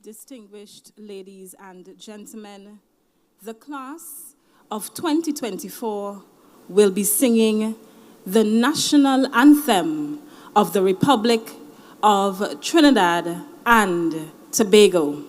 Distinguished ladies and gentlemen, the class of 2024 will be singing the national anthem of the Republic of Trinidad and Tobago.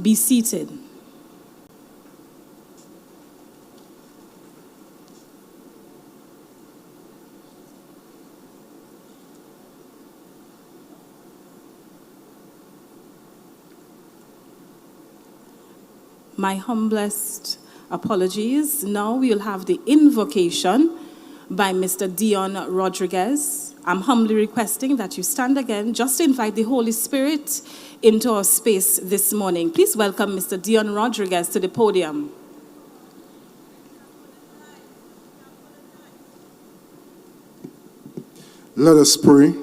Be seated. My humblest apologies. Now we'll have the invocation by Mr. Dion Rodriguez. I'm humbly requesting that you stand again just to invite the Holy Spirit into our space this morning. Please welcome Mr. Dion Rodriguez to the podium. Let us pray.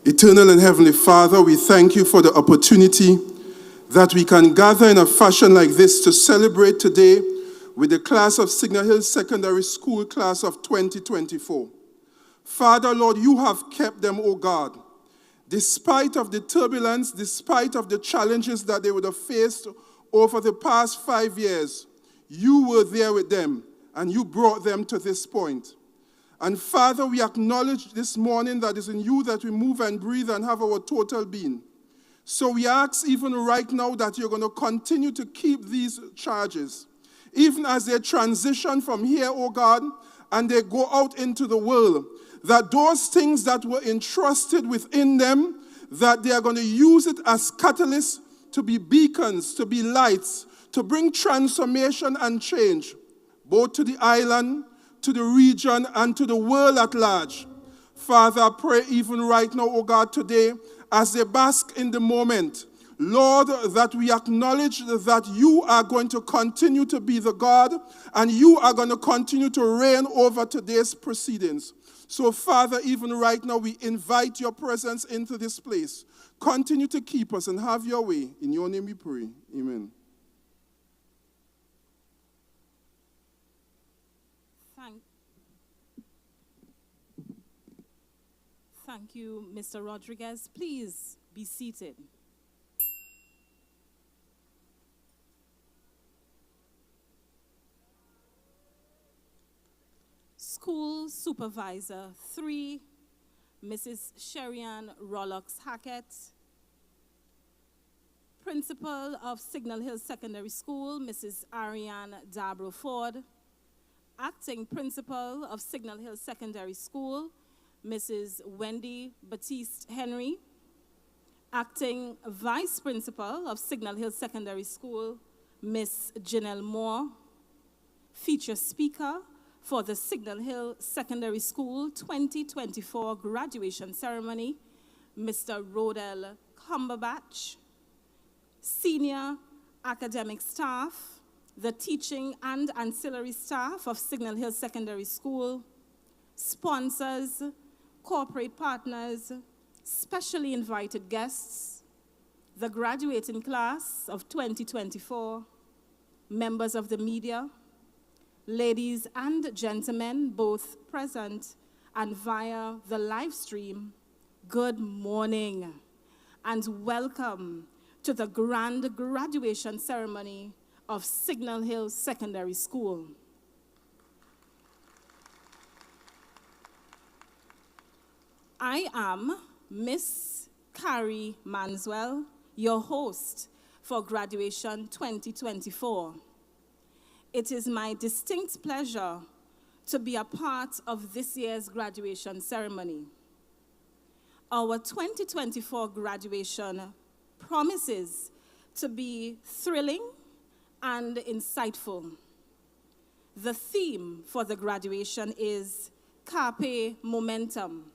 Eternal and Heavenly Father, we thank you for the opportunity that we can gather in a fashion like this to celebrate today with the class of Signal Hill Secondary School class of 2024. Father, Lord, you have kept them, O God. Despite of the turbulence, despite of the challenges that they would have faced over the past 5 years, you were there with them and you brought them to this point. And Father, we acknowledge this morning that it's in you that we move and breathe and have our total being. So we ask even right now that you're going to continue to keep these charges, even as they transition from here, oh God, and they go out into the world, that those things that were entrusted within them, that they are going to use it as catalysts to be beacons, to be lights, to bring transformation and change, both to the island, to the region, and to the world at large. Father, I pray even right now, oh God, today, as they bask in the moment, Lord, that we acknowledge that you are going to continue to be the God, and you are going to continue to reign over today's proceedings. So, Father, even right now, we invite your presence into this place. Continue to keep us and have your way. In your name we pray. Amen. Thank you, Mr. Rodriguez. Please be seated. School Supervisor 3, Mrs. Sherian Rollocks Hackett. Principal of Signal Hill Secondary School, Mrs. Ariane Dabro Ford. Acting Principal of Signal Hill Secondary School, Mrs. Wendy Baptiste-Henry. Acting Vice Principal of Signal Hill Secondary School, Miss Janelle Moore. Feature speaker for the Signal Hill Secondary School 2024 graduation ceremony, Mr. Rodell Cumberbatch. Senior academic staff, the teaching and ancillary staff of Signal Hill Secondary School, sponsors, corporate partners, specially invited guests, the graduating class of 2024, members of the media, ladies and gentlemen, both present and via the live stream, good morning and welcome to the grand graduation ceremony of Signal Hill Secondary School. I am Miss Carrie Manswell, your host for graduation 2024. It is my distinct pleasure to be a part of this year's graduation ceremony. Our 2024 graduation promises to be thrilling and insightful. The theme for the graduation is Carpe Momentum.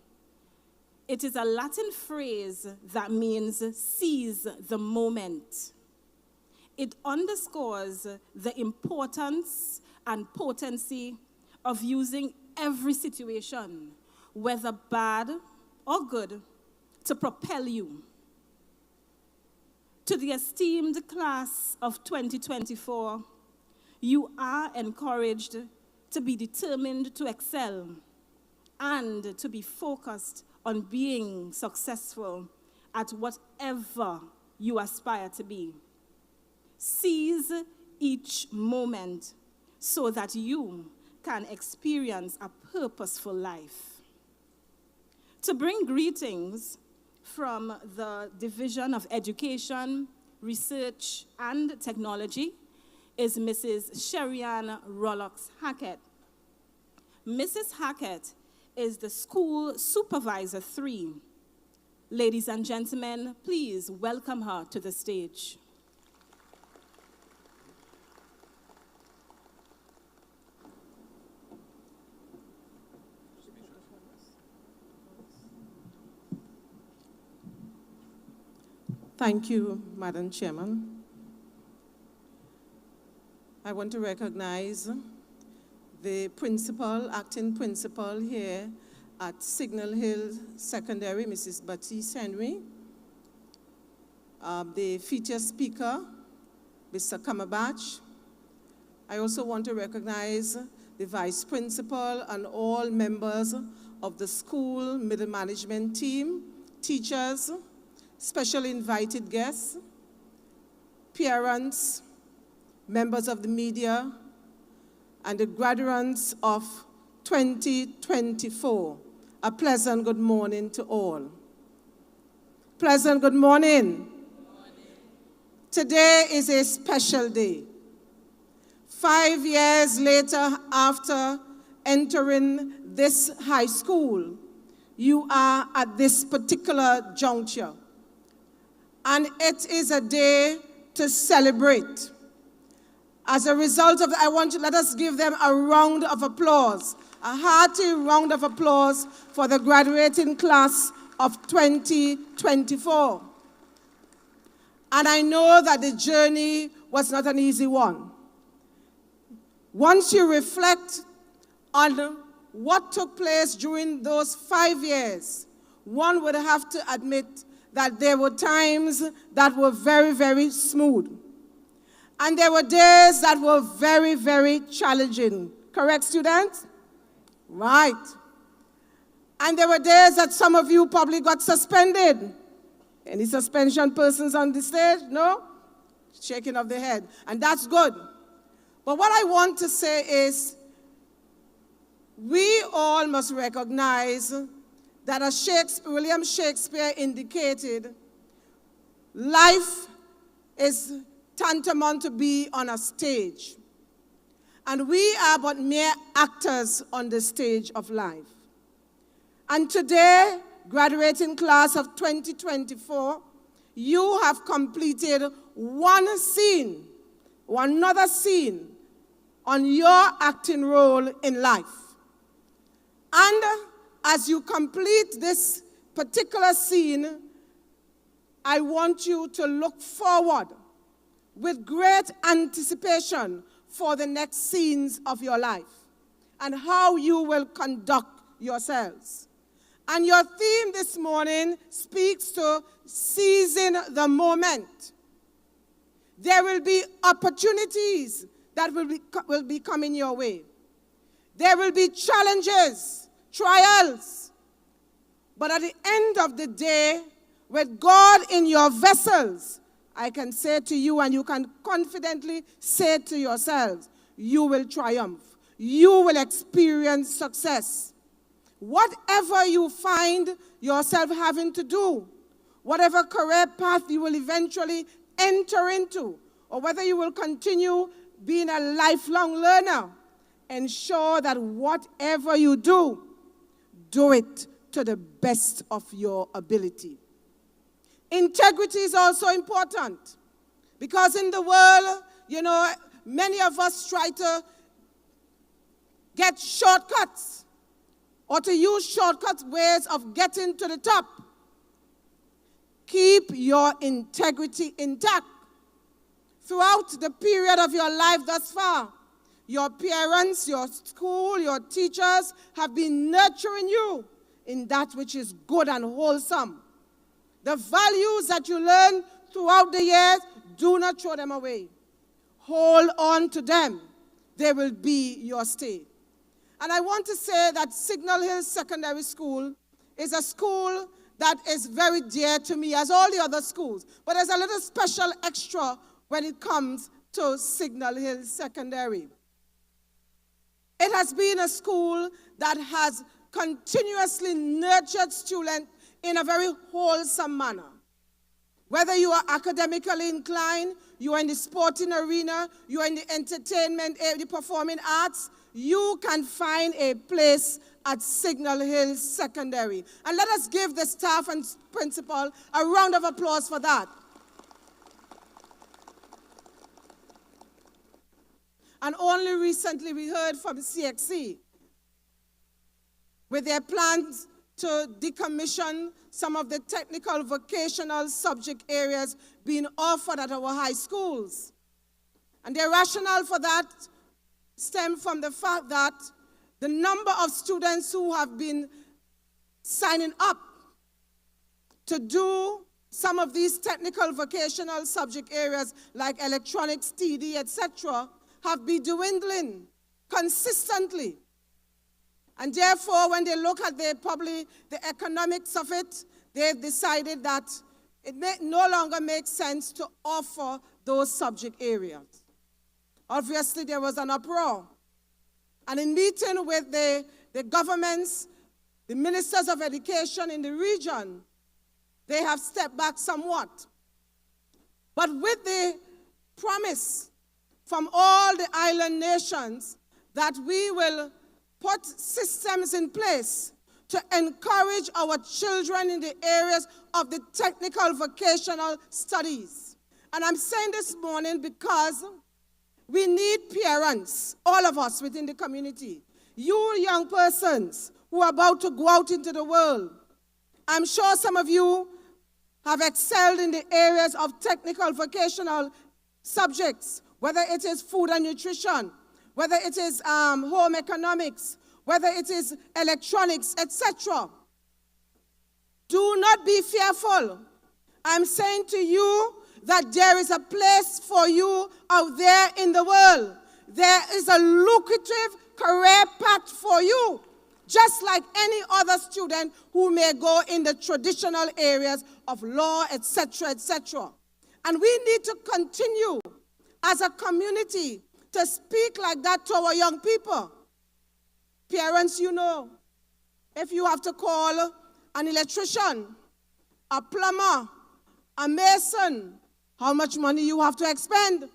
It is a Latin phrase that means seize the moment. It underscores the importance and potency of using every situation, whether bad or good, to propel you. To the esteemed class of 2024, you are encouraged to be determined to excel and to be focused on being successful at whatever you aspire to be. Seize each moment so that you can experience a purposeful life. To bring greetings from the Division of Education, Research, and Technology is Mrs. Sherianne Rollox Hackett. Mrs. Hackett is the School Supervisor 3. Ladies and gentlemen, please welcome her to the stage. Thank you, Madam Chairman. I want to recognize the principal, acting principal here at Signal Hill Secondary, Mrs. Baptiste-Henry, the feature speaker, Mr. Cumberbatch. I also want to recognize the vice principal and all members of the school middle management team, teachers, special invited guests, parents, members of the media, and the graduates of 2024. A pleasant good morning to all. Pleasant good morning. Good morning. Today is a special day. 5 years later, after entering this high school, you are at this particular juncture. And it is a day to celebrate. As a result of that, let us give them a round of applause, a hearty round of applause for the graduating class of 2024. And I know that the journey was not an easy one. Once you reflect on what took place during those 5 years, one would have to admit that there were times that were very, very smooth. And there were days that were very, very challenging. Correct, students? Right. And there were days that some of you probably got suspended. Any suspension persons on the stage? No? Shaking of the head. And that's good. But what I want to say is, we all must recognize that as William Shakespeare indicated, life is tantamount to be on a stage. And we are but mere actors on the stage of life. And today, graduating class of 2024, you have completed one scene, or another scene on your acting role in life. And as you complete this particular scene, I want you to look forward with great anticipation for the next scenes of your life and how you will conduct yourselves. And your theme this morning speaks to seizing the moment. There will be opportunities that will be coming your way. There will be challenges, trials. But at the end of the day, with God in your vessels, I can say to you, and you can confidently say to yourselves, you will triumph. You will experience success. Whatever you find yourself having to do, whatever career path you will eventually enter into, or whether you will continue being a lifelong learner, ensure that whatever you do, do it to the best of your ability. Integrity is also important because in the world, many of us try to get shortcuts or to use shortcut ways of getting to the top. Keep your integrity intact. Throughout the period of your life thus far, your parents, your school, your teachers have been nurturing you in that which is good and wholesome. The values that you learn throughout the years, do not throw them away. Hold on to them. They will be your stay. And I want to say that Signal Hill Secondary School is a school that is very dear to me, as all the other schools. But there's a little special extra when it comes to Signal Hill Secondary. It has been a school that has continuously nurtured students in a very wholesome manner. Whether you are academically inclined, you are in the sporting arena, you are in the entertainment, the performing arts, you can find a place at Signal Hill Secondary. And let us give the staff and principal a round of applause for that. And only recently we heard from CXC with their plans to decommission some of the technical vocational subject areas being offered at our high schools. And their rationale for that stemmed from the fact that the number of students who have been signing up to do some of these technical vocational subject areas like electronics, TD, etc., have been dwindling consistently. And therefore, when they look at the economics of it, they've decided that it no longer makes sense to offer those subject areas. Obviously, there was an uproar. And in meeting with the governments, the ministers of education in the region, they have stepped back somewhat. But with the promise from all the island nations that we will put systems in place to encourage our children in the areas of the technical vocational studies. And I'm saying this morning because we need parents, all of us within the community. You young persons who are about to go out into the world, I'm sure some of you have excelled in the areas of technical vocational subjects, whether it is food and nutrition, whether it is home economics, whether it is electronics, etc. Do not be fearful. I'm saying to you that there is a place for you out there in the world. There is a lucrative career path for you, just like any other student who may go in the traditional areas of law, etc., etc. And we need to continue as a community to speak like that to our young people. Parents, if you have to call an electrician, a plumber, a mason, how much money you have to expend.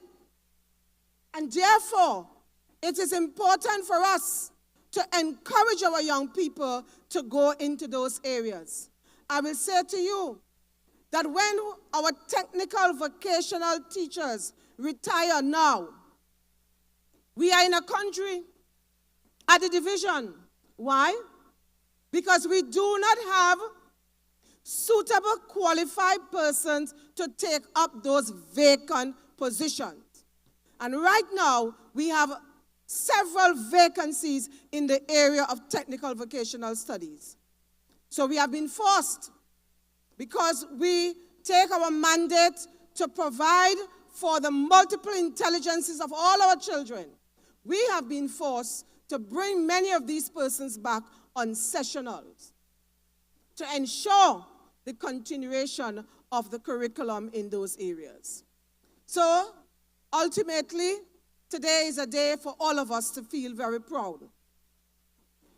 And therefore, it is important for us to encourage our young people to go into those areas. I will say to you, that when our technical vocational teachers retire now, we are in a country at the division. Why? Because we do not have suitable qualified persons to take up those vacant positions. And right now, we have several vacancies in the area of technical vocational studies. So we have been forced, because we take our mandate to provide for the multiple intelligences of all our children. We have been forced to bring many of these persons back on sessionals to ensure the continuation of the curriculum in those areas. So, ultimately, today is a day for all of us to feel very proud.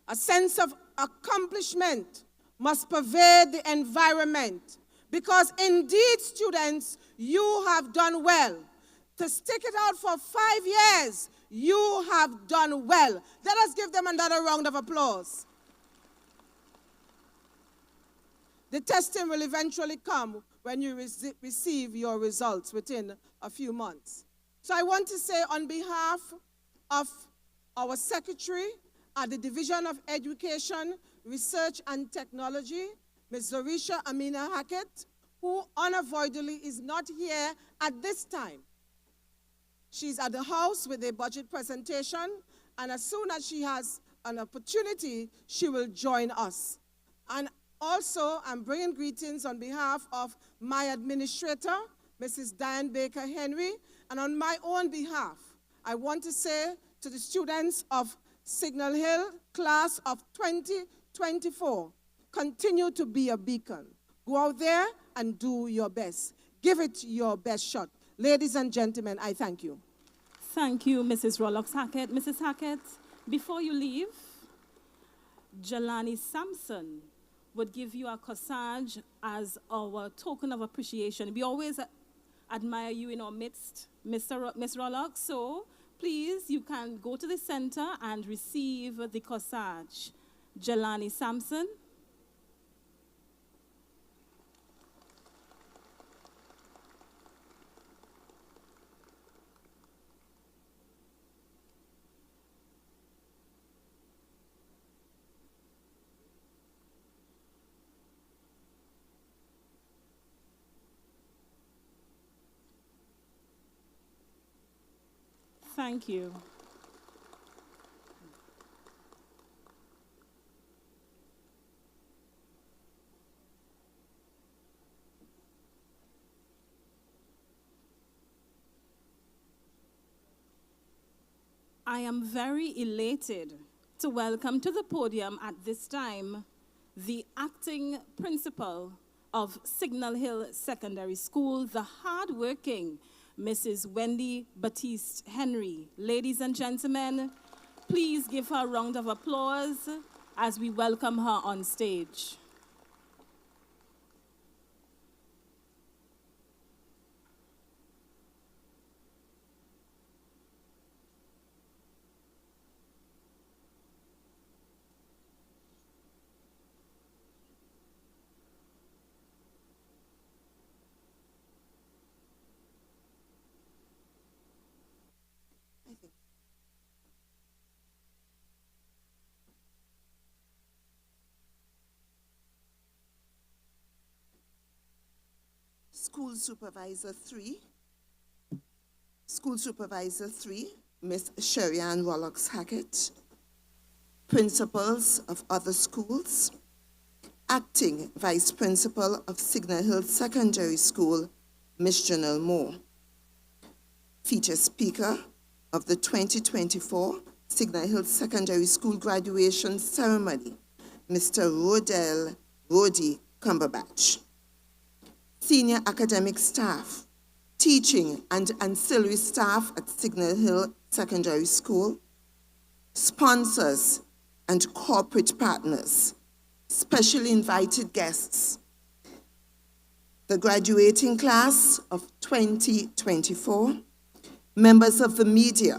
A sense of accomplishment must pervade the environment, because indeed, students, you have done well. To stick it out for 5 years, you have done well. Let us give them another round of applause. The testing will eventually come when you receive your results within a few months. So I want to say, on behalf of our secretary at the Division of Education, Research and Technology, Ms. Zorisha Amina Hackett, who unavoidably is not here at this time. She's at the house with a budget presentation, and as soon as she has an opportunity, she will join us. And also, I'm bringing greetings on behalf of my administrator, Mrs. Diane Baker-Henry, and on my own behalf, I want to say to the students of Signal Hill, class of 2024, continue to be a beacon. Go out there and do your best. Give it your best shot. Ladies and gentlemen, I thank you. Thank you, Mrs. Rollocks Hackett. Mrs. Hackett, before you leave, Jelani Sampson would give you a corsage as our token of appreciation. We always admire you in our midst, Miss Rollocks. So please, you can go to the center and receive the corsage. Jelani Sampson. Thank you. I am very elated to welcome to the podium at this time the acting principal of Signal Hill Secondary School, the hardworking Mrs. Wendy Baptiste-Henry. Ladies and gentlemen, please give her a round of applause as we welcome her on stage. School Supervisor 3, Ms. Sherry-Ann Rollocks Hackett, principals of other schools, Acting Vice Principal of Signal Hill Secondary School, Ms. Janelle Moore, feature speaker of the 2024 Signal Hill Secondary School graduation ceremony, Mr. Rodell Cumberbatch, senior academic staff, teaching and ancillary staff at Signal Hill Secondary School, sponsors and corporate partners, specially invited guests, the graduating class of 2024, members of the media,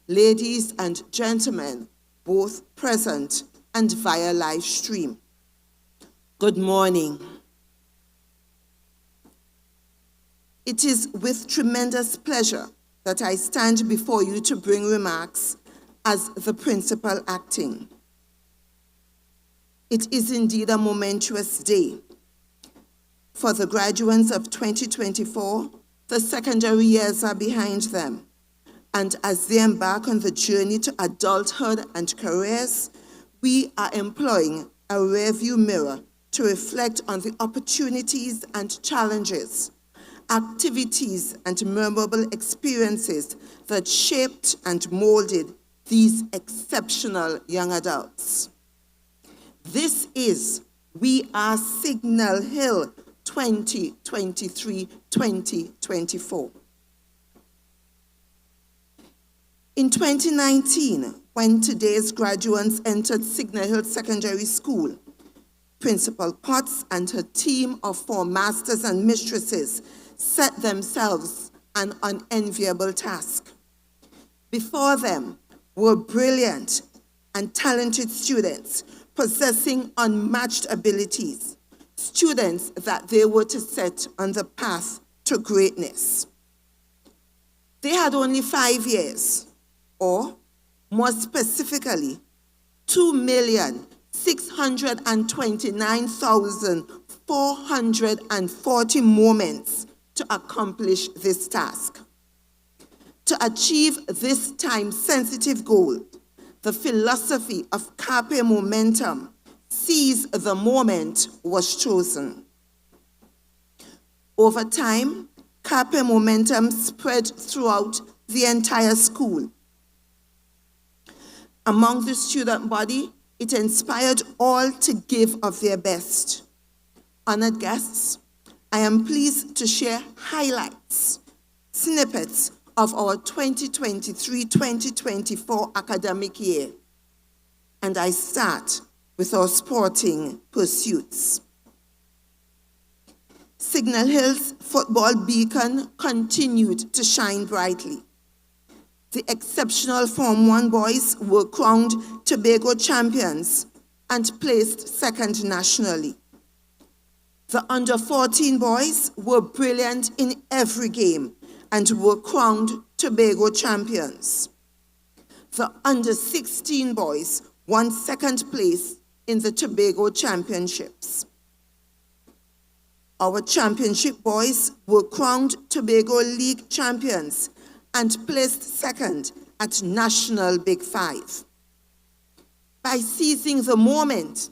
ladies and gentlemen, both present and via live stream. Good morning. It is with tremendous pleasure that I stand before you to bring remarks as the principal acting. It is indeed a momentous day. For the graduates of 2024, the secondary years are behind them. And as they embark on the journey to adulthood and careers, we are employing a rearview mirror to reflect on the opportunities and challenges, activities and memorable experiences that shaped and molded these exceptional young adults. This is We Are Signal Hill 2023-2024. In 2019, when today's graduates entered Signal Hill Secondary School, Principal Potts and her team of 4 masters and mistresses set themselves an unenviable task. Before them were brilliant and talented students possessing unmatched abilities, students that they were to set on the path to greatness. They had only 5 years, or more specifically, 2,629,440 moments to accomplish this task. To achieve this time-sensitive goal, the philosophy of carpe momentum, seize the moment, was chosen. Over time, carpe momentum spread throughout the entire school. Among the student body, it inspired all to give of their best. Honored guests, I am pleased to share highlights, snippets of our 2023-2024 academic year. And I start with our sporting pursuits. Signal Hill's football beacon continued to shine brightly. The exceptional Form 1 boys were crowned Tobago champions and placed second nationally. The under-14 boys were brilliant in every game and were crowned Tobago champions. The under-16 boys won second place in the Tobago championships. Our championship boys were crowned Tobago League champions and placed second at National Big Five. By seizing the moment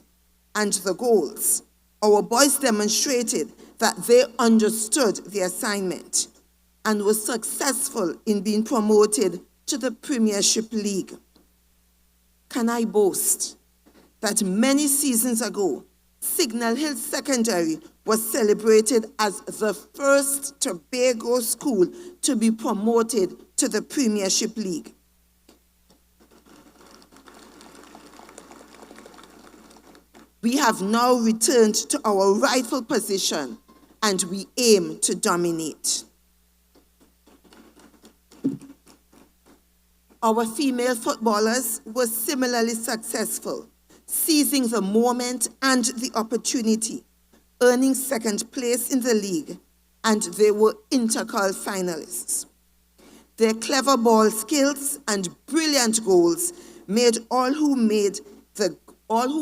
and the goals, our boys demonstrated that they understood the assignment and were successful in being promoted to the Premiership League. Can I boast that many seasons ago, Signal Hill Secondary was celebrated as the first Tobago school to be promoted to the Premiership League. We have now returned to our rightful position and we aim to dominate. Our female footballers were similarly successful, seizing the moment and the opportunity, earning second place in the league, and they were intercall finalists. Their clever ball skills and brilliant goals made all who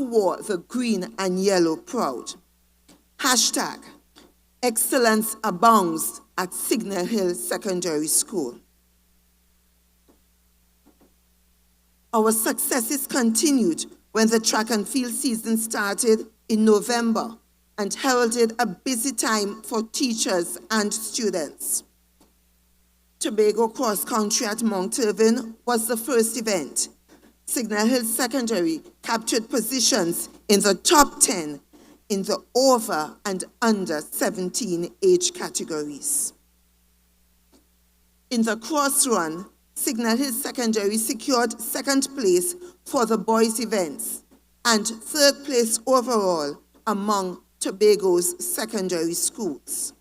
wore the green and yellow proud. Hashtag excellence abounds at Signal Hill Secondary School. Our successes continued when the track and field season started in November and heralded a busy time for teachers and students. Tobago Cross Country at Mount Irving was the first event. Signal Hill Secondary captured positions in the top 10 in the over and under 17 age categories. In the cross run, Signal Hill Secondary secured second place for the boys' events and third place overall among Tobago's secondary schools.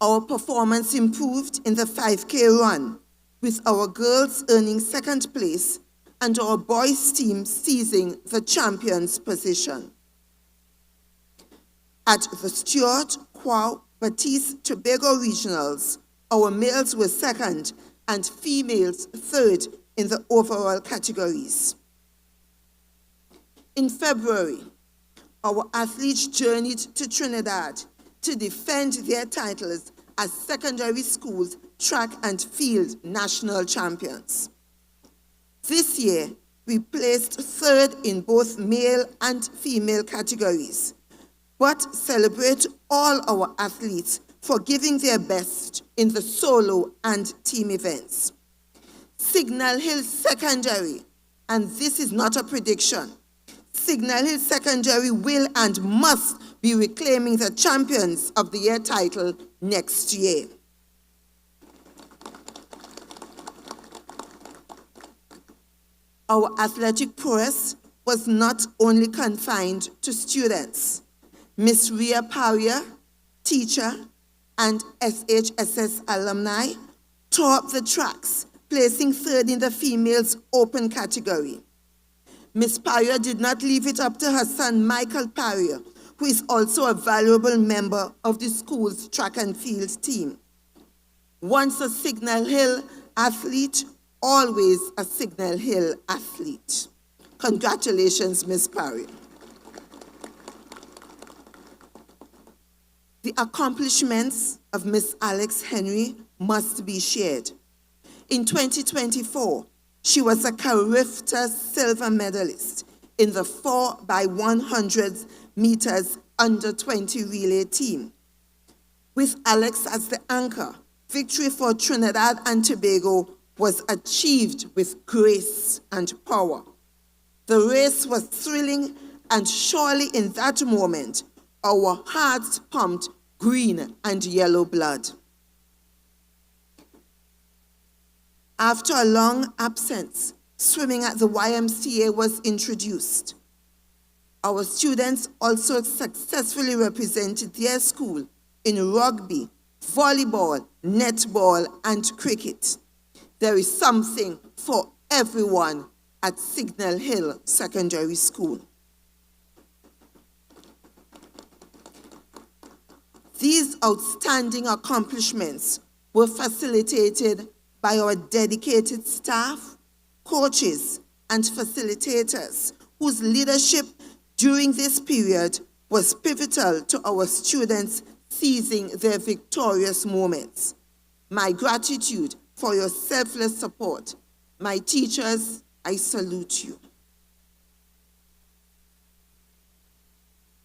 Our performance improved in the 5K run, with our girls earning second place and our boys' team seizing the champion's position. At the Stuart Baptiste-Tobago regionals, our males were second and females third in the overall categories. In February, our athletes journeyed to Trinidad to defend their titles as secondary schools track and field national champions. This year, we placed third in both male and female categories, but celebrate all our athletes for giving their best in the solo and team events. Signal Hill Secondary, and this is not a prediction, Signal Hill Secondary will and must be reclaiming the Champions of the Year title next year. Our athletic prowess was not only confined to students. Miss Ria Pawia, teacher, and SHSS alumni tore up the tracks, placing third in the females open category. Miss Pawia did not leave it up to her son, Michael Pawia, who is also a valuable member of the school's track and field team. Once a Signal Hill athlete, always a Signal Hill athlete. Congratulations, Miss Pawia. The accomplishments of Miss Alexxe-Henry must be shared. In 2024, she was a Carifta silver medalist in the 4x100 meters under 20 relay team. With Alexxe as the anchor, victory for Trinidad and Tobago was achieved with grace and power. The race was thrilling, and surely in that moment, our hearts pumped green and yellow blood. After a long absence, swimming at the YMCA was introduced. Our students also successfully represented their school in rugby, volleyball, netball, and cricket. There is something for everyone at Signal Hill Secondary School. These outstanding accomplishments were facilitated by our dedicated staff, coaches, and facilitators whose leadership during this period was pivotal to our students seizing their victorious moments. My gratitude for your selfless support. My teachers, I salute you.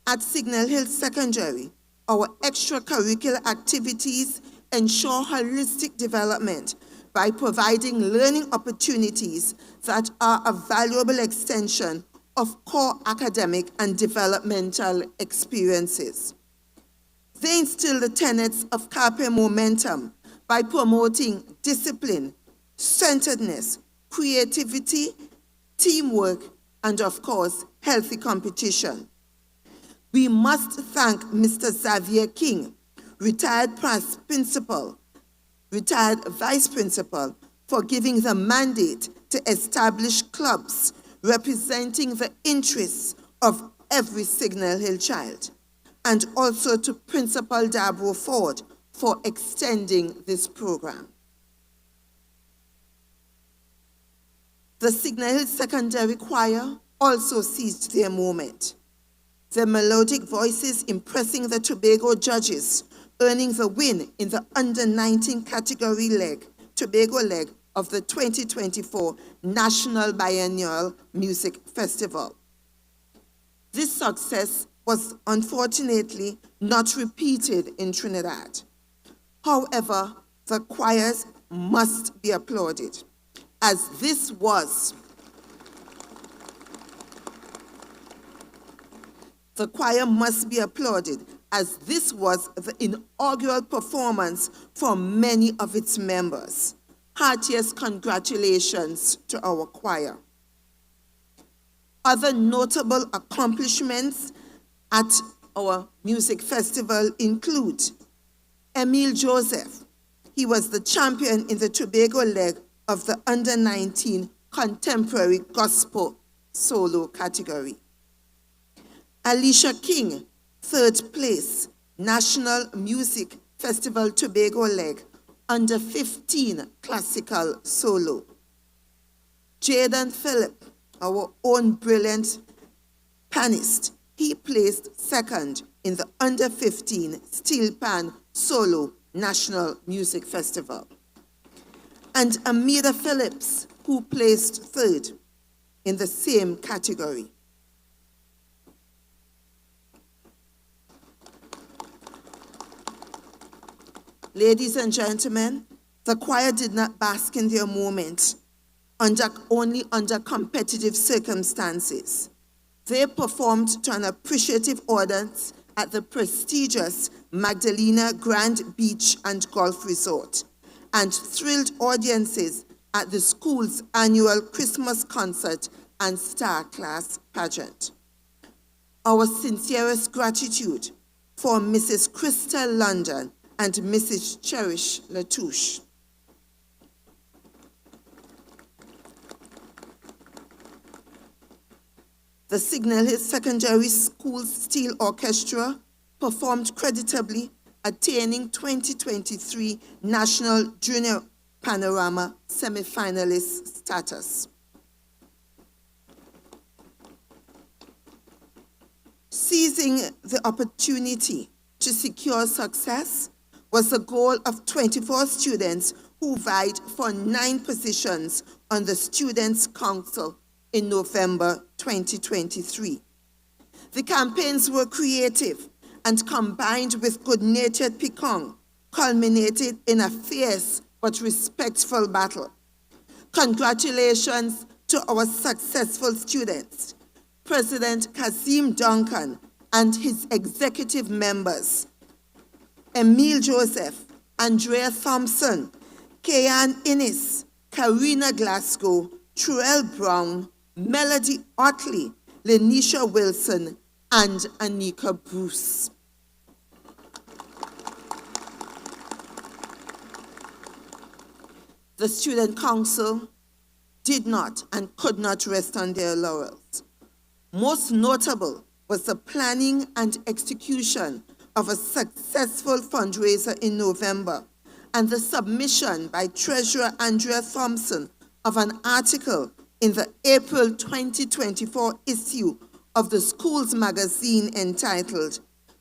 At Signal Hill Secondary, our extracurricular activities ensure holistic development by providing learning opportunities that are a valuable extension of core academic and developmental experiences. They instill the tenets of carpe momentum by promoting discipline, centeredness, creativity, teamwork, and of course, healthy competition. We must thank Mr. Xavier King, retired vice principal, for giving the mandate to establish clubs representing the interests of every Signal Hill child, and also to Principal Dabro Ford for extending this program. The Signal Hill Secondary Choir also seized their moment. Their melodic voices impressing the Tobago judges, earning the win in the under-19 category Tobago leg of the 2024 National Biennial Music Festival. This success was unfortunately not repeated in Trinidad. However, the choirs must be applauded, as this was the inaugural performance for many of its members. Heartiest congratulations to our choir. Other notable accomplishments at our music festival include Emile Joseph. He was the champion in the Tobago leg of the under-19 contemporary gospel solo category. Alicia King, third place, National Music Festival Tobago leg, under 15 classical solo. Jaden Phillip, our own brilliant pianist, he placed second in the under 15 steel pan solo National Music Festival. And Amida Phillips, who placed third in the same category. Ladies and gentlemen, the choir did not bask in their moment only under competitive circumstances. They performed to an appreciative audience at the prestigious Magdalena Grand Beach and Golf Resort, and thrilled audiences at the school's annual Christmas concert and Star Class pageant. Our sincerest gratitude for Mrs. Crystal London and Mrs. Cherish Latouche. The Signal Hill Secondary School Steel Orchestra performed creditably, attaining 2023 National Junior Panorama semi-finalist status. Seizing the opportunity to secure success was the goal of 24 students who vied for 9 positions on the Students' Council in November 2023. The campaigns were creative and combined with good-natured piquant, culminated in a fierce but respectful battle. Congratulations to our successful students, President Kazim Duncan and his executive members, Emile Joseph, Andrea Thompson, Kayan Innis, Karina Glasgow, Truel Brown, Melody Otley, Lenisha Wilson, and Anika Bruce. The Student Council did not and could not rest on their laurels. Most notable was the planning and execution of a successful fundraiser in November and the submission by Treasurer Andrea Thompson of an article in the April 2024 issue of the Schools magazine entitled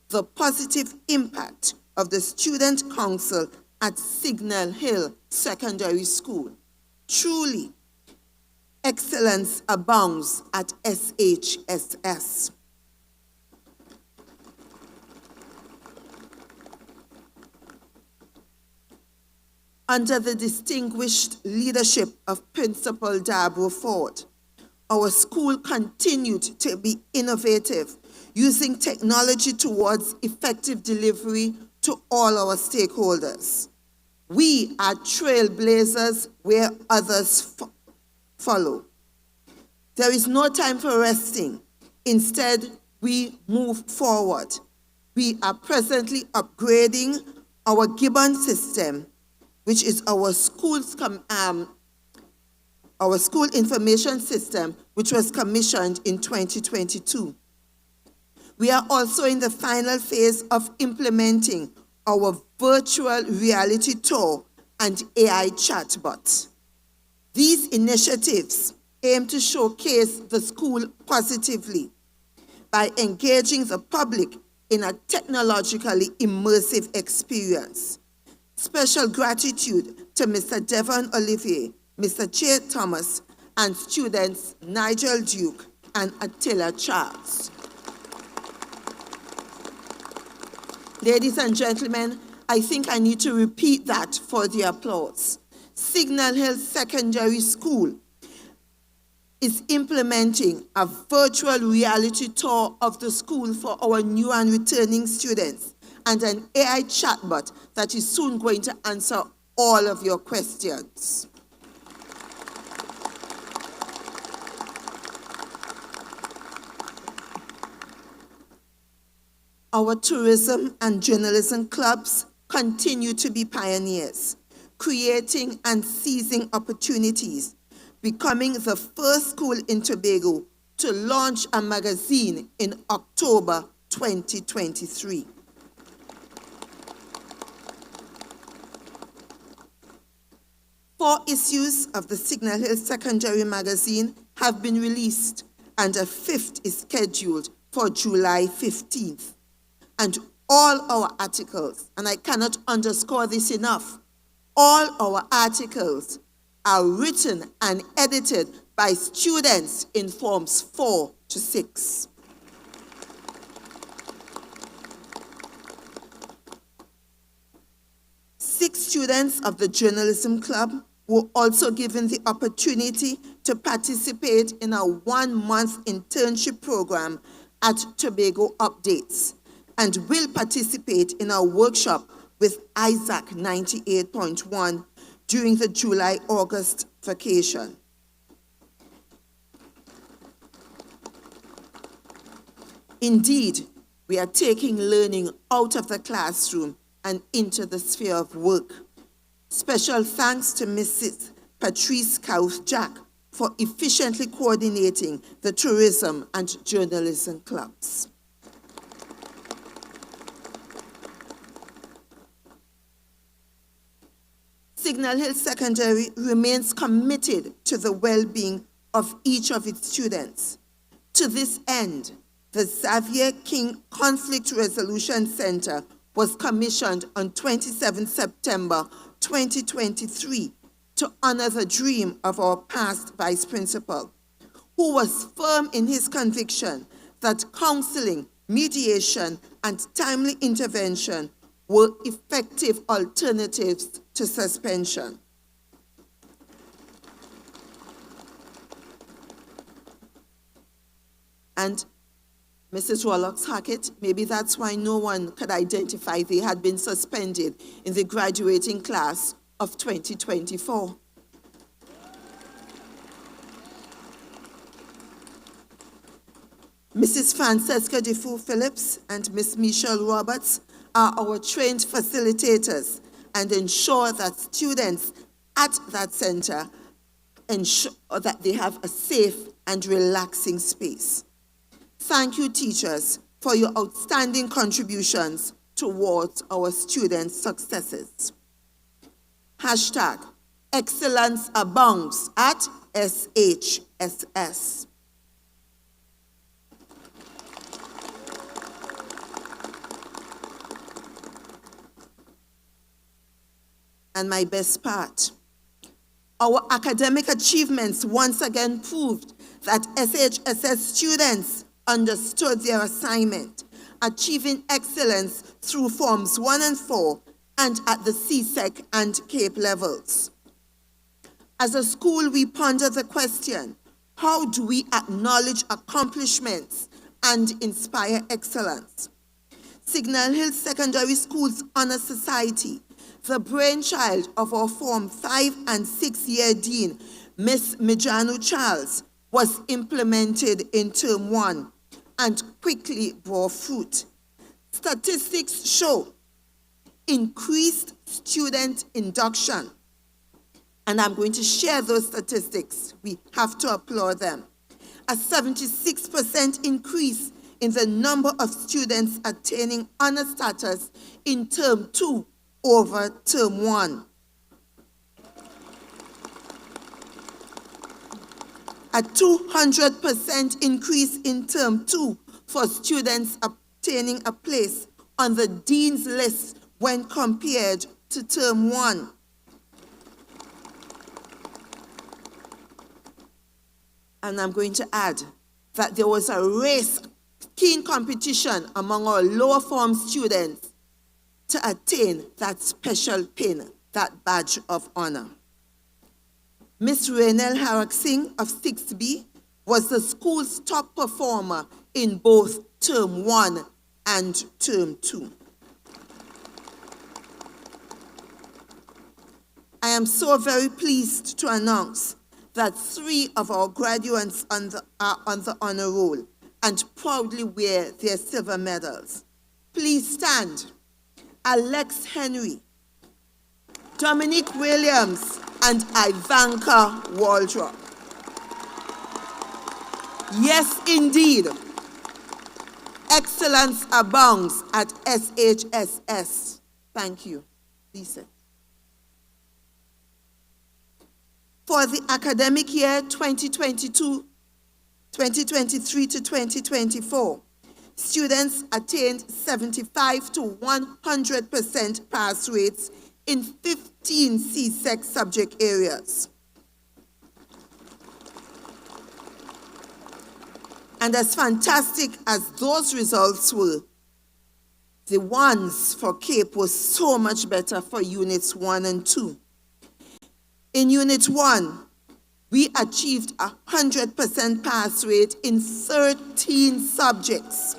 The Positive Impact of the Student Council at Signal Hill Secondary School. Truly, excellence abounds at SHSS. Under the distinguished leadership of Principal Darbo Ford, our school continued to be innovative, using technology towards effective delivery to all our stakeholders. We are trailblazers where others follow. There is no time for resting. Instead, we move forward. We are presently upgrading our Gibbon system, which is our school information system, which was commissioned in 2022. We are also in the final phase of implementing our virtual reality tour and AI chatbot. These initiatives aim to showcase the school positively by engaging the public in a technologically immersive experience. Special gratitude to Mr. Devon Olivier, Mr. J. Thomas, and students Nigel Duke and Attila Charles. Ladies and gentlemen, I think I need to repeat that for the applause. Signal Hill Secondary School is implementing a virtual reality tour of the school for our new and returning students, and an AI chatbot that is soon going to answer all of your questions. Our tourism and journalism clubs continue to be pioneers, creating and seizing opportunities, becoming the first school in Tobago to launch a magazine in October 2023. 4 issues of the Signal Hill Secondary magazine have been released, and a 5th is scheduled for July 15th. And all our articles, and I cannot underscore this enough, all our articles are written and edited by students in forms 4 to 6. Six students of the Journalism Club were also given the opportunity to participate in a 1-month internship program at Tobago Updates, and will participate in a workshop with Isaac 98.1 during the July-August vacation. Indeed, we are taking learning out of the classroom and into the sphere of work. Special thanks to Mrs. Patrice Jack for efficiently coordinating the tourism and journalism clubs. Signal Hill Secondary remains committed to the well-being of each of its students. To this end, the Xavier King Conflict Resolution Center was commissioned on 27 September 2023 to honor the dream of our past vice principal, who was firm in his conviction that counseling, mediation, and timely intervention were effective alternatives to suspension. And Mrs. Rollox Hackett, maybe that's why no one could identify they had been suspended in the graduating class of 2024. Mrs. Francesca Defoe Phillips and Miss Michelle Roberts are our trained facilitators and ensure that students at that center ensure that they have a safe and relaxing space. Thank you, teachers, for your outstanding contributions towards our students' successes. Hashtag excellence abounds at SHSS. And my best part, our academic achievements once again proved that SHSS students understood their assignment, achieving excellence through Forms 1 and 4 and at the CSEC and CAPE levels. As a school, we ponder the question, how do we acknowledge accomplishments and inspire excellence? Signal Hill Secondary School's Honor Society, the brainchild of our Form 5 and 6 year dean, Miss Mijanu Charles, was implemented in Term 1 and quickly bore fruit. Statistics show increased student induction, and I'm going to share those statistics. We have to applaud them. A 76% increase in the number of students attaining honor status in Term 2 over Term 1. A 200% increase in Term 2 for students obtaining a place on the Dean's List when compared to Term 1. And I'm going to add that there was a race, keen competition among our lower form students to attain that special pin, that badge of honor. Miss Raynell Harak-Singh of 6B was the school's top performer in both Term 1 and Term 2. I am so very pleased to announce that 3 of our graduates are on the honor roll and proudly wear their silver medals. Please stand. Alexxe Henry, Dominique Williams, and Ivanka Waldrop. Yes, indeed. Excellence abounds at SHSS. Thank you. Lisa. For the academic year 2023 to 2024, students attained 75 to 100% pass rates in 15 CSEC subject areas. And as fantastic as those results were, the ones for CAPE was so much better for Units 1 and 2. In Unit 1, we achieved 100% pass rate in 13 subjects.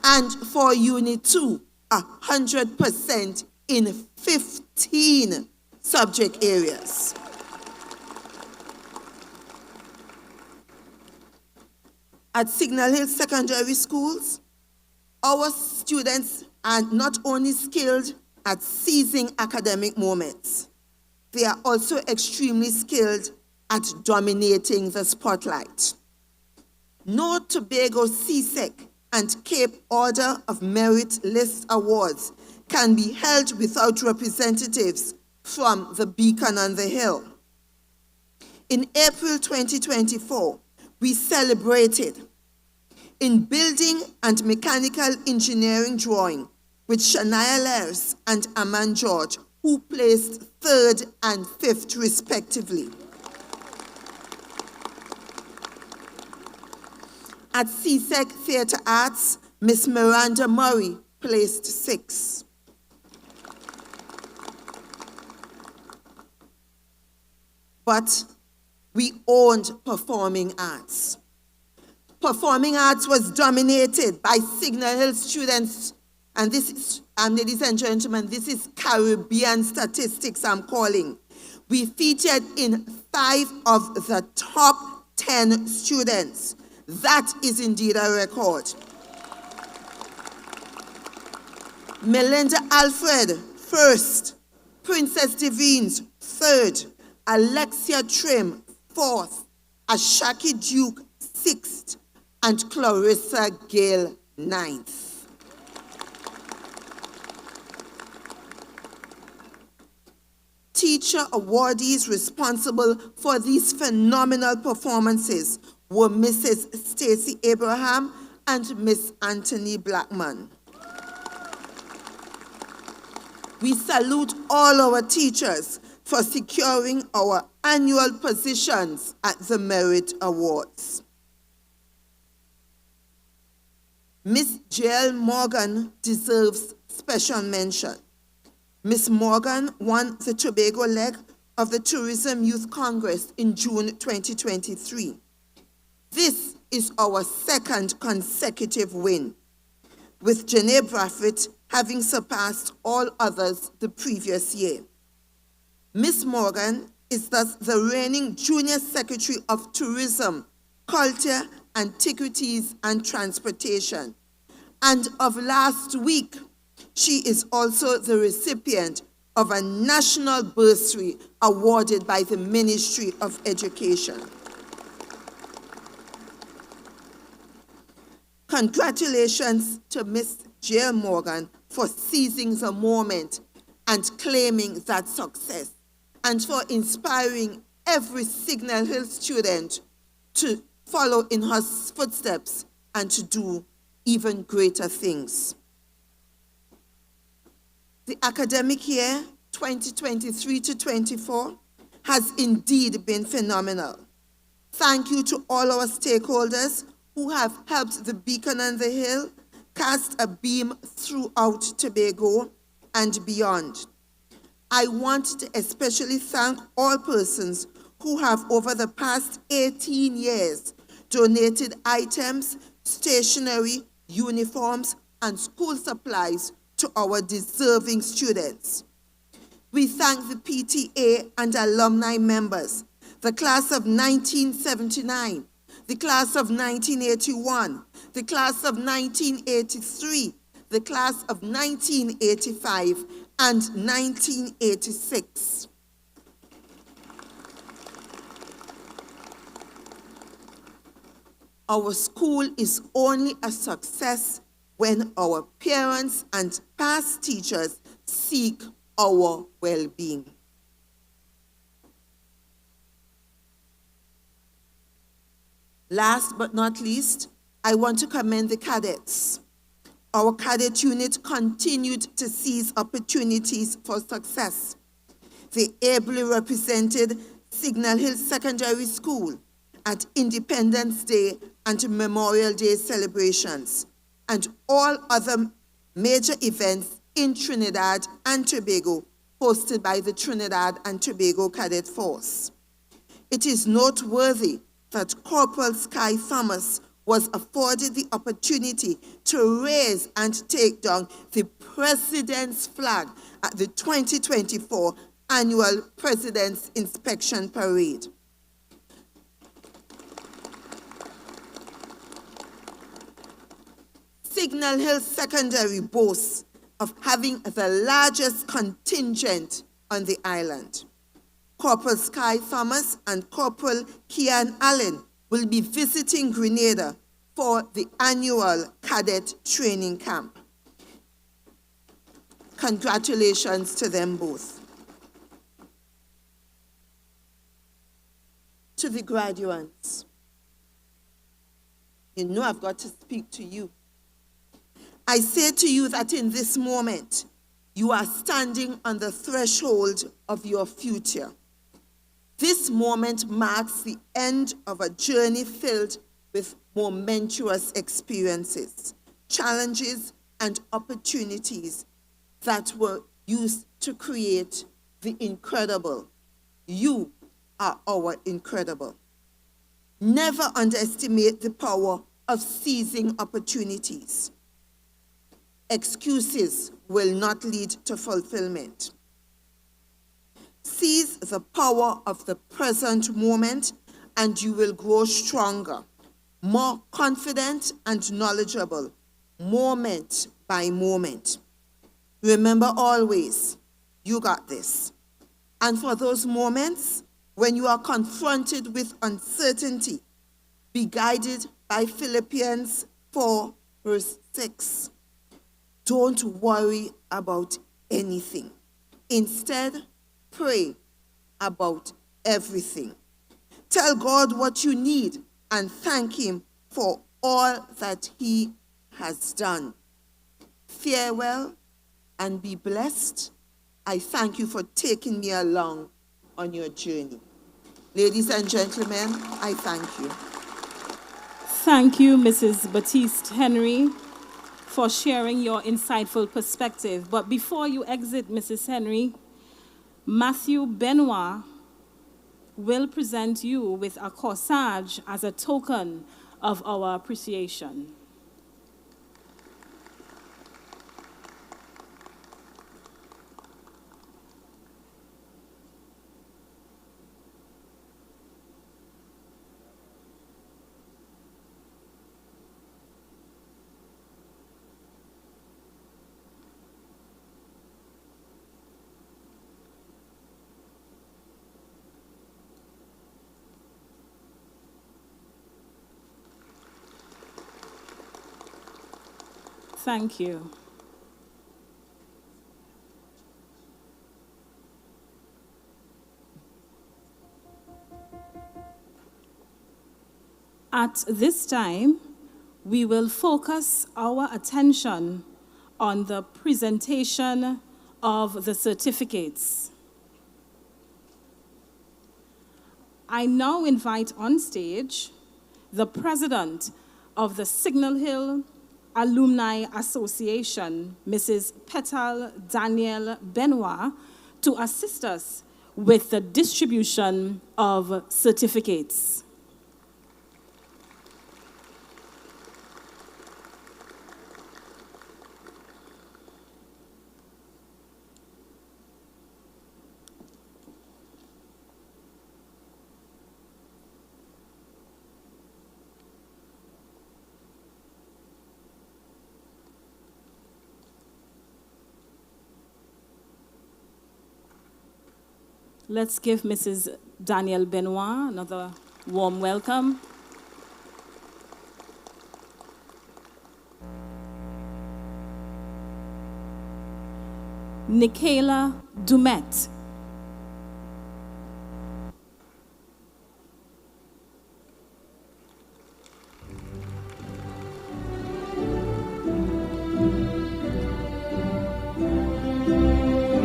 And for Unit 2, 100% in 15 subject areas. At Signal Hill Secondary Schools, our students are not only skilled at seizing academic moments, they are also extremely skilled at dominating the spotlight. No Tobago CSEC and CAPE Order of Merit List Awards can be held without representatives from the Beacon on the Hill. In April 2024, we celebrated in building and mechanical engineering drawing with Shania Lers and Aman George, who placed 3rd and 5th respectively. At CSEC Theatre Arts, Miss Miranda Murray placed 6th. But we owned performing arts. Performing arts was dominated by Signal Hill students, and this is, ladies and gentlemen, this is Caribbean statistics I'm calling. We featured in 5 of the top 10 students. That is indeed a record. Melinda Alfred, 1st. Princess Devines, 3rd. Alexxe Trim, 4th. Ashaki Duke, 6th. And Clarissa Gale, 9th. Teacher awardees responsible for these phenomenal performances were Mrs. Stacy Abraham and Miss Anthony Blackman. We salute all our teachers for securing our annual positions at the Merit Awards. Miss J.L. Morgan deserves special mention. Miss Morgan won the Tobago leg of the Tourism Youth Congress in June 2023. This is our 2nd consecutive win, with Janae Braffett having surpassed all others the previous year. Miss Morgan is thus the reigning Junior Secretary of Tourism, Culture, Antiquities, and Transportation. And of last week, she is also the recipient of a national bursary awarded by the Ministry of Education. Congratulations to Miss J. Morgan for seizing the moment and claiming that success, and for inspiring every Signal Hill student to follow in her footsteps and to do even greater things. The academic year 2023 to 24 has indeed been phenomenal. Thank you to all our stakeholders who have helped the Beacon on the Hill cast a beam throughout Tobago and beyond. I want to especially thank all persons who have over the past 18 years donated items, stationery, uniforms, and school supplies to our deserving students. We thank the PTA and alumni members, the class of 1979, the class of 1981, the class of 1983, the class of 1985, and 1986. Our school is only a success when our parents and past teachers seek our well-being. Last but not least, I want to commend the cadets. Our cadet unit continued to seize opportunities for success. They ably represented Signal Hill Secondary School at Independence Day and Memorial Day celebrations, and all other major events in Trinidad and Tobago hosted by the Trinidad and Tobago Cadet Force. It is noteworthy that Corporal Sky Thomas was afforded the opportunity to raise and take down the President's flag at the 2024 Annual President's Inspection Parade. Signal Hill Secondary boasts of having the largest contingent on the island. Corporal Sky Thomas and Corporal Kian Allen will be visiting Grenada for the annual cadet training camp. Congratulations to them both. To the graduates, you know I've got to speak to you. I say to you that in this moment, you are standing on the threshold of your future. This moment marks the end of a journey filled with momentous experiences, challenges, and opportunities that were used to create the incredible. You are our incredible. Never underestimate the power of seizing opportunities. Excuses will not lead to fulfillment. Seize the power of the present moment and you will grow stronger, more confident and knowledgeable, moment by moment. Remember always, you got this. And for those moments when you are confronted with uncertainty, be guided by Philippians 4, verse 6. Don't worry about anything. Instead, pray about everything. Tell God what you need and thank Him for all that He has done. Farewell and be blessed. I thank you for taking me along on your journey. Ladies and gentlemen, I thank you. Thank you, Mrs. Baptiste-Henry, for sharing your insightful perspective. But before you exit, Mrs. Henry, Matthew Benoit will present you with a corsage as a token of our appreciation. Thank you. At this time, we will focus our attention on the presentation of the certificates. I now invite on stage the president of the Signal Hill Alumni Association, Mrs. Petal Danielle Benoit, to assist us with the distribution of certificates. Let's give Mrs. Danielle Benoit another warm welcome. Nikayla Dumet.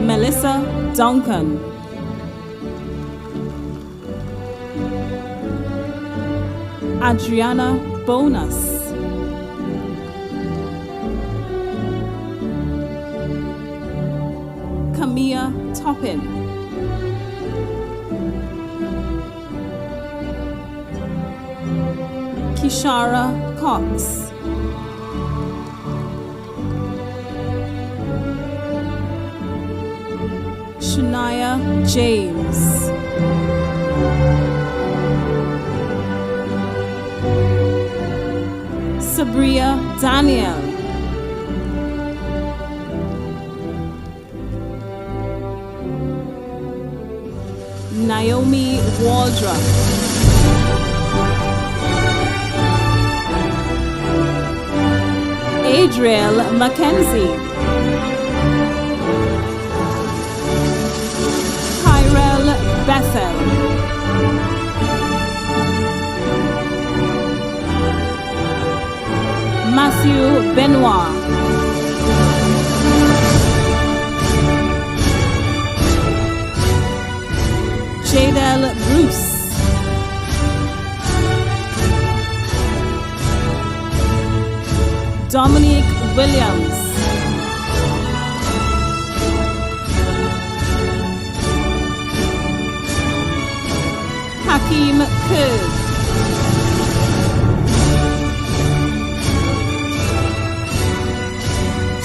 Melissa Duncan. Adriana Bonus. Camilla Toppin. Kishara Cox. Shania James. Sabria Daniel. Naomi Waldrop. Adriel Mackenzie. Tyrell Bethel. Matthew Benoit. Jadel Bruce. Dominique Williams. Hakeem Kurd.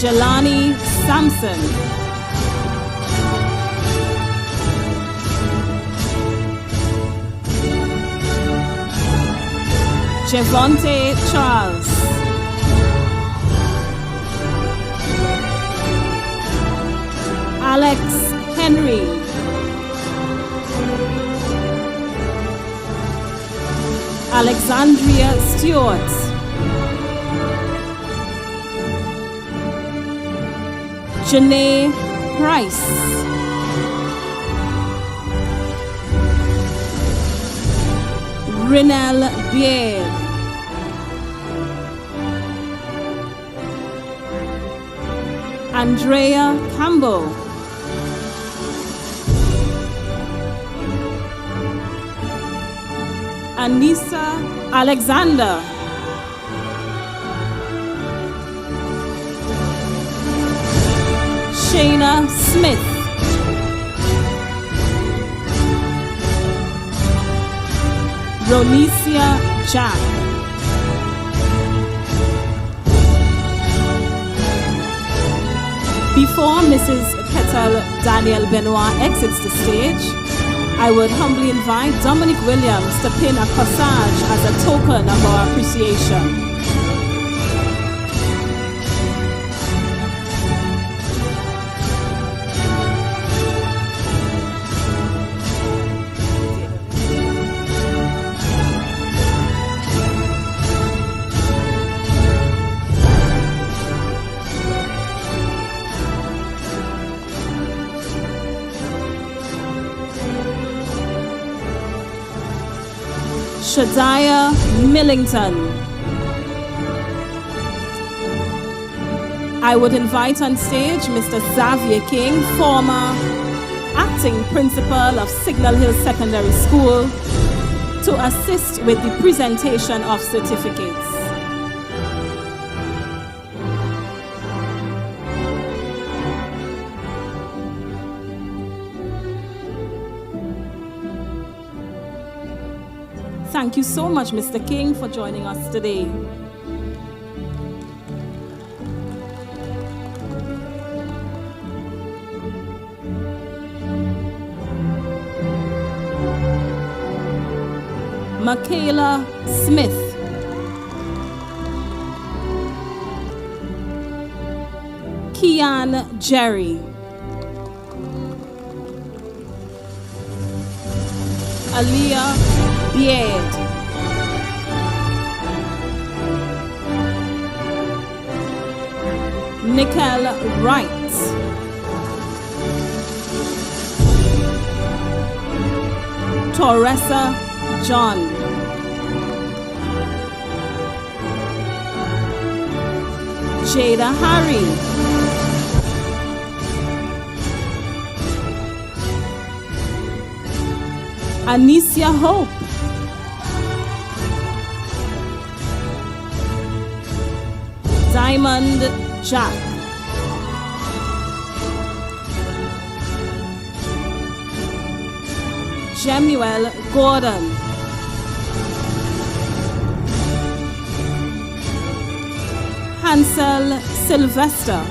Jelani Sampson. Javonte Charles. Alexxe Henry. Alexandria Stewart. Janae Price. Rinel Beard. Andrea Campbell. Anissa Alexander. Shayna Smith. Ronicia Jack. Before Mrs. Petal Daniel Benoit exits the stage, I would humbly invite Dominique Williams to pin a corsage as a token of our appreciation. Shadiah Millington. I would invite on stage Mr. Xavier King, former acting principal of Signal Hill Secondary School, to assist with the presentation of certificates. Thank you so much, Mr. King, for joining us today. Michaela Smith. Kian Jerry. Aaliyah Beard. Nickel Wright. Toressa John, Jada Harry, Anicia Hope, Diamond Jack, Jemuel Gordon, Hansel Sylvester,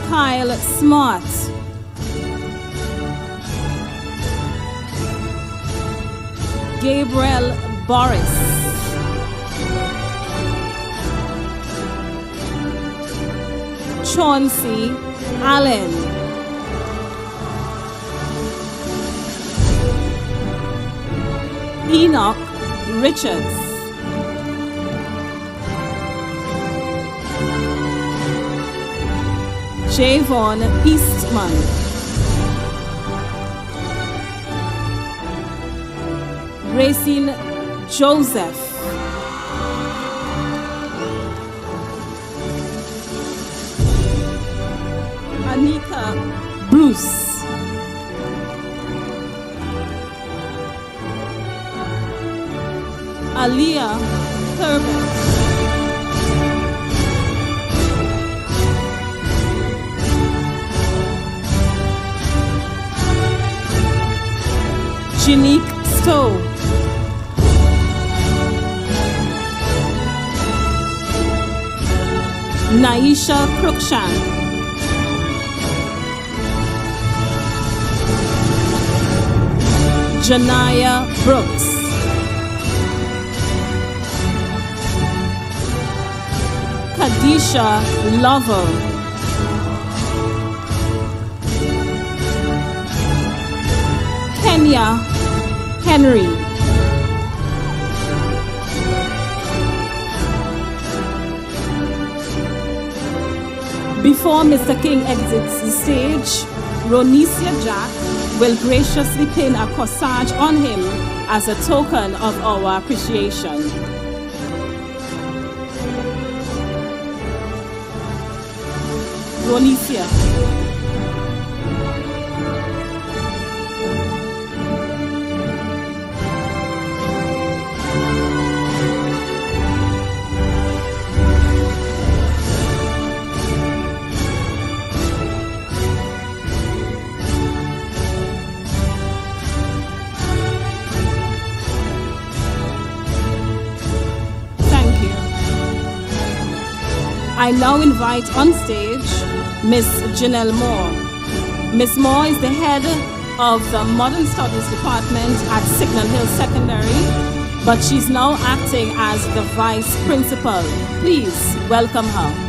Kyle Smart, Gabriel Boris, Chauncey Allen, Enoch Richards, Javon Eastman, Racine Joseph, Anika Bruce, Aliyah Herbert, Janique Stowe, Naisha Cruikshank, Janaya Brooks, Kadisha Lovell, Kenya Henry, before Mr. King exits the stage, Ronicia Jack will graciously pin a corsage on him as a token of our appreciation. Ronicia. I now invite on stage Miss Janelle Moore. Miss Moore is the head of the Modern Studies Department at Signal Hill Secondary, but she's now acting as the Vice Principal. Please welcome her.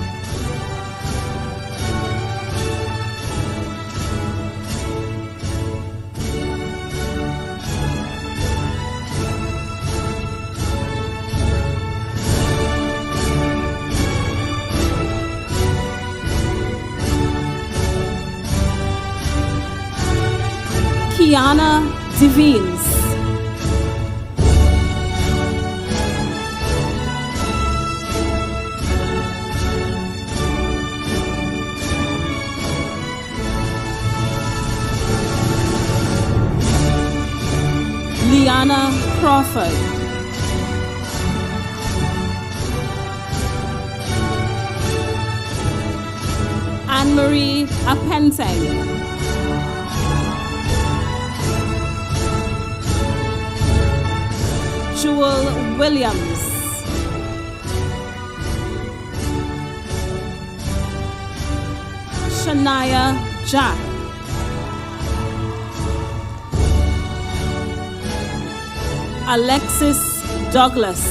Kiana Devines, Liana Crawford, Anne-Marie Apenteng, Jewel Williams, Shania Jack, Alexis Douglas,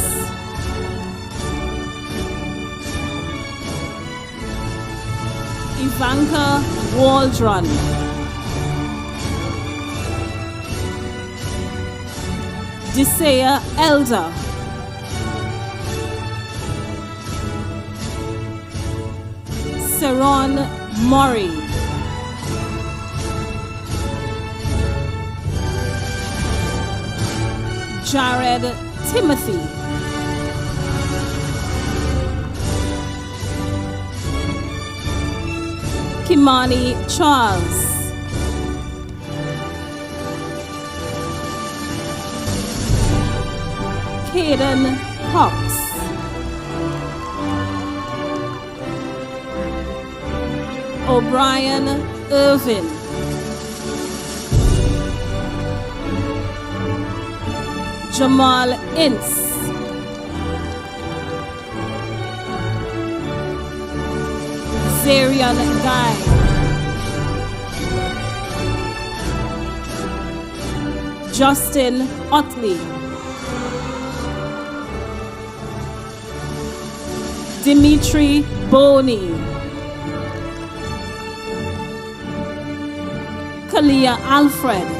Ivanka Waldron, Desea Elder, Saron Murray, Jared Timothy. Kimani Charles. Caden Cox. O'Brien Irvin. Jamal Ince. Zarian Guy. Justin Otley. Dimitri Boney. Kalia Alfred.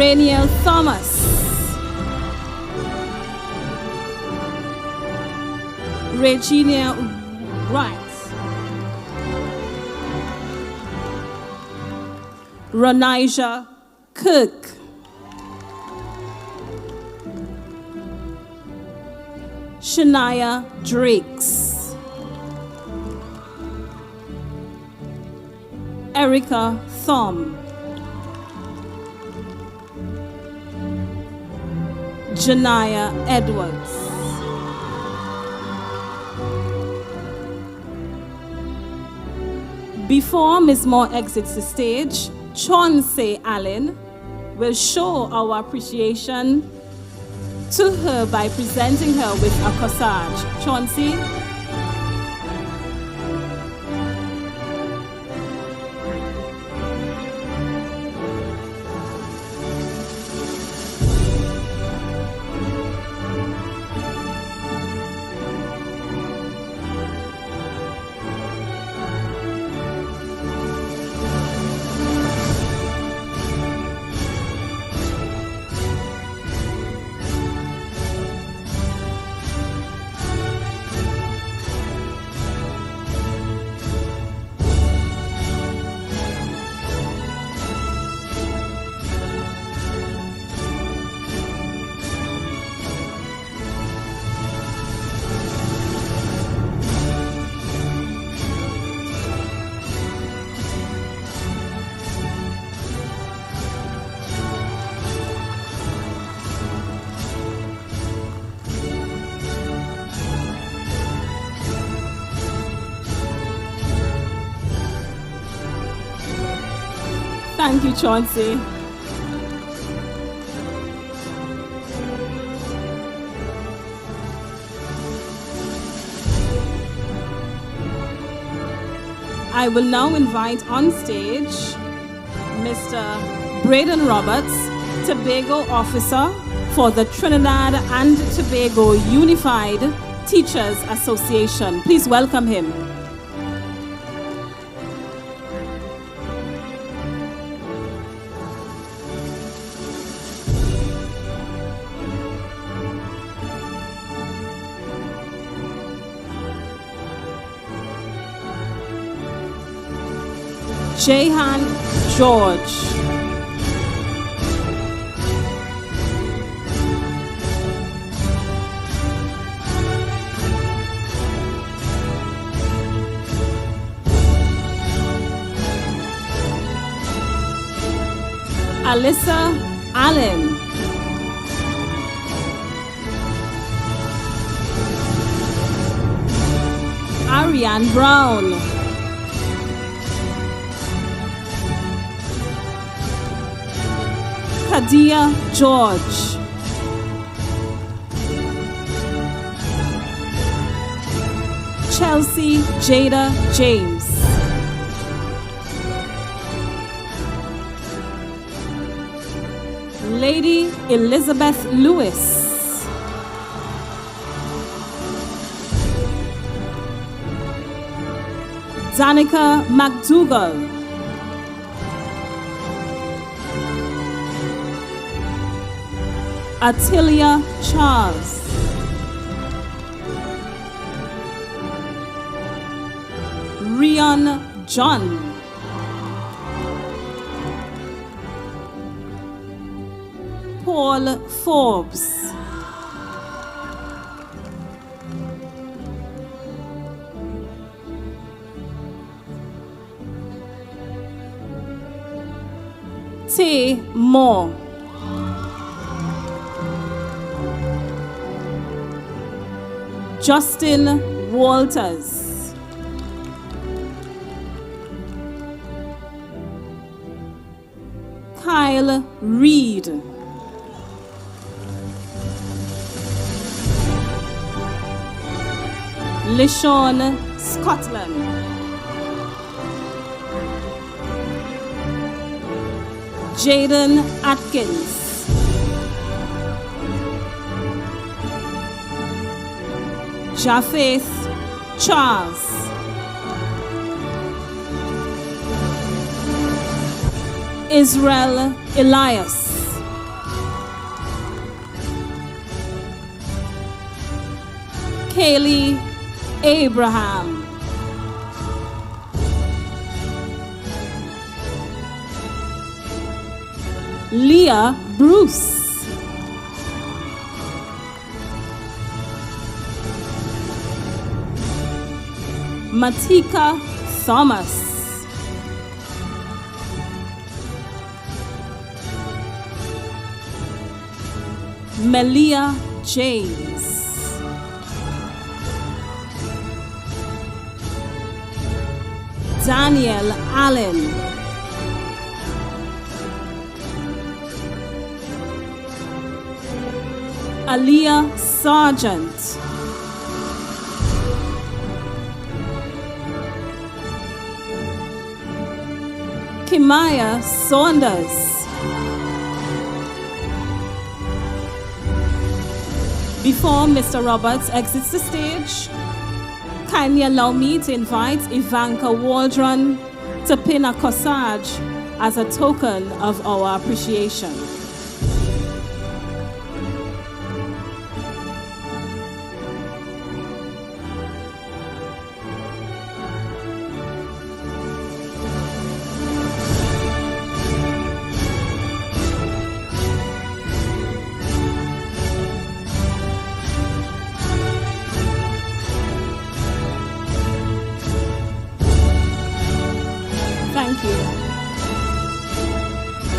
Rainiel Thomas. Regina Wright. Ronija Cook. Shania Drakes. Erica Thom. Janaya Edwards. Before Ms. Moore exits the stage, Chauncey Allen will show our appreciation to her by presenting her with a corsage. Chauncey. Thank you, Chauncey. I will now invite on stage Mr. Braden Roberts, Tobago Officer for the Trinidad and Tobago Unified Teachers Association. Please welcome him. Jehan George. Alyssa Allen. Ariane Brown. Kadia George. Chelsea Jada James. Lady Elizabeth Lewis. Danica McDougall. Attilia Charles. Rian John. Paul Forbes. Tay Moore. Justin Walters. Kyle Reed. LeSean Scotland. Jaden Atkins. Japheth Charles. Israel Elias. Kaylee Abraham. Leah Bruce. Matika Thomas. Melia James. Daniel Allen. Aliyah Sargent. Kimaya Saunders. Before Mr. Roberts exits the stage, kindly allow me to invite Ivanka Waldron to pin a corsage as a token of our appreciation.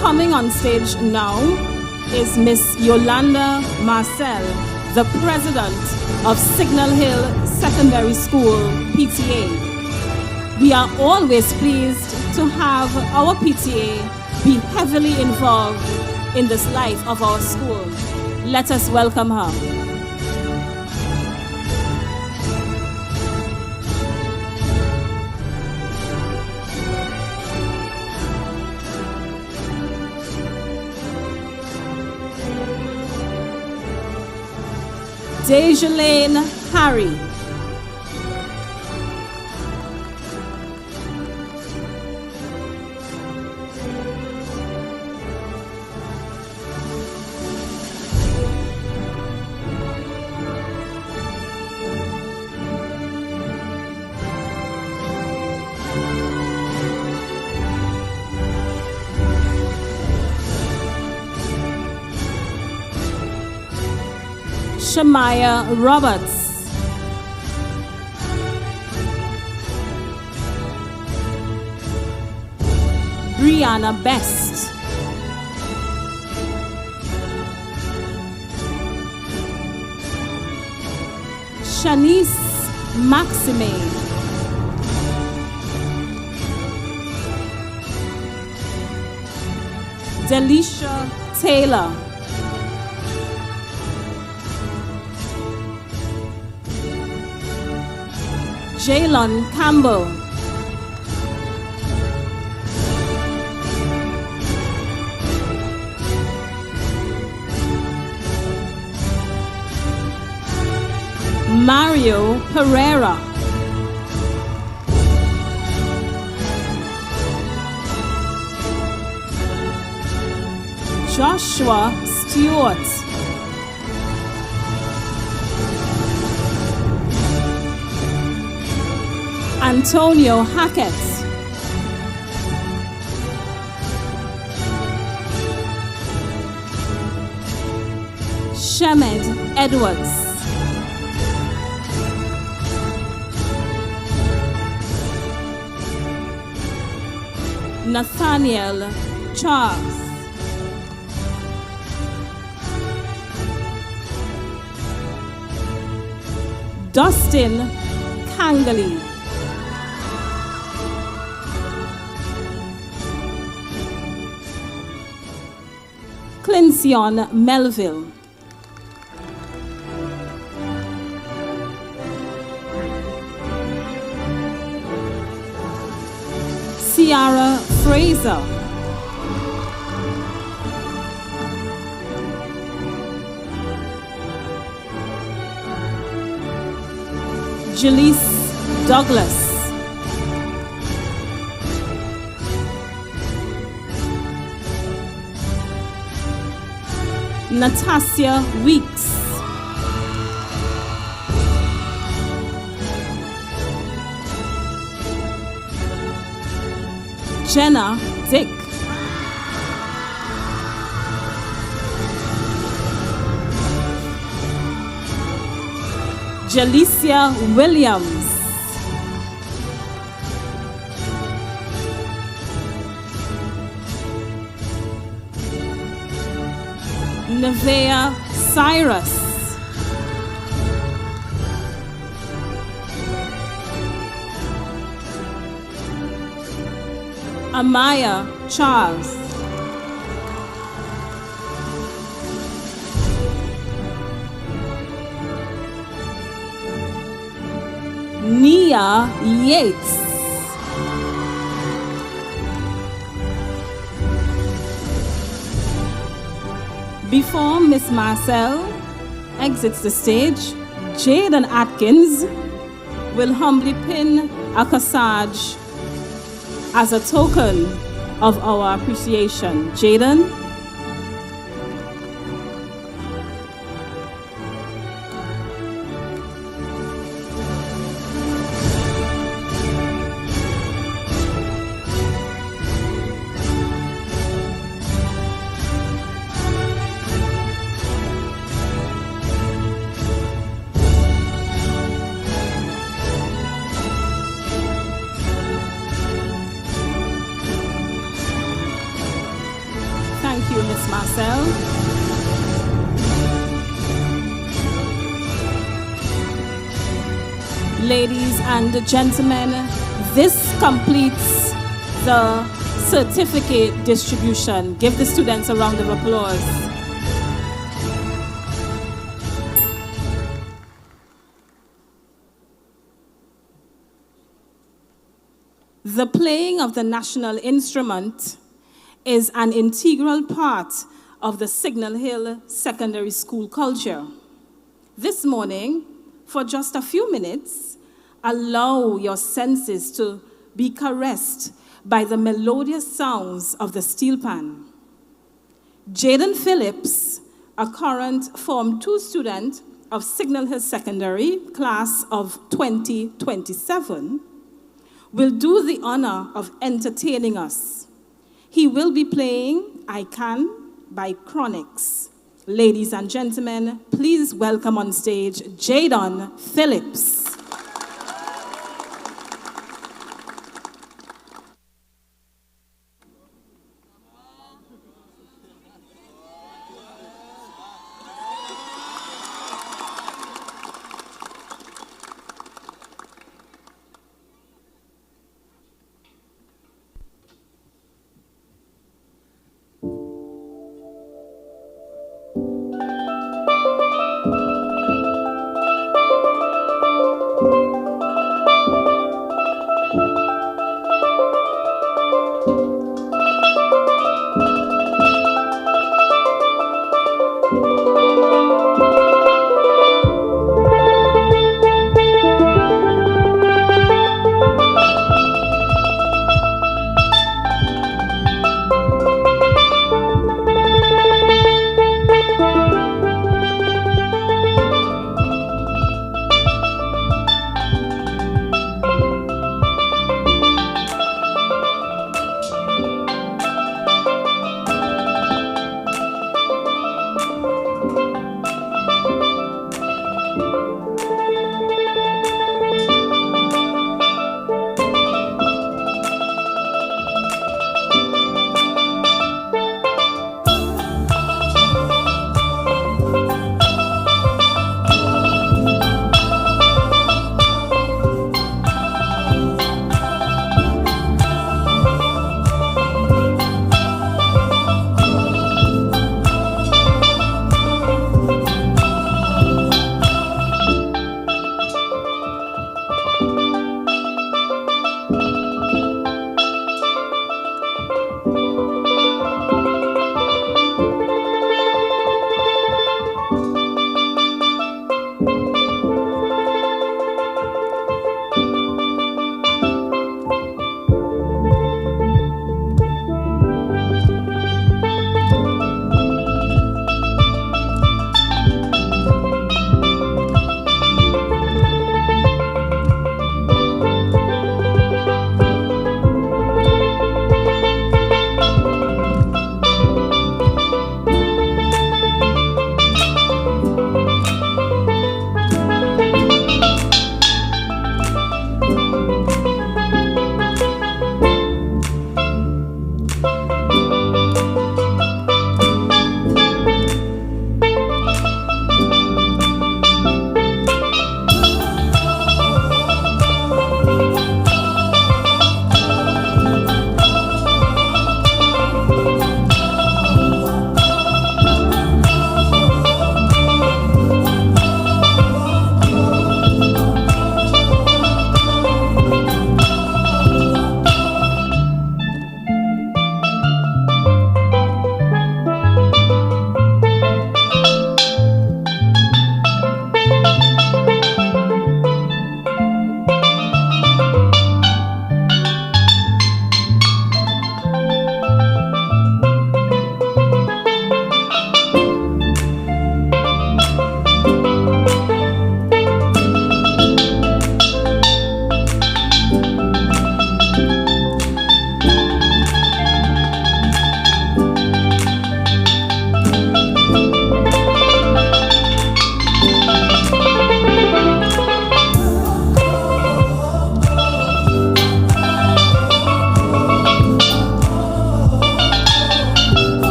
Coming on stage now is Miss Yolanda Marcel, the president of Signal Hill Secondary School PTA. We are always pleased to have our PTA be heavily involved in this life of our school. Let us welcome her. Dejalane Harry. Shamaya Roberts. Brianna Best. Shanice Maxime. Delisha Taylor. Jalon Campbell. Mario Pereira. Joshua Stewart. Antonio Hackett. Shemed Edwards. Nathaniel Charles. Dustin Kangali. Clinción Melville. Ciara Fraser. Jaleese Douglas. Natasha Weeks. Jenna Dick. Jalicia Williams. Nevea Cyrus. Amaya Charles. Nia Yates. Before Miss Marcel exits the stage, Jaden Atkins will humbly pin a corsage as a token of our appreciation. Jaden. Thank you, Miss Marcel. Ladies and gentlemen, this completes the certificate distribution. Give the students a round of applause. The playing of the national instrument is an integral part of the Signal Hill Secondary School culture. This morning, for just a few minutes, allow your senses to be caressed by the melodious sounds of the steel pan. Jaden Phillips, a current Form 2 student of Signal Hill Secondary, class of 2027, will do the honor of entertaining us. He will be playing I Can by Chronix. Ladies and gentlemen, please welcome on stage Jaden Phillips.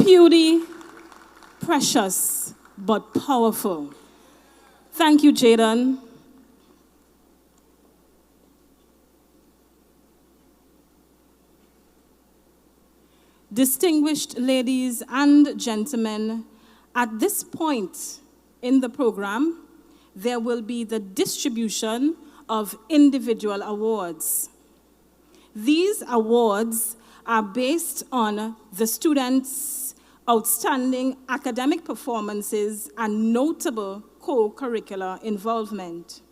Puny, precious, but powerful. Thank you, Jaden. Distinguished ladies and gentlemen, at this point in the program, there will be the distribution of individual awards. These awards are based on the students' outstanding academic performances and notable co-curricular involvement.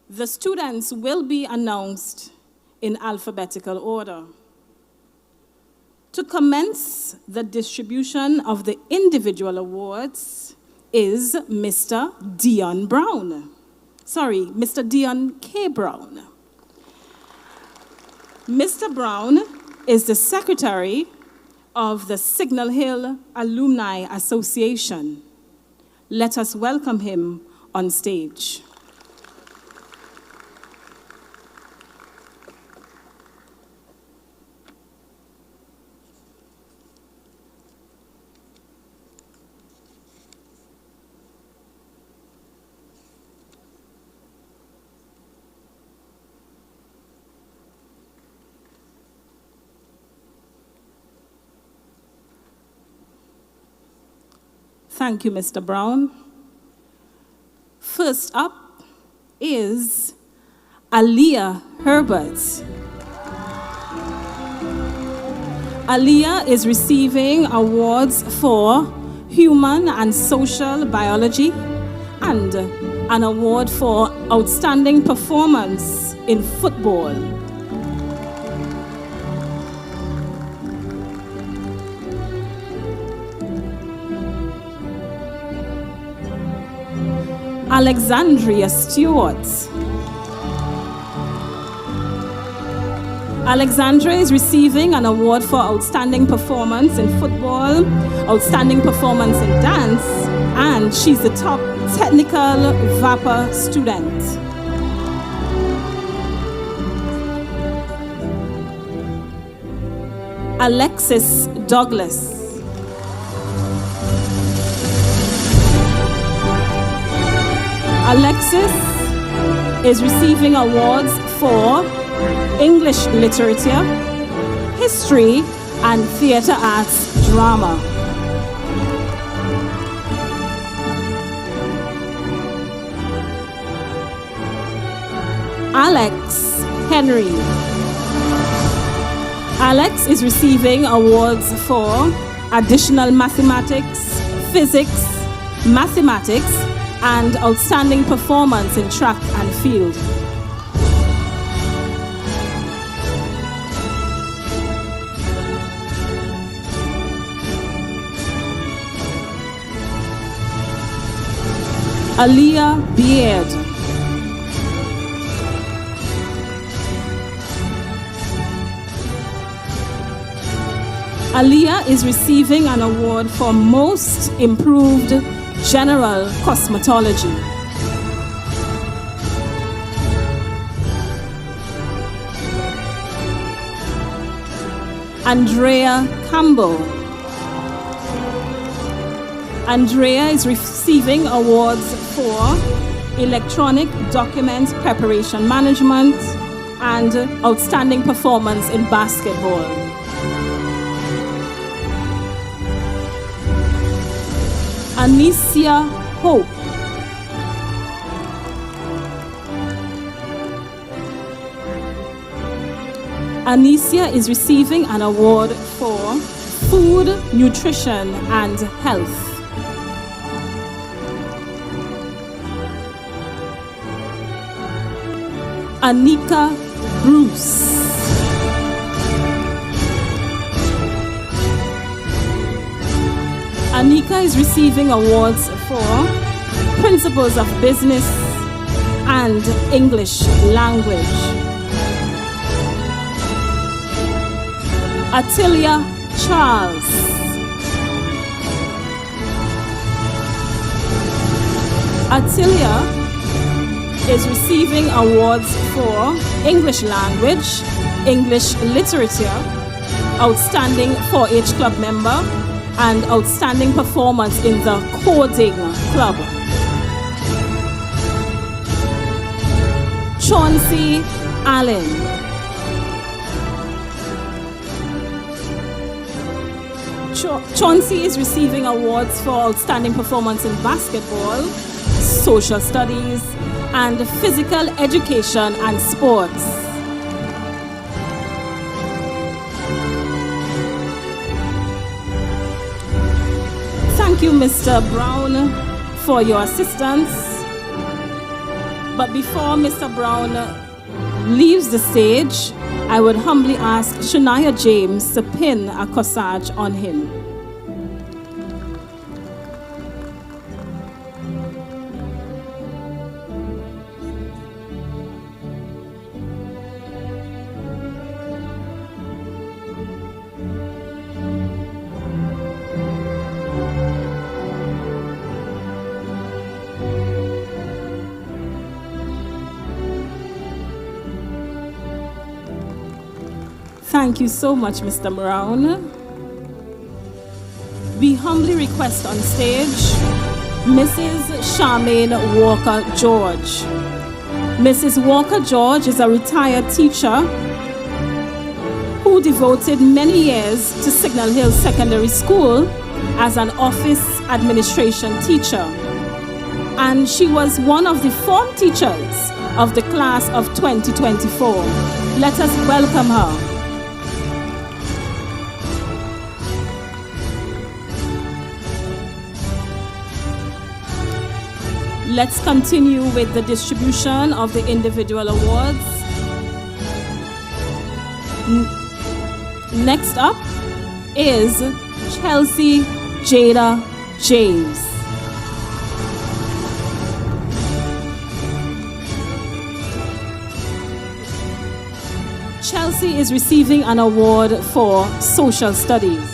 The students will be announced in alphabetical order. To commence the distribution of the individual awards is Mr. Dion Brown. Sorry, Mr. Dion K. Brown. Mr. Brown is the secretary of the Signal Hill Alumni Association. Let us welcome him on stage. Thank you, Mr. Brown. First up is Aliyah Herbert. Aliyah is receiving awards for human and social biology and an award for outstanding performance in football. Alexandria Stewart. Alexandra is receiving an award for outstanding performance in football, outstanding performance in dance, and she's the top technical VAPA student. Alexis Douglas. Alexis is receiving awards for English literature, history, and theater arts drama. Alexxe-Henry. Alexxe is receiving awards for additional mathematics, physics, mathematics, and outstanding performance in track and field. Aliyah Beard. Aliyah is receiving an award for Most Improved General Cosmetology. Andrea Campbell. Andrea is receiving awards for Electronic Document Preparation Management and Outstanding Performance in Basketball. Anicia Hope. Anicia is receiving an award for Food, Nutrition, and Health. Anika Bruce. Anika is receiving awards for Principles of Business and English Language. Atilia Charles. Atilia is receiving awards for English language, English literature, outstanding 4-H club member, and outstanding performance in the coding club. Chauncey Allen. Chauncey is receiving awards for outstanding performance in basketball, social studies, and physical education and sports. Thank you, Mr. Brown, for your assistance. But before Mr. Brown leaves the stage, I would humbly ask Shania James to pin a corsage on him. Thank you so much, Mr. Brown. We humbly request on stage Mrs. Charmaine Walker-George. Mrs. Walker-George is a retired teacher who devoted many years to Signal Hill Secondary School as an office administration teacher. And she was one of the form teachers of the class of 2024. Let us welcome her. Let's continue with the distribution of the individual awards. Next up is Chelsea Jada James. Chelsea is receiving an award for social studies.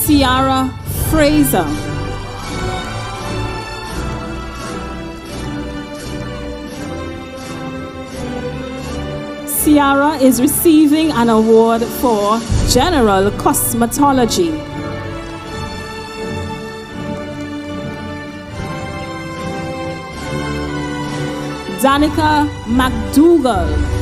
Ciara Fraser. Ciara is receiving an award for general cosmetology. Danica McDougall.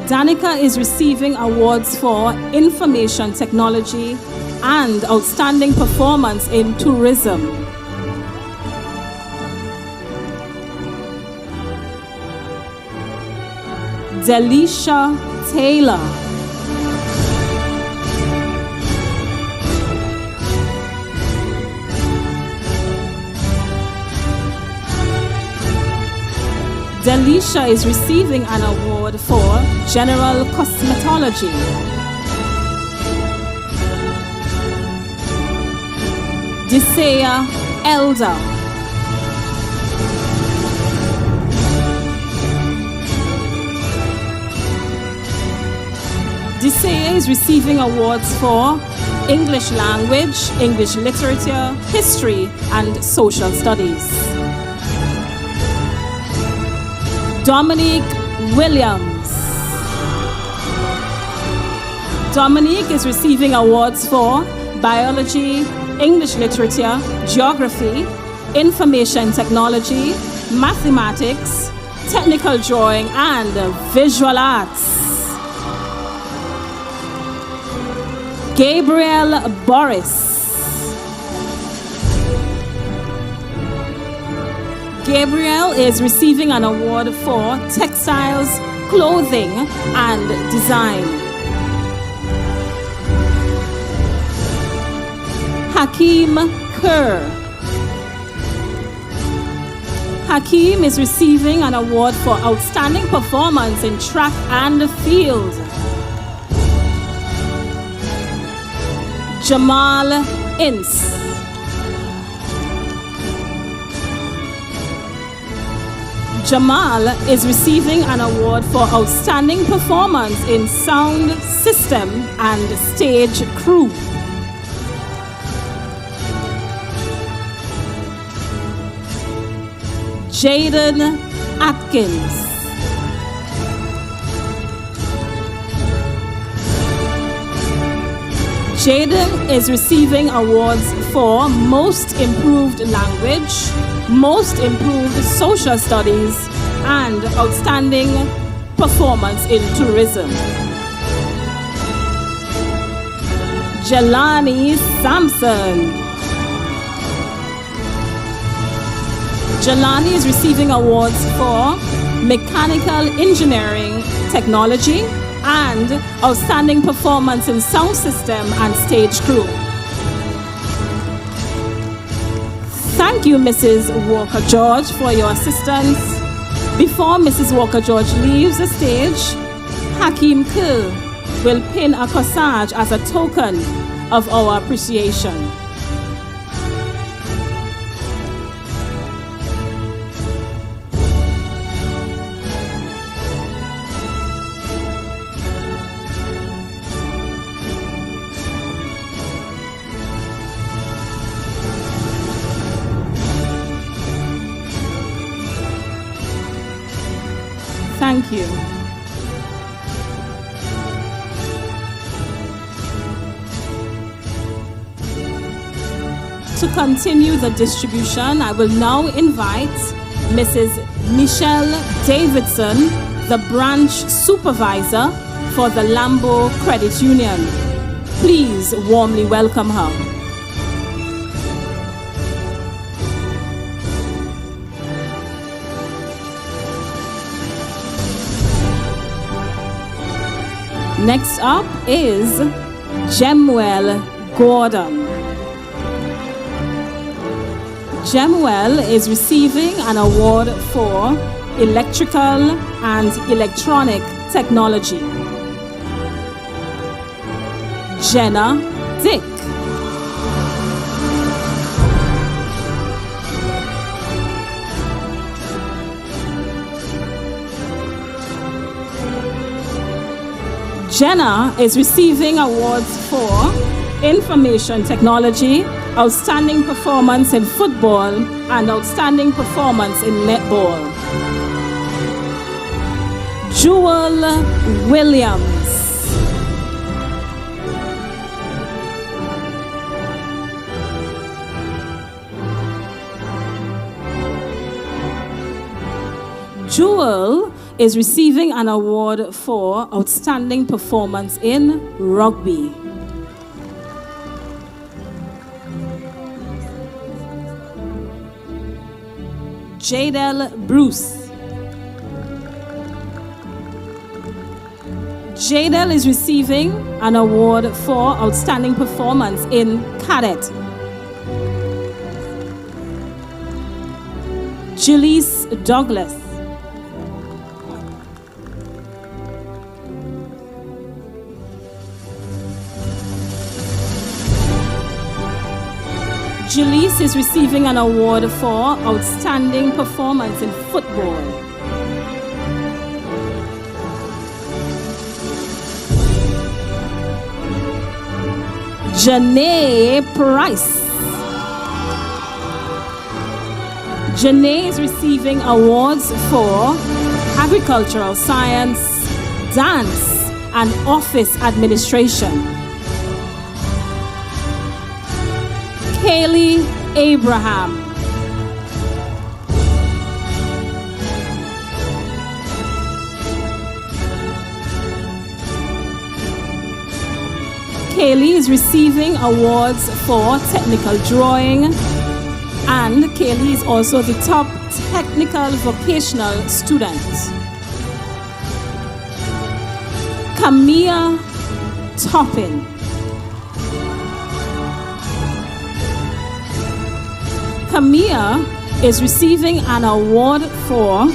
Danica is receiving awards for information technology and outstanding performance in tourism. Delisha Taylor. Delisha is receiving an award for general cosmetology. Desea Elder. Desea is receiving awards for English language, English literature, history, and social studies. Dominique Williams. Dominique is receiving awards for biology, English literature, geography, information technology, mathematics, technical drawing, and visual arts. Gabriel Boris. Gabriel is receiving an award for textiles, clothing, and design. Hakeem Kerr. Hakeem is receiving an award for outstanding performance in track and field. Jamal Ince. Jamal is receiving an award for outstanding performance in sound system and stage crew. Jaden Atkins. Jaden is receiving awards for Most Improved Language, Most Improved Social Studies, and Outstanding Performance in Tourism. Jelani Sampson. Jelani is receiving awards for Mechanical Engineering Technology and Outstanding Performance in Sound System and Stage Crew. Thank you, Mrs. Walker-George, for your assistance. Before Mrs. Walker-George leaves the stage, Hakeem Kerr will pin a corsage as a token of our appreciation. Thank you. To continue the distribution, I will now invite Mrs. Michelle Davidson, the branch supervisor for the Lambo Credit Union. Please warmly welcome her. Next up is Jemuel Gordon. Jemuel is receiving an award for Electrical and Electronic Technology. Jenna Dick. Jenna is receiving awards for Information Technology, Outstanding Performance in Football, and Outstanding Performance in Netball. Jewel Williams. Jewel is receiving an award for Outstanding Performance in Rugby. Jadel Bruce. Jadel is receiving an award for Outstanding Performance in Cadet. Jillies Douglas. Jillies is receiving an award for Outstanding Performance in Football. Janae Price. Janae is receiving awards for Agricultural Science, Dance, and Office Administration. Kaylee Abraham. Kaylee is receiving awards for technical drawing, and Kaylee is also the top technical vocational student. Camilla Toppin. Camilla is receiving an award for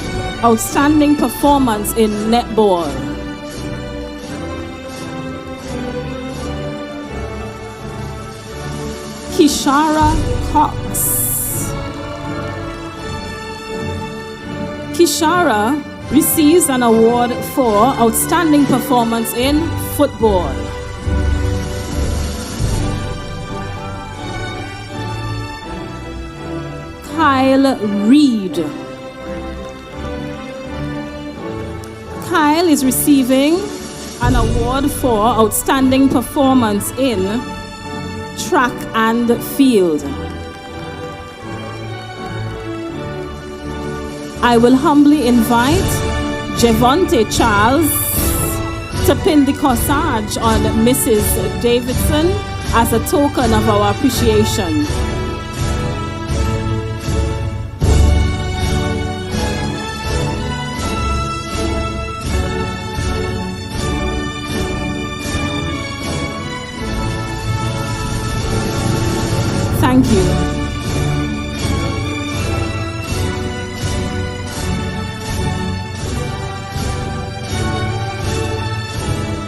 Outstanding Performance in Netball. Kishara Cox. Kishara receives an award for outstanding performance in football. Kyle Reed. Kyle is receiving an award for outstanding performance in track and field. I will humbly invite Javonte Charles to pin the corsage on Mrs. Davidson as a token of our appreciation. Thank you.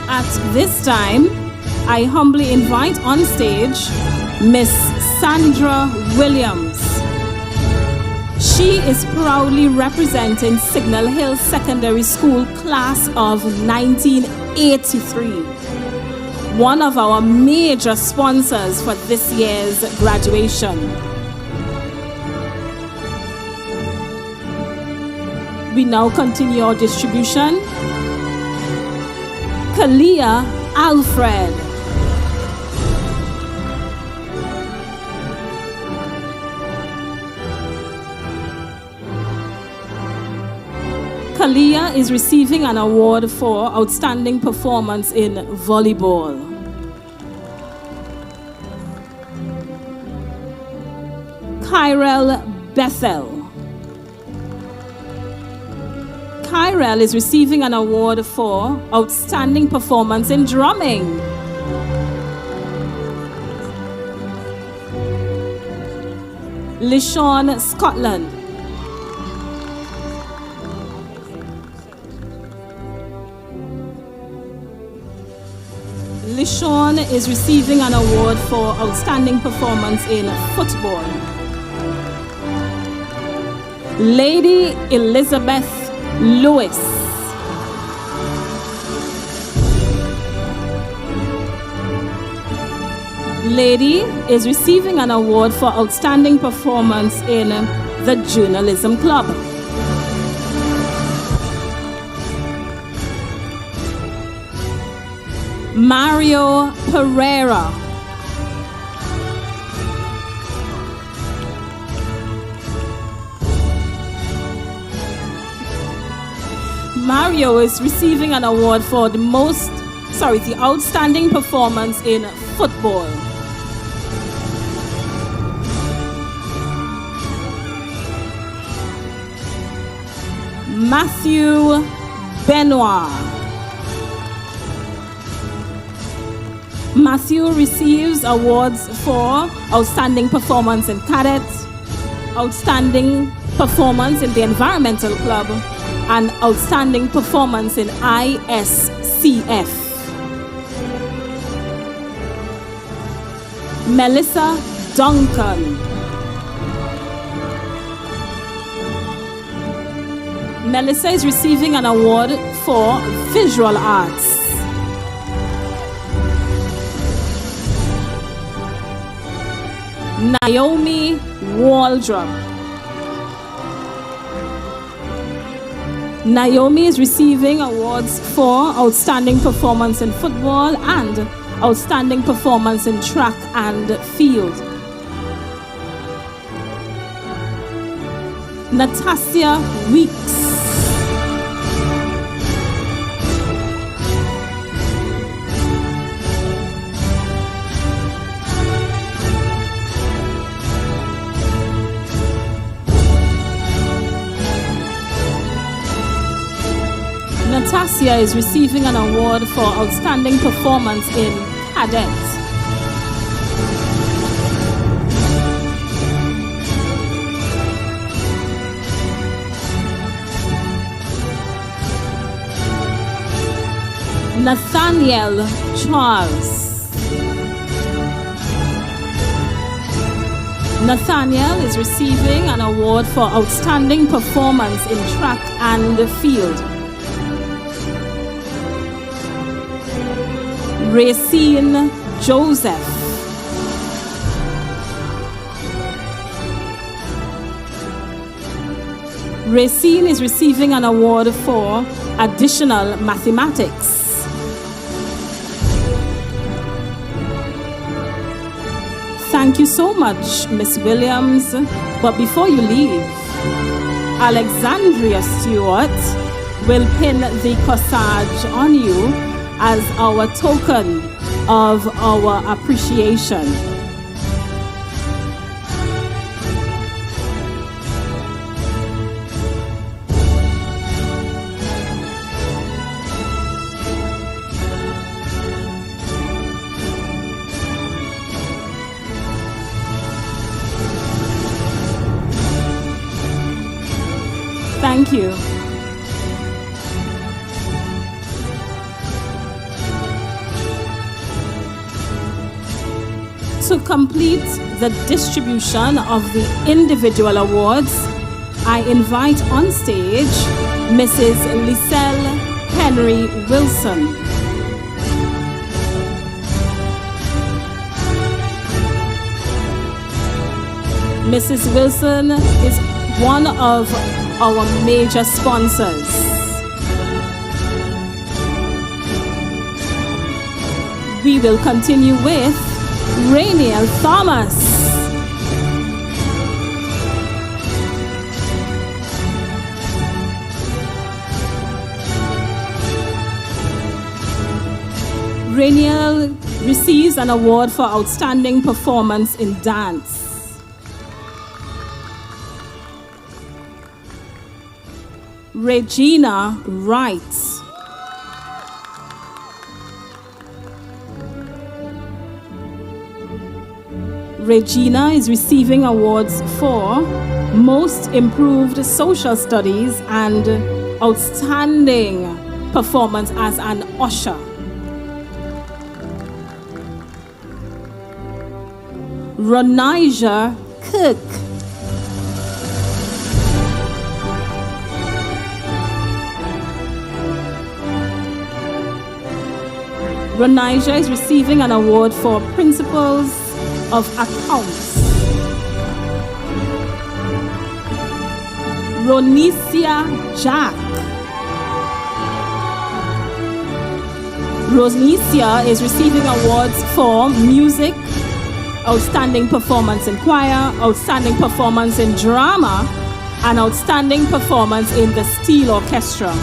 At this time, I humbly invite on stage Miss Sandra Williams. She is proudly representing Signal Hill Secondary School class of 1983. One of our major sponsors for this year's graduation. We now continue our distribution. Kalia Alfred. Kalia is receiving an award for outstanding performance in volleyball. Kyrell Bethel. Kyrell is receiving an award for outstanding performance in drumming. Lishon Scotland. Lishon is receiving an award for outstanding performance in football. Lady Elizabeth Lewis. Lady is receiving an award for outstanding performance in the Journalism Club. Mario Pereira. Mario is receiving an award for the outstanding performance in football. Matthew Benoit. Matthew receives awards for outstanding performance in cadets, outstanding performance in the environmental club, and outstanding performance in ISCF. Melissa Duncan. Melissa is receiving an award for visual arts. Naomi Waldrop. Naomi is receiving awards for outstanding performance in football and outstanding performance in track and field. Natasha Weeks. Natasha is receiving an award for outstanding performance in cadets. Nathaniel Charles. Nathaniel is receiving an award for outstanding performance in track and field. Racine Joseph. Racine is receiving an award for additional mathematics. Thank you so much, Miss Williams. But before you leave, Alexandria Stewart will pin the corsage on you as our token of our appreciation. Thank you. To complete the distribution of the individual awards, I invite on stage Mrs. Liselle Henry Wilson. Mrs. Wilson is one of our major sponsors. We will continue with Rainiel Thomas. Rainiel receives an award for outstanding performance in dance. Regina Wright. Regina is receiving awards for Most Improved Social Studies and Outstanding Performance as an Usher. Ronija Cook. Ronija is receiving an award for Principles of Accounts. Ronicia Jack. Ronicia is receiving awards for Music, Outstanding Performance in Choir, Outstanding Performance in Drama, and Outstanding Performance in the Steel Orchestra.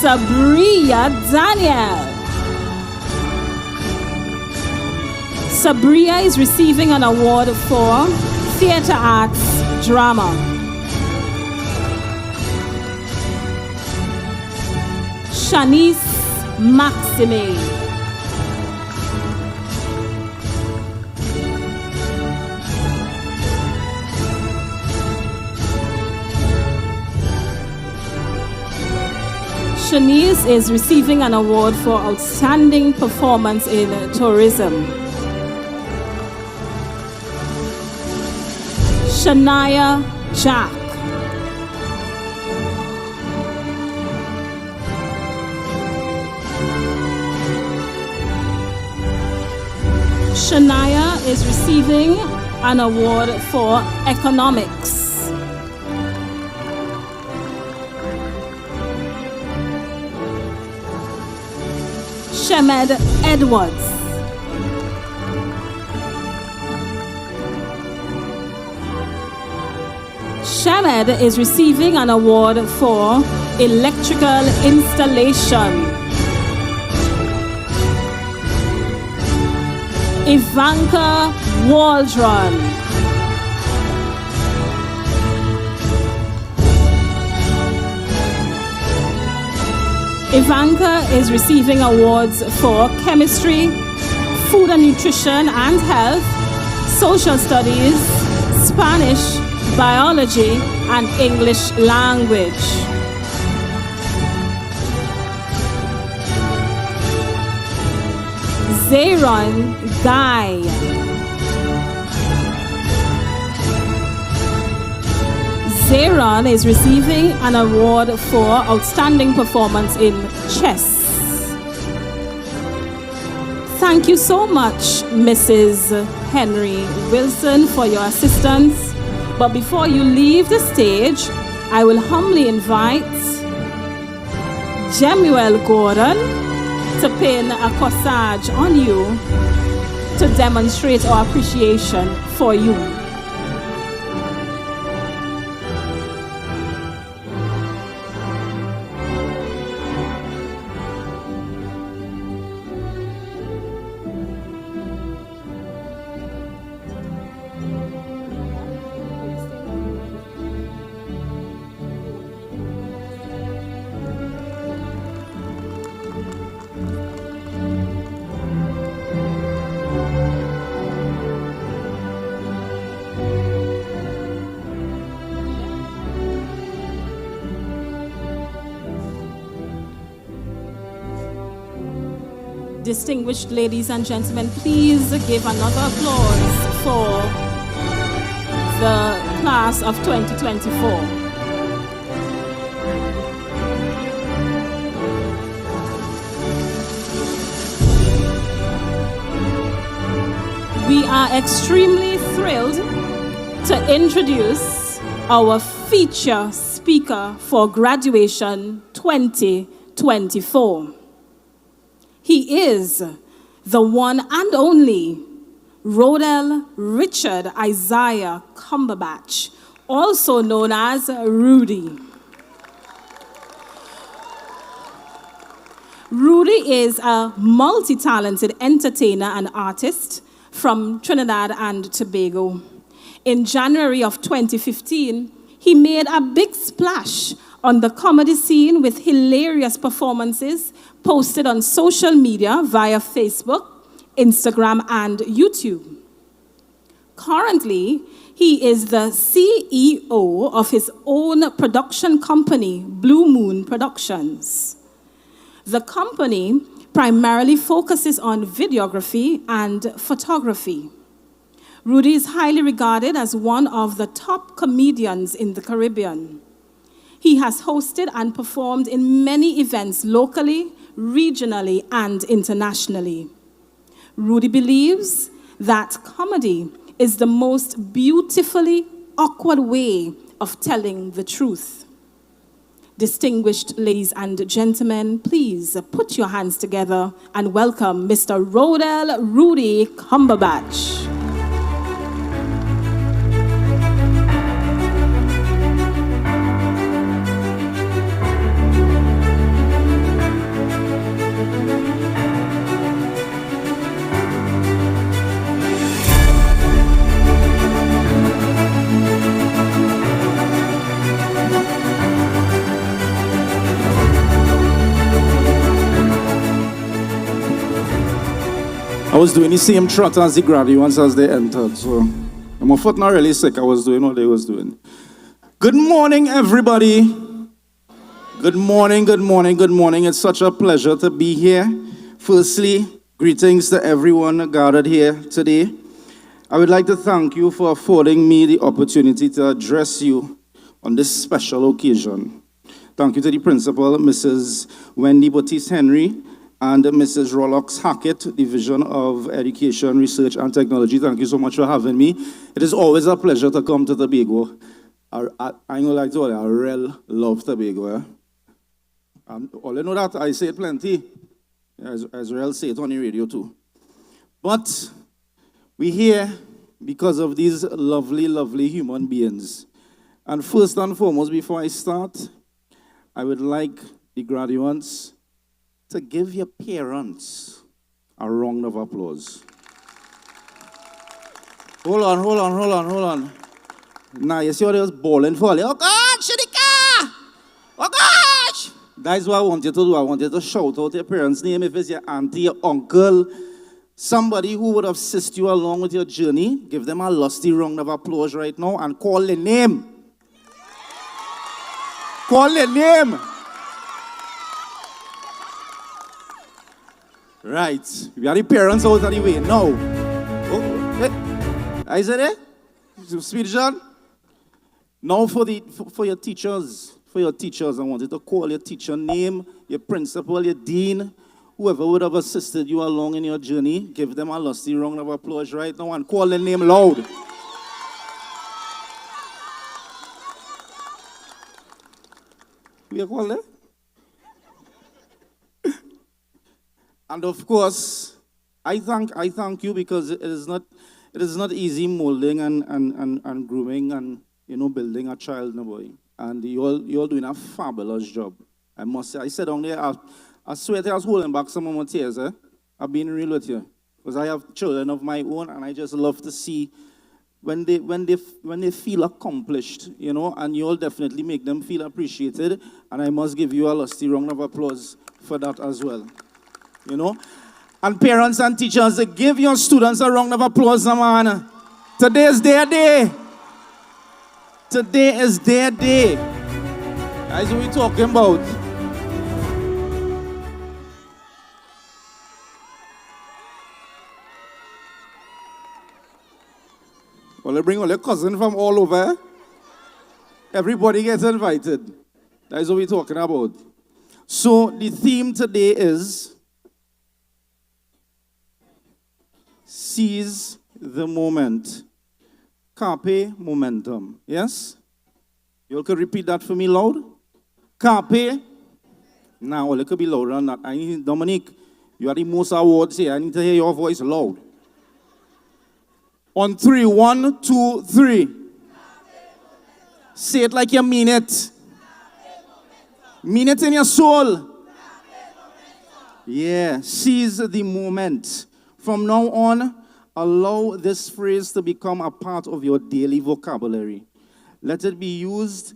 Sabria Daniel. Sabria is receiving an award for Theatre Arts Drama. Shanice Maxime. Shanice is receiving an award for outstanding performance in tourism. Shania Jack. Shania is receiving an award for economics. Shemed Edwards. Shemed is receiving an award for electrical installation. Ivanka Waldron. Ivanka is receiving awards for chemistry, food and nutrition and health, social studies, Spanish, biology, and English language. Zayron Guy. Zayron is receiving an award for outstanding performance in chess. Thank you so much, Mrs. Henry Wilson, for your assistance. But before you leave the stage, I will humbly invite Jemuel Gordon to pin a corsage on you to demonstrate our appreciation for you. Distinguished ladies and gentlemen, please give another applause for the class of 2024. We are extremely thrilled to introduce our feature speaker for graduation 2024. He is the one and only Rodell Richard Isaiah Cumberbatch, also known as Rudy. Rudy is a multi-talented entertainer and artist from Trinidad and Tobago. In January of 2015, he made a big splash on the comedy scene with hilarious performances posted on social media via Facebook, Instagram, and YouTube. Currently, he is the CEO of his own production company, Blue Moon Productions. The company primarily focuses on videography and photography. Rudy is highly regarded as one of the top comedians in the Caribbean. He has hosted and performed in many events locally, regionally, and internationally. Rudy believes that comedy is the most beautifully awkward way of telling the truth. Distinguished ladies and gentlemen, please put your hands together and welcome Mr. Rodell Rudy Cumberbatch. I was doing the same trot as the graduates as they entered, so my foot not really sick. I was doing what they was doing. Good morning, everybody. Good morning, good morning, good morning. It's such a pleasure to be here. Firstly, greetings to everyone gathered here today. I would like to thank you for affording me the opportunity to address you on this special occasion. Thank you to the principal, Mrs. Wendy Baptiste-Henry, and Mrs. Rolex Hackett, Division of Education, Research, and Technology. Thank you so much for having me. It is always a pleasure to come to Tobago. I ain't gonna like to tell you, I really love Tobago. All you know that, I say it plenty. As Rel say it on the radio too. But we're here because of these lovely, lovely human beings. And first and foremost, before I start, I would like the graduates to give your parents a round of applause. Hold on. Now, you see what they was bawling for? Oh God, Shadika! Oh gosh! That's what I want you to do. I want you to shout out your parents' name. If it's your auntie, your uncle, somebody who would have assisted you along with your journey, give them a lusty round of applause right now and call their name. Call their name. Right. We are the parents out of the way. No. Oh, hey. I said it? Speed John? Now for your teachers. For your teachers, I want you to call your teacher name, your principal, your dean, whoever would have assisted you along in your journey. Give them a lusty round of applause right now and call their name loud. We call them? And of course, I thank you because it is not easy molding and grooming and building a child, no boy. And you're doing a fabulous job. I must say, I said on there, I swear I was holding back some of my tears. I've been real with you. Because I have children of my own, and I just love to see when they feel accomplished, and you'll definitely make them feel appreciated. And I must give you a lusty round of applause for that as well. And parents and teachers, give your students a round of applause, man. Today is their day. Today is their day. That's what we're talking about. Well, they bring all their cousins from all over. Everybody gets invited. That's what we're talking about. So the theme today is seize the moment. Carpe momentum. Yes? You all could repeat that for me loud? Carpe. Now, it could be louder than that. I need Dominique. You are the most awards here. I need to hear your voice loud. On 3, 1, 2, 3. Say it like you mean it. Mean it in your soul. Yeah. Seize the moment. From now on, allow this phrase to become a part of your daily vocabulary. Let it be used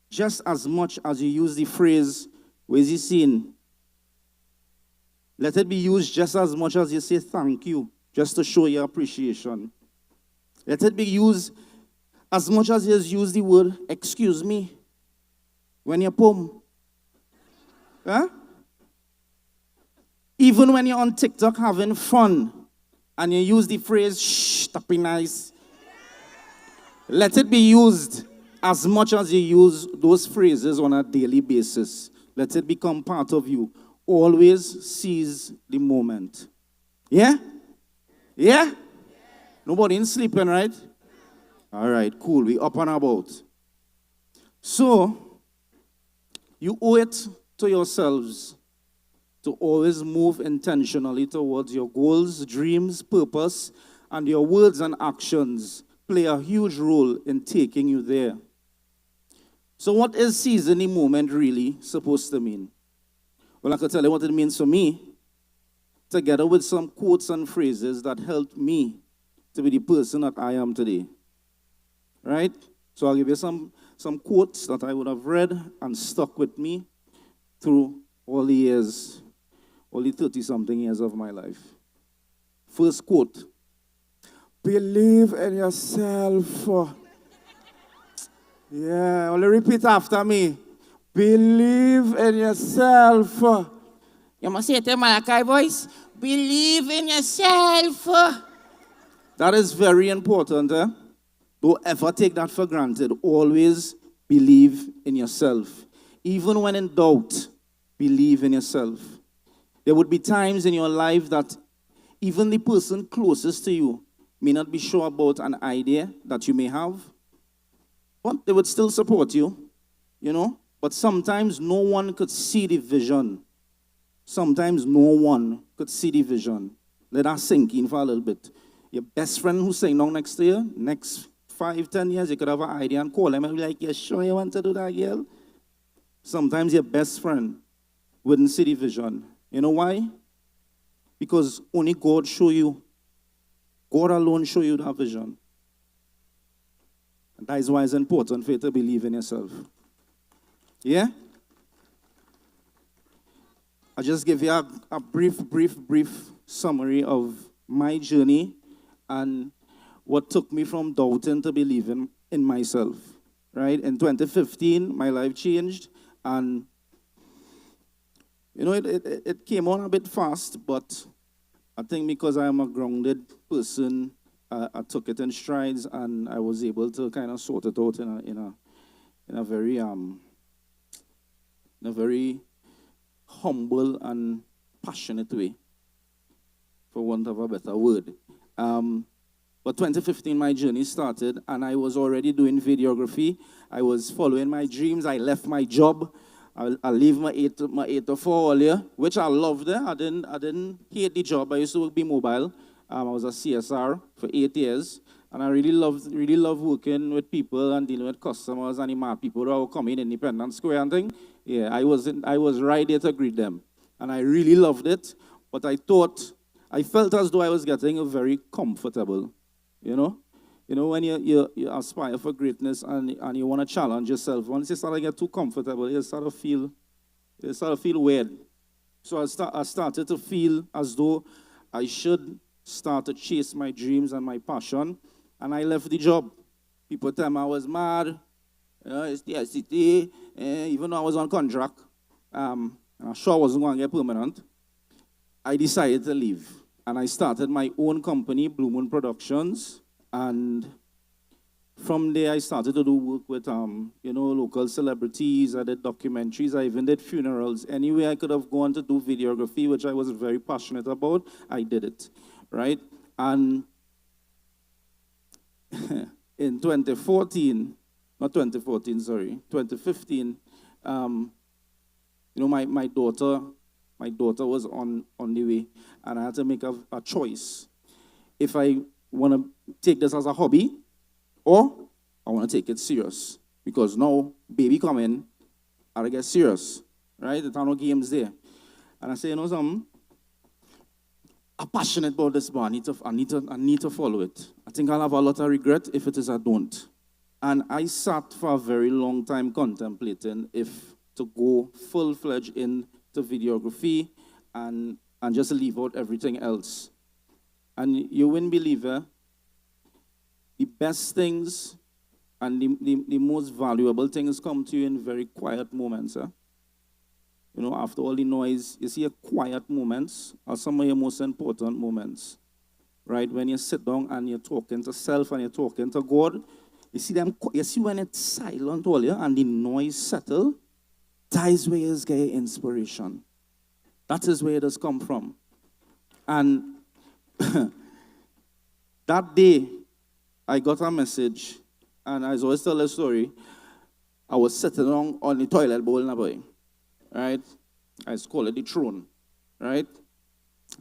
just as much as you use the phrase, where's he seen? Let it be used just as much as you say thank you, just to show your appreciation. Let it be used as much as you use the word excuse me when you're home. Huh? Even when you're on TikTok having fun, and you use the phrase, shh, that be nice. Let it be used as much as you use those phrases on a daily basis. Let it become part of you. Always seize the moment. Yeah? Yeah? Nobody in sleeping, right? All right, cool. We up and about. So, you owe it to yourselves to always move intentionally towards your goals, dreams, purpose, and your words and actions play a huge role in taking you there. So what is seizing the moment really supposed to mean? Well, I can tell you what it means for me, together with some quotes and phrases that helped me to be the person that I am today. Right? So I'll give you some quotes that I would have read and stuck with me through all the years, all the 30-something years of my life. First quote, believe in yourself. Yeah, only repeat after me. Believe in yourself. You must say it in Malachi voice. Believe in yourself. That is very important. Don't ever take that for granted. Always believe in yourself. Even when in doubt, believe in yourself. There would be times in your life that even the person closest to you may not be sure about an idea that you may have, but they would still support you, But sometimes no one could see the vision. Sometimes no one could see the vision. Let that sink in for a little bit. Your best friend who's sitting down next to you, next 5-10 years, you could have an idea and call them and be like, you sure you want to do that, girl? Sometimes your best friend wouldn't see the vision. You know why? Because only God show you. God alone show you that vision. And that is why it's important for you to believe in yourself. Yeah? I'll just give you a brief summary of my journey and what took me from doubting to believing in myself. Right? In 2015, my life changed, and it came on a bit fast, but I think because I am a grounded person, I took it in strides, and I was able to kind of sort it out in a very humble and passionate way, for want of a better word. But 2015, my journey started, and I was already doing videography. I was following my dreams. I left my job. I leave my 8 to 4 earlier, which I loved. I didn't hate the job. I used to work be mobile. I was a CSR for 8 years, and I really loved working with people and dealing with customers and the mad people who were coming in Independence Square and thing. Yeah, I was right there to greet them, and I really loved it. But I felt as though I was getting very comfortable, when you aspire for greatness and you want to challenge yourself. Once you start to get too comfortable, you start to feel weird. So I started to feel as though I should start to chase my dreams and my passion, and I left the job. People tell me I was mad. It's the ICT, even though I was on contract. I'm sure I wasn't going to get permanent. I decided to leave, and I started my own company, Blue Moon Productions, and from there I started to do work with local celebrities. I did documentaries. I even did funerals. Anywhere I could have gone to do videography, which I was very passionate about, I did it, right? And in 2015, my daughter was on the way, and I had to make a choice. If I want to take this as a hobby, or I want to take it serious. Because now, baby coming, I gotta get serious, right? There are no games there. And I say, something? I'm passionate about this, but I need to follow it. I think I'll have a lot of regret if it is I don't. And I sat for a very long time contemplating if to go full-fledged into videography and just leave out everything else. And you wouldn't believe it, the best things and the most valuable things come to you in very quiet moments. After all the noise, you see your quiet moments are some of your most important moments. Right? When you sit down and you're talking to self and you're talking to God, you see when it's silent all here and the noise settle, that is where you get inspiration. That is where it has come from. And that day, I got a message, and I always tell a story. I was sitting on the toilet bowl, right? I used to call it the throne, right?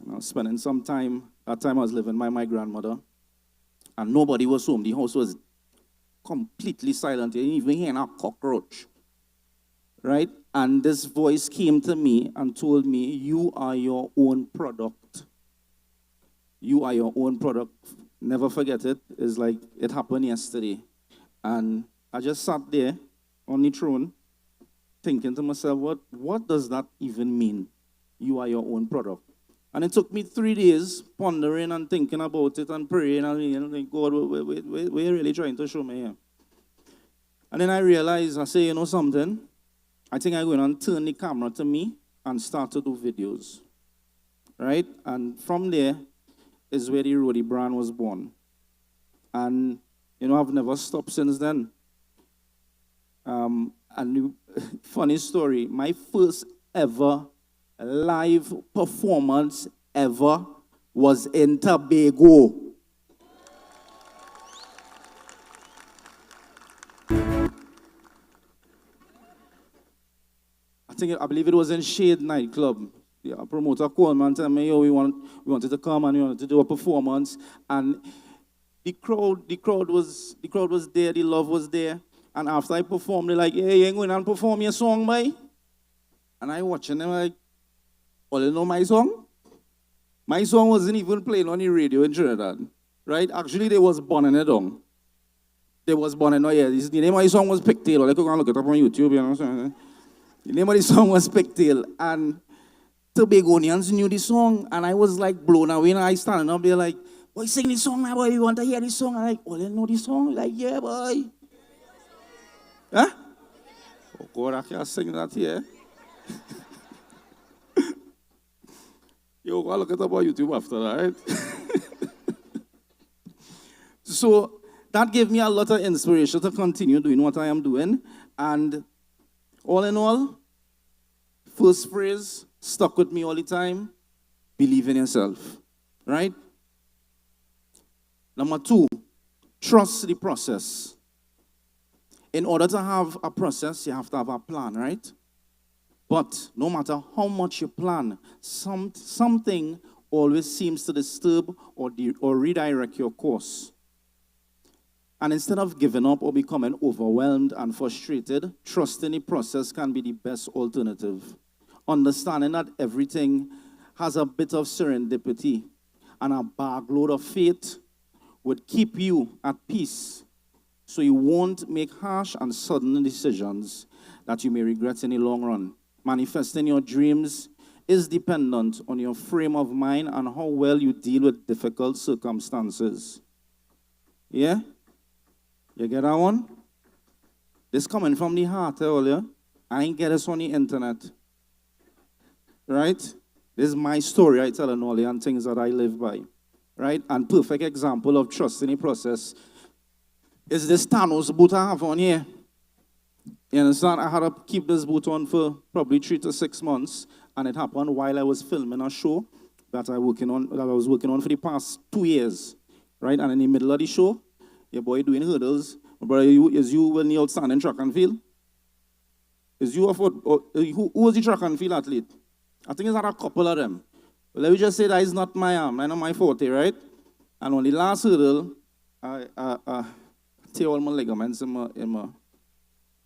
And I was spending some time. That time I was living with my grandmother, and nobody was home. The house was completely silent. You didn't even hear a cockroach, right? And this voice came to me and told me, "You are your own product. You are your own product." Never forget it. It's like it happened yesterday. And I just sat there on the throne thinking to myself, what does that even mean? You are your own product. And it took me 3 days pondering and thinking about it and praying and like, God, what are you really trying to show me here? And then I realized, I say, something? I think I'm going to turn the camera to me and start to do videos. Right? And from there, is where the Roddy brand was born. And, I've never stopped since then. And funny story, my first ever live performance ever was in Tobago. I believe it was in Shade nightclub. Yeah, a promoter called me and told me, we wanted to come and we wanted to do a performance. And the crowd was there, the love was there. And after I performed, they're like, "Hey, you ain't going to perform your song, boy?" And I watching them like, "Oh, you know my song?" My song wasn't even playing on the radio in Trinidad, right? Actually, they was burning it down. They was burning it, yeah. The name of the song was Pigtail. Or you can look it up on YouTube, you know. The name of the song was Pigtail. And Tobagonians knew the song, and I was like blown away. And I standing up there like, "Boy, sing the song now, boy. You want to hear the song?" I'm like, "Oh, you know the song?" Like, "Yeah, boy." Huh? Oh, God, I can't sing that here. You go look it up on YouTube after that, right? So that gave me a lot of inspiration to continue doing what I am doing. And all in all, first phrase stuck with me all the time: believe in yourself, right? Number 2, trust the process. In order to have a process, you have to have a plan, right? But no matter how much you plan, something always seems to disturb or redirect your course. And instead of giving up or becoming overwhelmed and frustrated, trusting the process can be the best alternative. Understanding that everything has a bit of serendipity and a bagload of fate would keep you at peace, so you won't make harsh and sudden decisions that you may regret in the long run. Manifesting your dreams is dependent on your frame of mind and how well you deal with difficult circumstances. Yeah? You get that one? This coming from the heart earlier. I ain't get this on the internet. Right? This is my story I tell all and things that I live by. Right? And perfect example of trusting the process is this Thanos boot I have on here. You understand? I had to keep this boot on for probably 3 to 6 months, and it happened while I was filming a show that I was working on for the past 2 years. Right? And in the middle of the show, your boy doing hurdles. Brother, is you when you outstanding track and field? Is you who was the track and field athlete? I think it's had a couple of them. But let me just say that is not my arm, not my forte, right? And on the last hurdle, I tear all my ligaments in my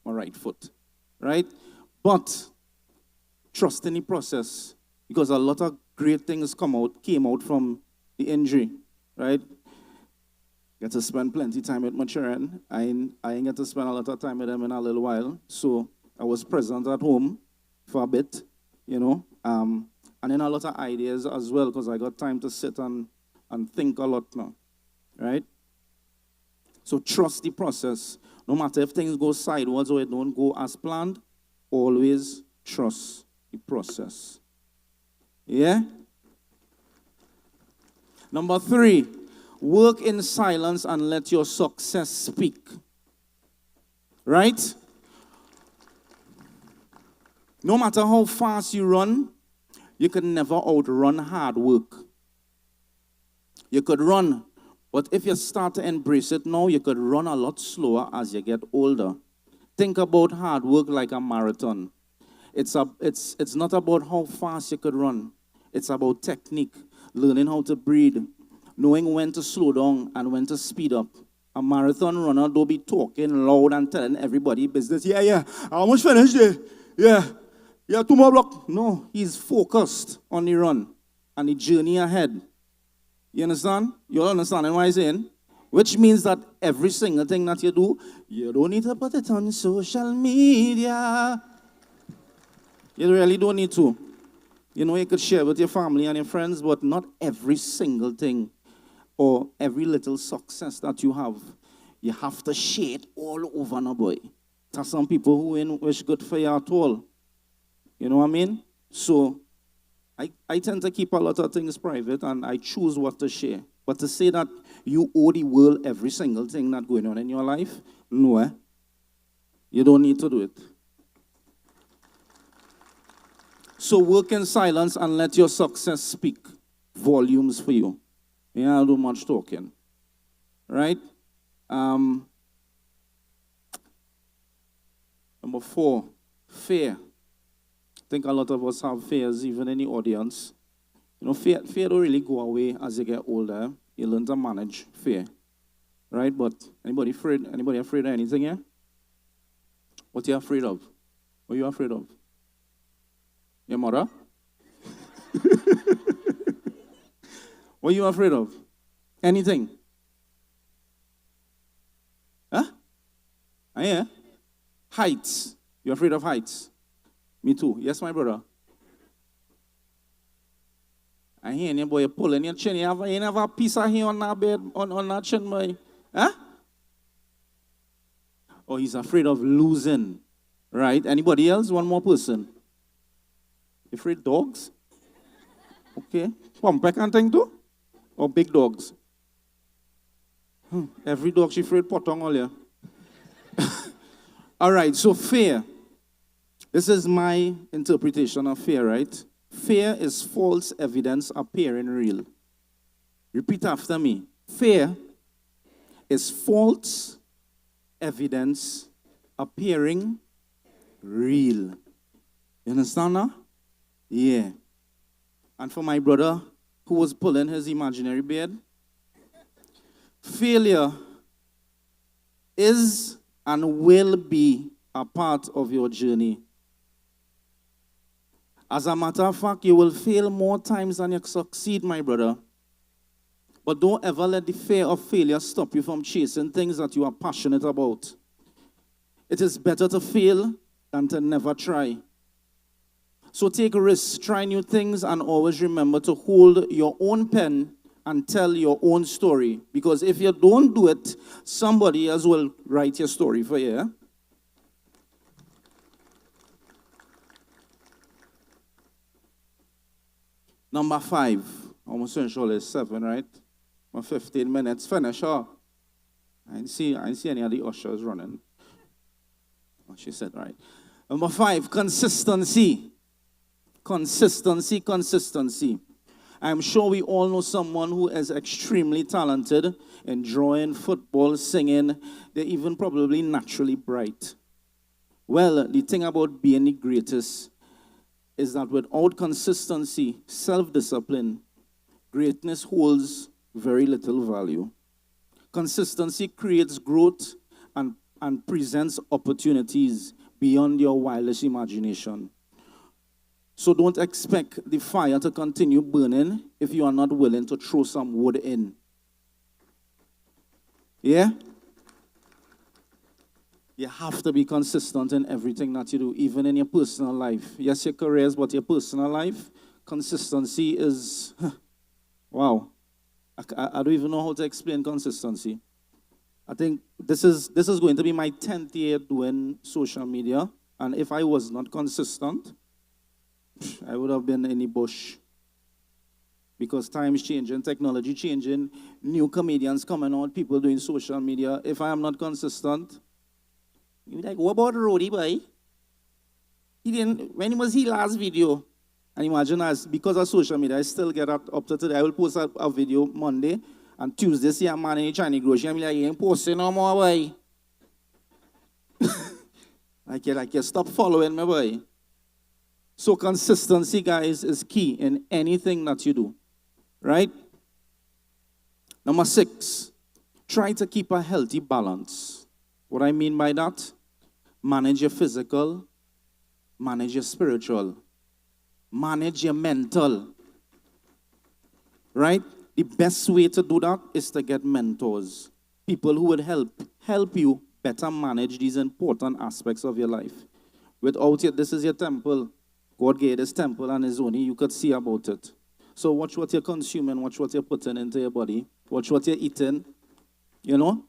right foot, right? But trust in the process, because a lot of great things came out from the injury, right? Get to spend plenty of time with my children. I ain't get to spend a lot of time with them in a little while, so I was present at home for a bit, you know. And then a lot of ideas as well, because I got time to sit and think a lot now, right? So trust the process. No matter if things go sideways or it don't go as planned, always trust the process. Yeah? Number 3, work in silence and let your success speak. Right? No matter how fast you run, you can never outrun hard work. You could run, but if you start to embrace it now, you could run a lot slower as you get older. Think about hard work like a marathon. It's not about how fast you could run. It's about technique, learning how to breathe, knowing when to slow down and when to speed up. A marathon runner don't be talking loud and telling everybody business. Yeah, I almost finished there. Yeah, 2 more blocks. No, he's focused on the run and the journey ahead. You understand? You all understand what I'm saying? Which means that every single thing that you do, you don't need to put it on social media. You really don't need to. You know, you could share with your family and your friends, but not every single thing or every little success that you have to share it all over, no boy. There's some people who ain't wish good for you at all. You know what I mean? So I tend to keep a lot of things private, and I choose what to share. But to say that you owe the world every single thing that's going on in your life, no, you don't need to do it. So work in silence and let your success speak volumes for you. You don't do much talking. Right? Number 4, fear. I think a lot of us have fears, even in the audience. You know, fear don't really go away as you get older. You learn to manage fear. Right? But anybody afraid? Anybody afraid of anything here? What are you afraid of? What are you afraid of? Your mother? What are you afraid of? Anything? Huh? Yeah. Heights. You're afraid of heights? Me too. Yes, my brother. I hear your boy pulling your chin. You have a piece of hair on that bed, on that chin, boy. Huh? Oh, he's afraid of losing. Right? Anybody else? One more person. You afraid of dogs? Okay. Pumpek and thing too? Or big dogs? Every dog she afraid potong all here. All right, so fear. This is my interpretation of fear, right? Fear is false evidence appearing real. Repeat after me. Fear is false evidence appearing real. You understand now? Yeah. And for my brother who was pulling his imaginary beard, failure is and will be a part of your journey. As a matter of fact, you will fail more times than you succeed, my brother. But don't ever let the fear of failure stop you from chasing things that you are passionate about. It is better to fail than to never try. So take risks, try new things, and always remember to hold your own pen and tell your own story. Because if you don't do it, somebody else will write your story for you. Eh? Number 5. Almost sure it's 7, right? 15 minutes. Finish up. I didn't see any of the ushers running. Oh, she said, right. Number 5, consistency. Consistency. I'm sure we all know someone who is extremely talented in drawing, football, singing. They're even probably naturally bright. Well, the thing about being the greatest is that without consistency, self-discipline, greatness holds very little value. Consistency creates growth and presents opportunities beyond your wildest imagination. So don't expect the fire to continue burning if you are not willing to throw some wood in. Yeah? You have to be consistent in everything that you do, even in your personal life. Yes, your careers, but your personal life, consistency is, wow. I don't even know how to explain consistency. I think this is going to be my 10th year doing social media, and if I was not consistent, I would have been in the bush. Because times changing, technology changing, new comedians coming out, people doing social media. If I am not consistent, you'll be like, what about Roddy, boy? When was his last video? And imagine because of social media, I still get up to today. I will post a video Monday, and Tuesday, see a man in the Chinese grocery, and be like, you ain't posting no more, boy. Like you stop following me, boy. So consistency, guys, is key in anything that you do, right? Number 6, try to keep a healthy balance. What I mean by that, manage your physical, manage your spiritual, manage your mental, right? The best way to do that is to get mentors, people who would help you better manage these important aspects of your life. Without it, this is your temple. God gave this temple and His only you could see about it. So watch what you're consuming, watch what you're putting into your body, watch what you're eating, you know?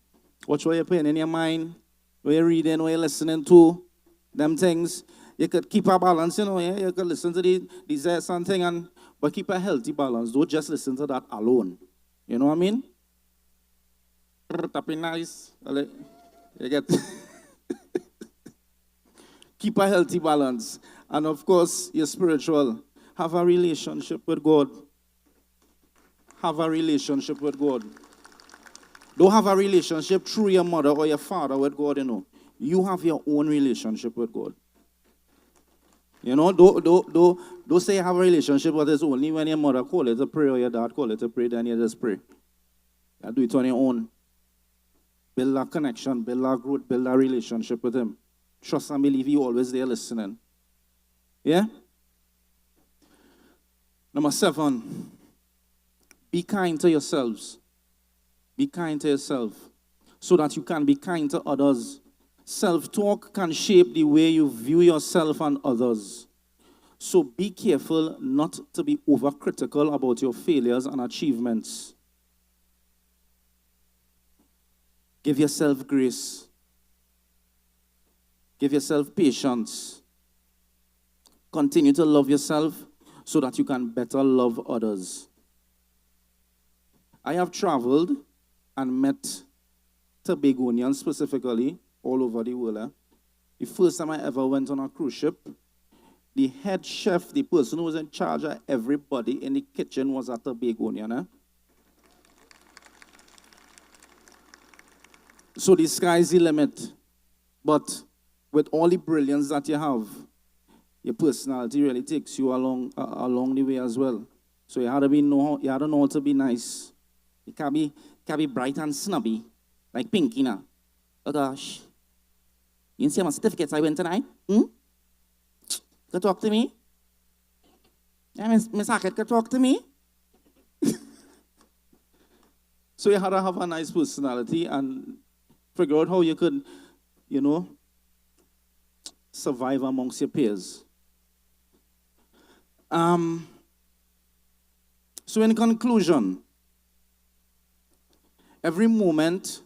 Watch what you're putting in your mind, what you're reading, what you're listening to, them things. You could keep a balance, you know, yeah? You could listen to these something, but keep a healthy balance. Don't just listen to that alone. You know what I mean? Tapping nice. You get keep a healthy balance. And of course, you're spiritual. Have a relationship with God. Have a relationship with God. Don't have a relationship through your mother or your father with God, you know. You have your own relationship with God. You know, don't say you have a relationship, but it's only when your mother call it a prayer or your dad call it a prayer, then you just pray. You do it on your own. Build a connection, build a growth, build a relationship with Him. Trust and believe He always there listening. Yeah? Number 7, be kind to yourselves. Be kind to yourself so that you can be kind to others. Self-talk can shape the way you view yourself and others. So be careful not to be overcritical about your failures and achievements. Give yourself grace. Give yourself patience. Continue to love yourself. so that you can better love others. I have traveled and met Tobagonians specifically all over the world. The first time I ever went on a cruise ship, the head chef, the person who was in charge of everybody in the kitchen, was a Tobagonian. So the sky's the limit. But with all the brilliance that you have, your personality really takes you along the way as well. So you had to know how to be nice. You can't be bright and snobby, like Pinky now. Oh gosh. You didn't see my certificates I went tonight? Go talk to me? Yeah, Miss Hackett, go talk to me? So you had to have a nice personality and figure out how you could, survive amongst your peers. So in conclusion, every moment,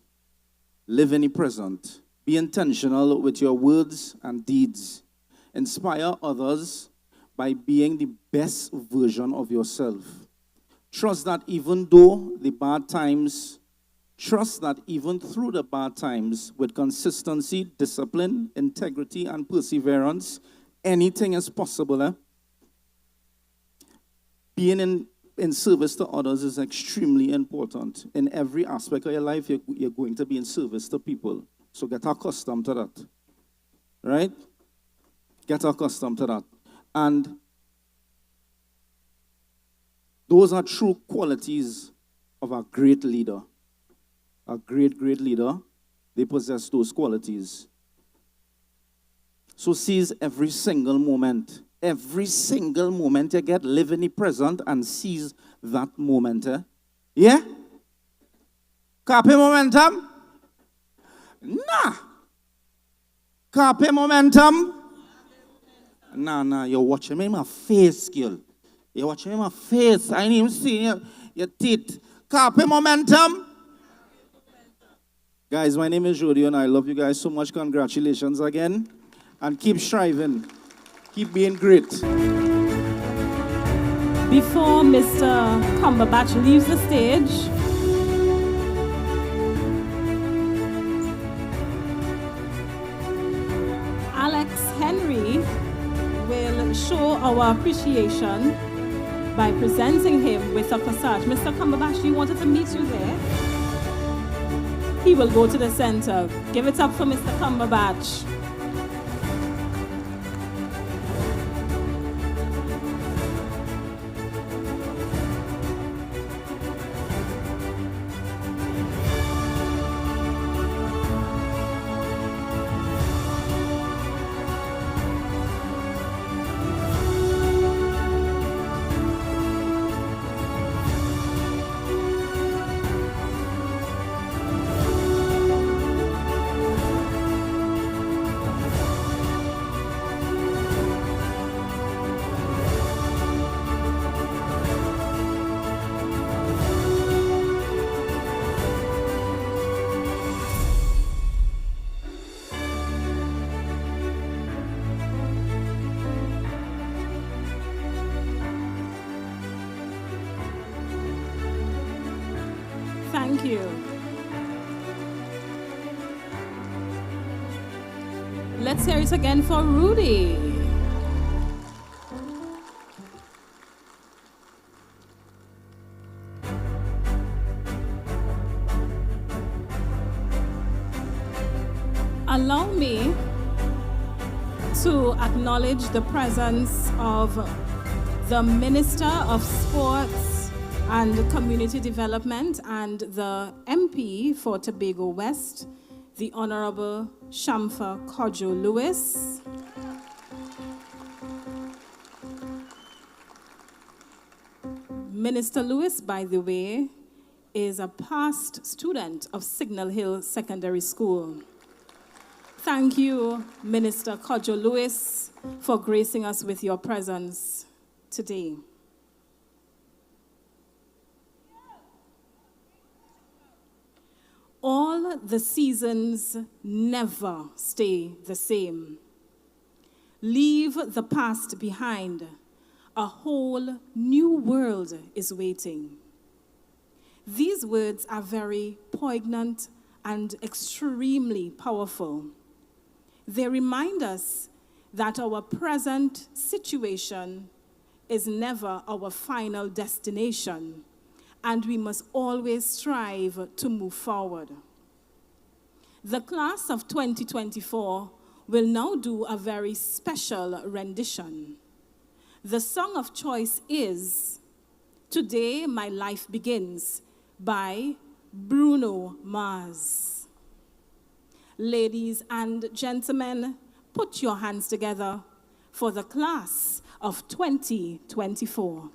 live in the present. Be intentional with your words and deeds. Inspire others by being the best version of yourself. Trust that even through the bad times, with consistency, discipline, integrity, and perseverance, anything is possible. Being in service to others is extremely important. In every aspect of your life, you're going to be in service to people. So get accustomed to that. Right? Get accustomed to that. And those are true qualities of a great leader. A great, great leader, they possess those qualities. So seize every single moment. Every single moment you get, live in the present and seize that moment. Yeah? Carpe momentum? Nah. Carpe momentum? Nah, you're watching me in my face, girl. You're watching me in my face. I ain't even seeing your teeth. Carpe momentum? Guys, my name is Rodell and I love you guys so much. Congratulations again. And keep striving. Keep being great. Before Mr. Cumberbatch leaves the stage, Alexxe-Henry will show our appreciation by presenting him with a corsage. Mr. Cumberbatch, he wanted to meet you there. He will go to the center. Give it up for Mr. Cumberbatch. Thank you. Let's hear it again for Rudy. Allow me to acknowledge the presence of the Minister of Sports and Community Development and the MP for Tobago West, the Honorable Shamfa Kojo Lewis. Minister Lewis, by the way, is a past student of Signal Hill Secondary School. Thank you, Minister Kojo Lewis, for gracing us with your presence today. All the seasons never stay the same. Leave the past behind. a whole new world is waiting. These words are very poignant and extremely powerful. They remind us that our present situation is never our final destination, and we must always strive to move forward. The class of 2024 will now do a very special rendition. The song of choice is "Today My Life Begins" by Bruno Mars. Ladies and gentlemen, put your hands together for the class of 2024.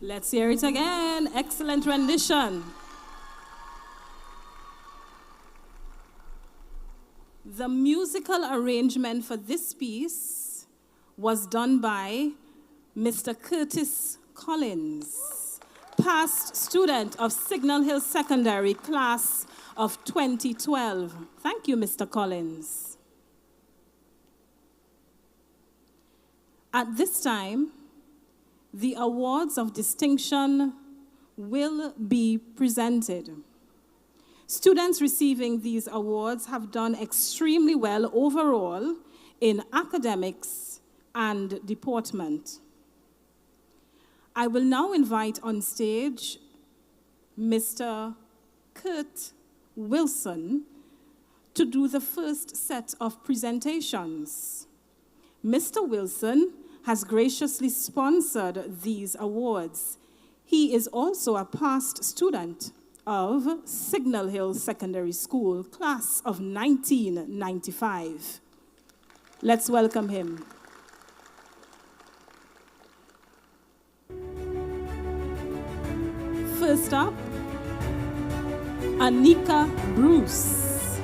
Let's hear it again. Excellent rendition. The musical arrangement for this piece was done by Mr. Curtis Collins, past student of Signal Hill Secondary, class of 2012. Thank you, Mr. Collins. At this time, the awards of distinction will be presented. Students receiving these awards have done extremely well overall in academics and deportment. I will now invite on stage Mr. Kurt Wilson to do the first set of presentations. Mr. Wilson has graciously sponsored these awards. He is also a past student of Signal Hill Secondary School, class of 1995. Let's welcome him. First up, Anika Bruce.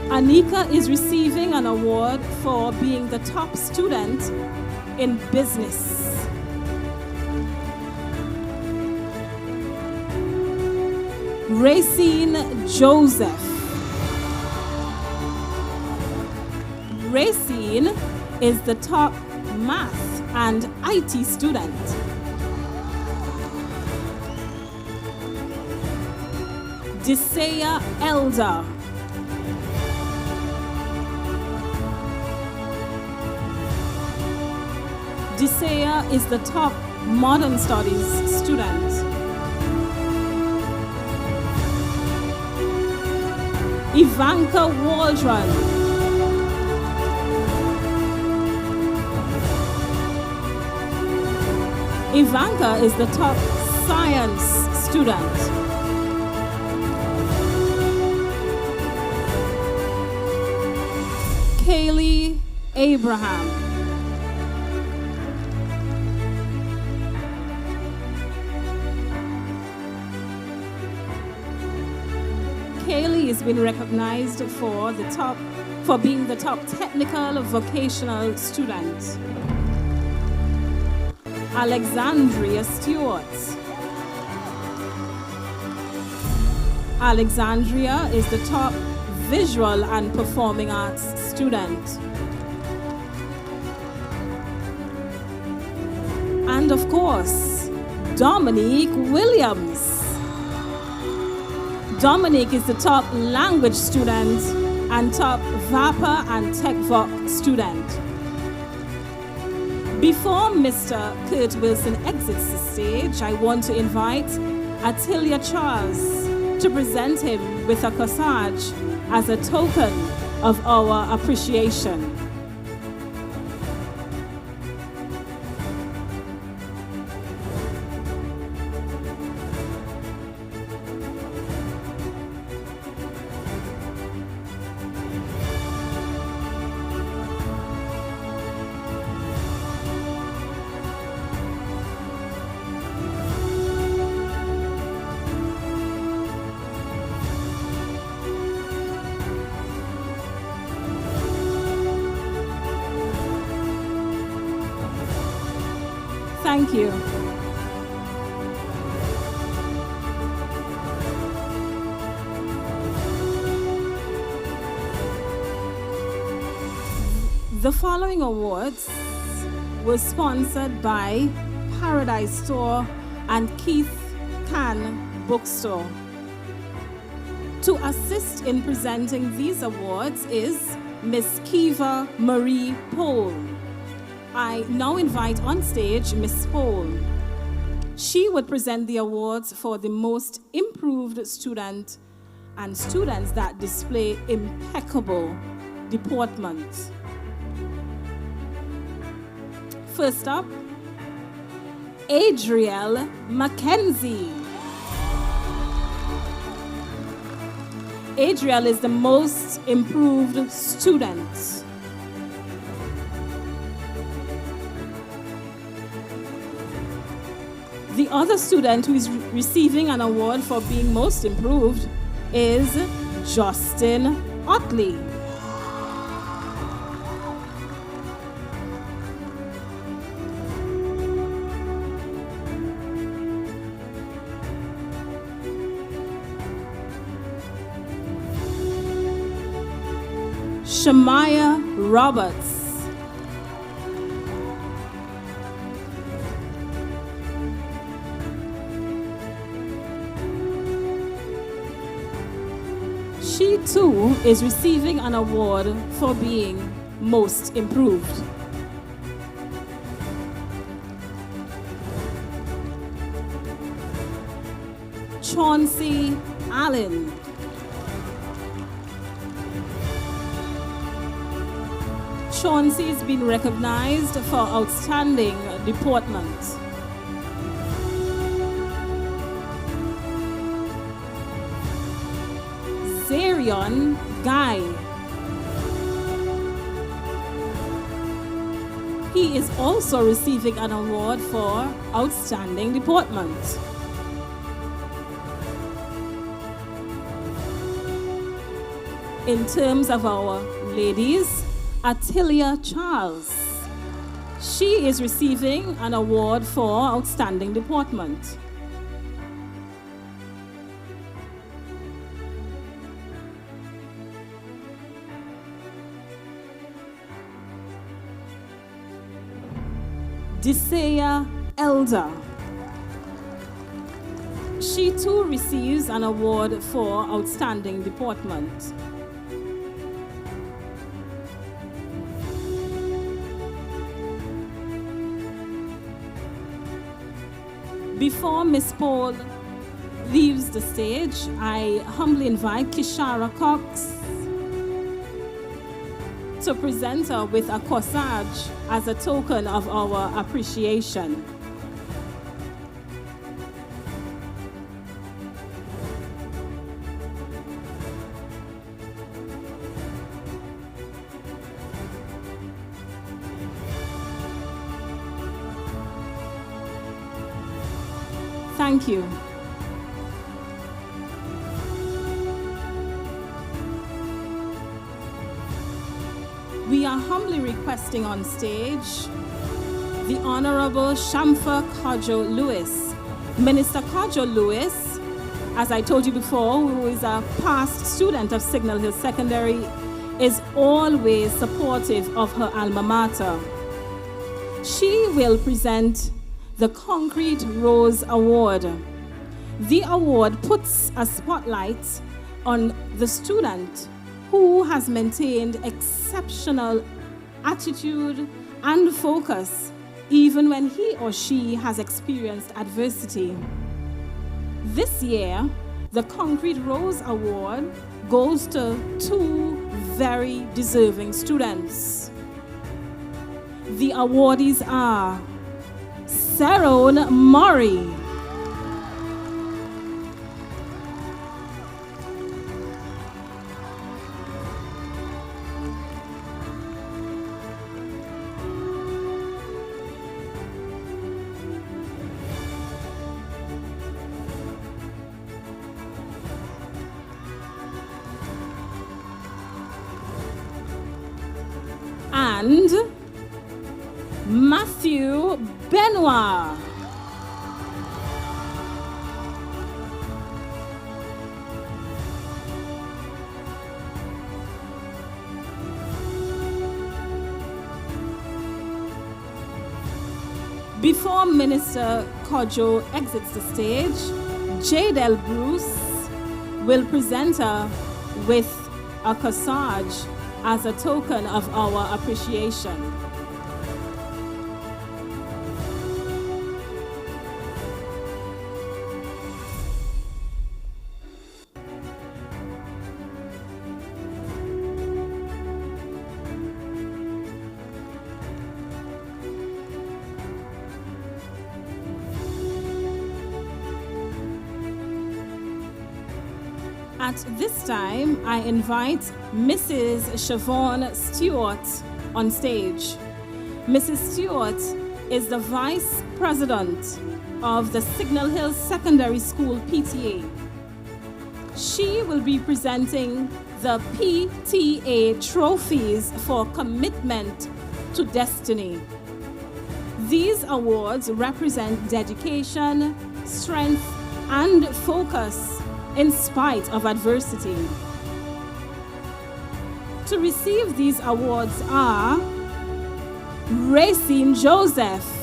Anika is receiving an award for being the top student in business. Racine Joseph. Racine is the top math and IT student. Desea Elder. Desea is the top modern studies student. Ivanka Waldron. Ivanka is the top science student. Kaylee Abraham. Kaylee has been recognized for being the top technical vocational student. Alexandria Stewart. Alexandria is the top visual and performing arts student. And of course, Dominique Williams. Dominique is the top language student and top VAPA and TechVoc student. Before Mr. Kurt Wilson exits the stage, I want to invite Atilia Charles to present him with a corsage as a token of our appreciation. Thank you. The following awards were sponsored by Paradise Store and Keith Can Bookstore. To assist in presenting these awards is Miss Kiva Marie Pohl. I now invite on stage Miss Pohl. She would present the awards for the most improved student and students that display impeccable deportment. First up, Adrielle Mackenzie. Adrielle is the most improved student. The other student who is receiving an award for being most improved is Justin Otley. Shamaya Roberts. She too is receiving an award for being most improved. Chauncey Allen. Chauncey has been recognized for outstanding deportment. Zarion Guy. He is also receiving an award for outstanding deportment. In terms of our ladies, Attilia Charles. She is receiving an award for outstanding deportment. Desea Elder. She too receives an award for outstanding deportment. Before Miss Paul leaves the stage, I humbly invite Kishara Cox to present her with a corsage as a token of our appreciation. Thank you. We are humbly requesting on stage the Honorable Shamfa Kojo Lewis. Minister Kojo Lewis, as I told you before, who is a past student of Signal Hill Secondary, is always supportive of her alma mater. She will present the Concrete Rose Award. The award puts a spotlight on the student who has maintained exceptional attitude and focus even when he or she has experienced adversity. This year, the Concrete Rose Award goes to two very deserving students. The awardees are Sarone Murray, and Matthew Benoit. Before Minister Kojo exits the stage, Jadel Bruce will present her with a corsage as a token of our appreciation. At this time, I invite Mrs. Siobhan Stewart on stage. Mrs. Stewart is the Vice President of the Signal Hill Secondary School PTA. She will be presenting the PTA trophies for commitment to destiny. These awards represent dedication, strength, and focus in spite of adversity. To receive these awards are Racine Joseph,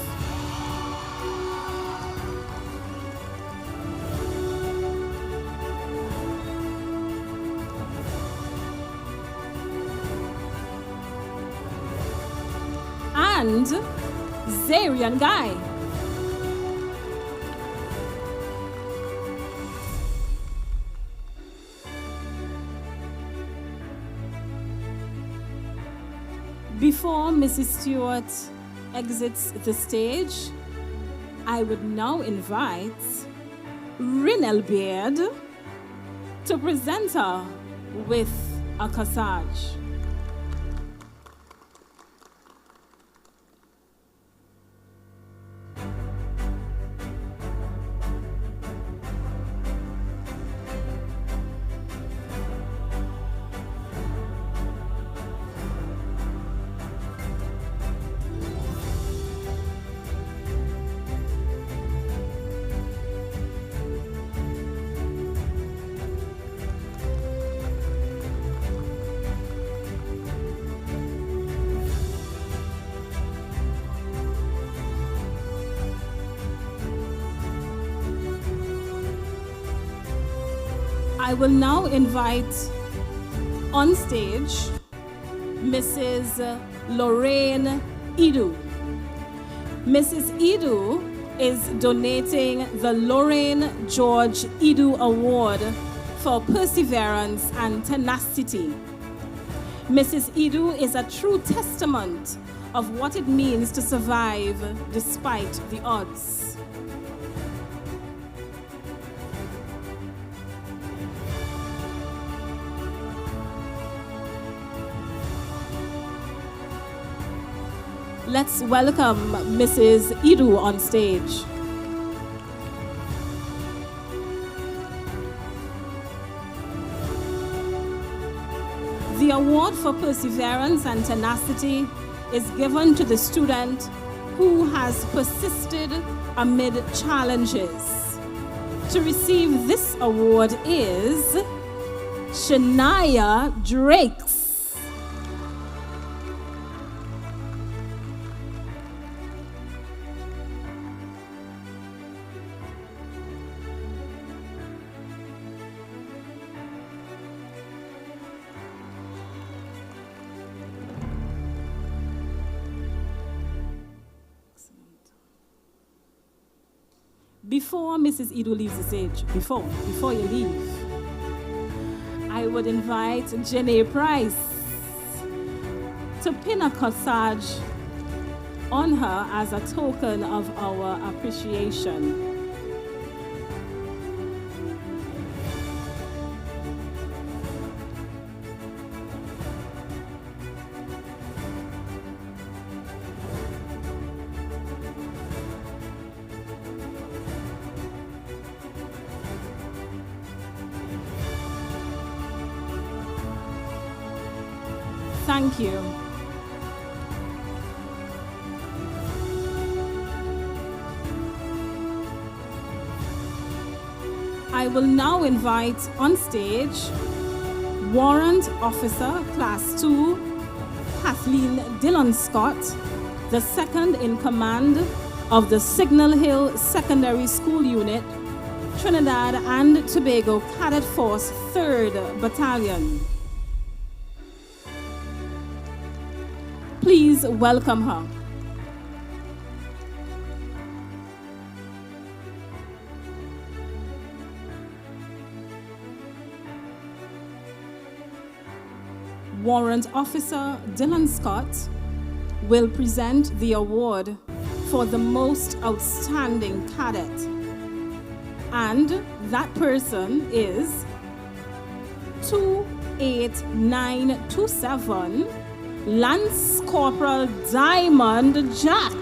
and Zarian Guy. Before Mrs. Stewart exits the stage, I would now invite Rinel Beard to present her with a corsage. I will now invite on stage Mrs. Lorraine Idu. Mrs. Idu is donating the Lorraine George Idu Award for perseverance and tenacity. Mrs. Idu is a true testament of what it means to survive despite the odds. Let's welcome Mrs. Idu on stage. The award for perseverance and tenacity is given to the student who has persisted amid challenges. To receive this award is Shania Drakes. Before Mrs. Idu leaves the stage, before you leave, I would invite Janae Price to pin a corsage on her as a token of our appreciation. Thank you. I will now invite on stage Warrant Officer Class 2, Kathleen Dillon Scott, the second in command of the Signal Hill Secondary School Unit, Trinidad and Tobago Cadet Force 3rd Battalion. Please welcome her. Warrant Officer Dylan Scott will present the award for the most outstanding cadet. And that person is 28927 Lance Corporal Diamond Jack.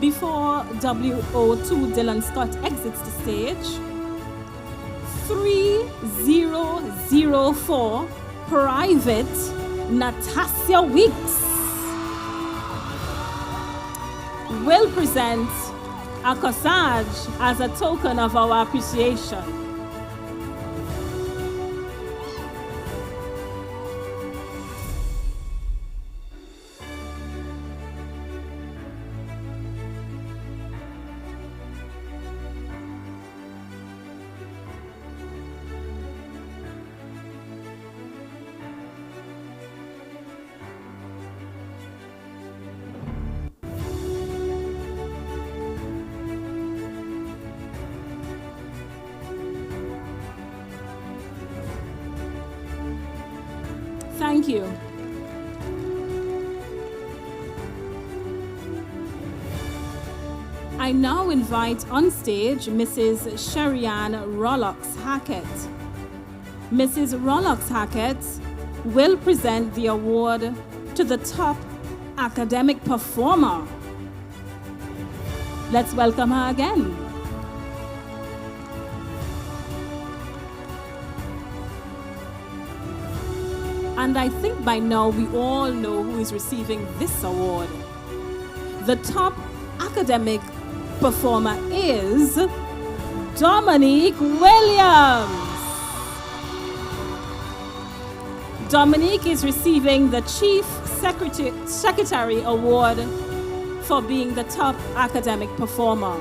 Before WO2 Dylan Scott exits the stage, 3004 Private Natasha Weeks will present a corsage as a token of our appreciation. Thank you. I now invite on stage Mrs. Sherrianne Rollox Hackett. Mrs. Rollox Hackett will present the award to the top academic performer. Let's welcome her again. And I think by now we all know who is receiving this award. The top academic performer is Dominique Williams. Dominique is receiving the Chief Secretary Award for being the top academic performer.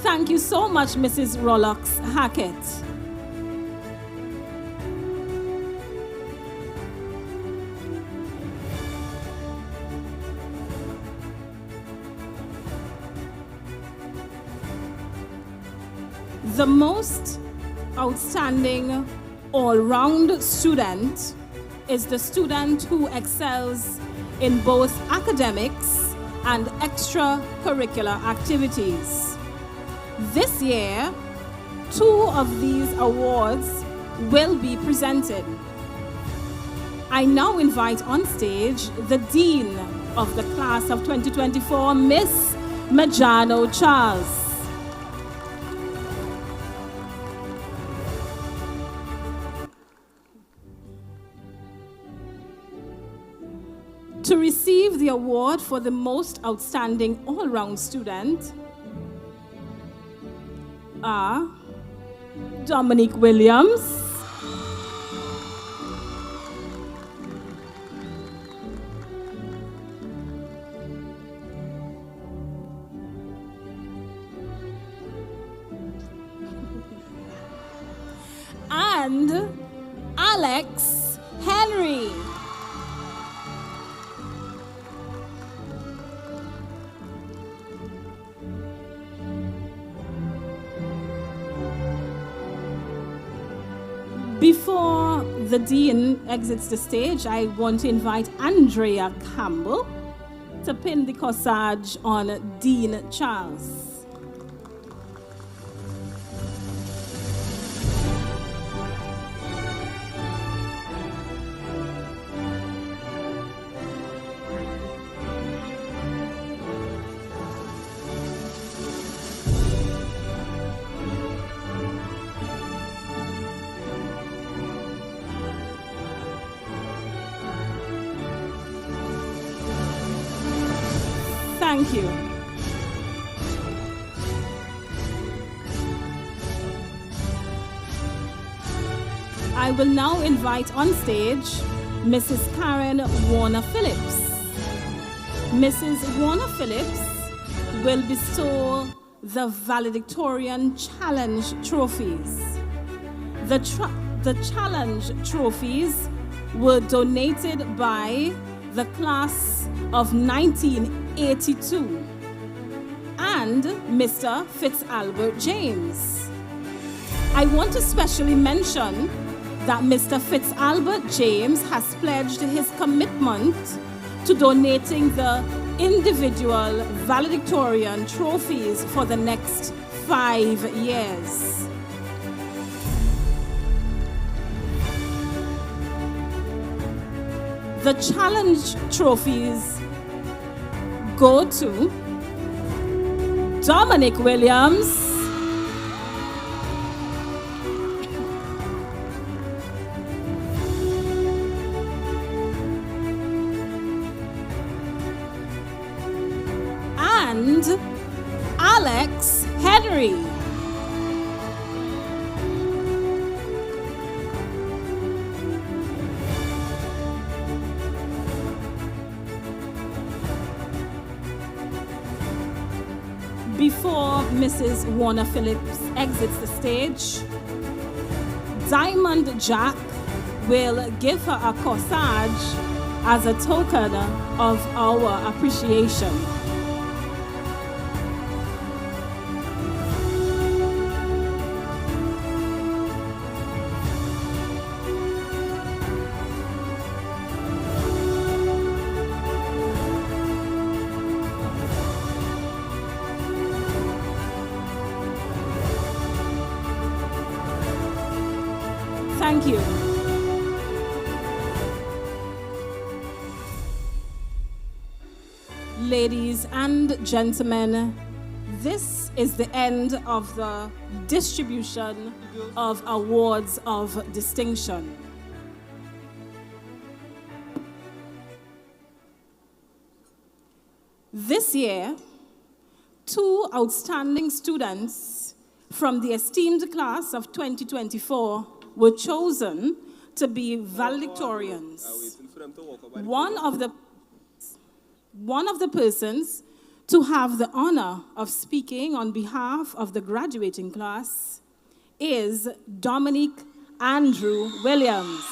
Thank you so much, Mrs. Rollox Hackett. The most outstanding all-round student is the student who excels in both academics and extracurricular activities. This year, 2 of these awards will be presented. I now invite on stage the Dean of the class of 2024, Miss Majano Charles. To receive the award for the most outstanding all-round student are Dominique Williams, and Alexxe Henry. Before the Dean exits the stage, I want to invite Andrea Campbell to pin the corsage on Dean Charles. Thank you. I will now invite on stage Mrs. Karen Warner-Phillips. Mrs. Warner-Phillips will bestow the Valedictorian Challenge Trophies. The Challenge Trophies were donated by the class of 1982 and Mr. Fitzalbert James. I want to specially mention that Mr. Fitzalbert James has pledged his commitment to donating the individual valedictorian trophies for the next 5 years. The challenge trophies go to Dominique Williams, and Alexxe. Before Mrs. Warner-Phillips exits the stage, Diamond Jack will give her a corsage as a token of our appreciation. Thank you. Ladies and gentlemen, this is the end of the distribution of awards of distinction. This year, 2 outstanding students from the esteemed class of 2024 were chosen to be valedictorians. One of the persons to have the honor of speaking on behalf of the graduating class is Dominique Andrew Williams.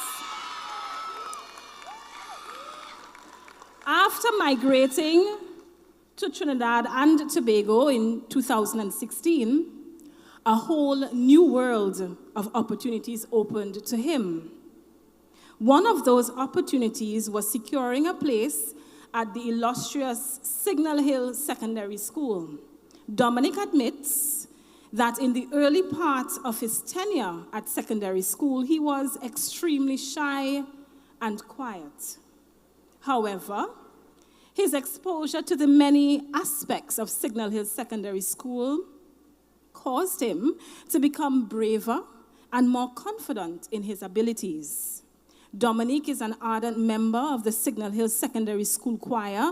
After migrating to Trinidad and Tobago in 2016, a whole new world of opportunities opened to him. One of those opportunities was securing a place at the illustrious Signal Hill Secondary School. Dominique admits that in the early part of his tenure at secondary school, he was extremely shy and quiet. However, his exposure to the many aspects of Signal Hill Secondary School caused him to become braver and more confident in his abilities. Dominique is an ardent member of the Signal Hill Secondary School Choir,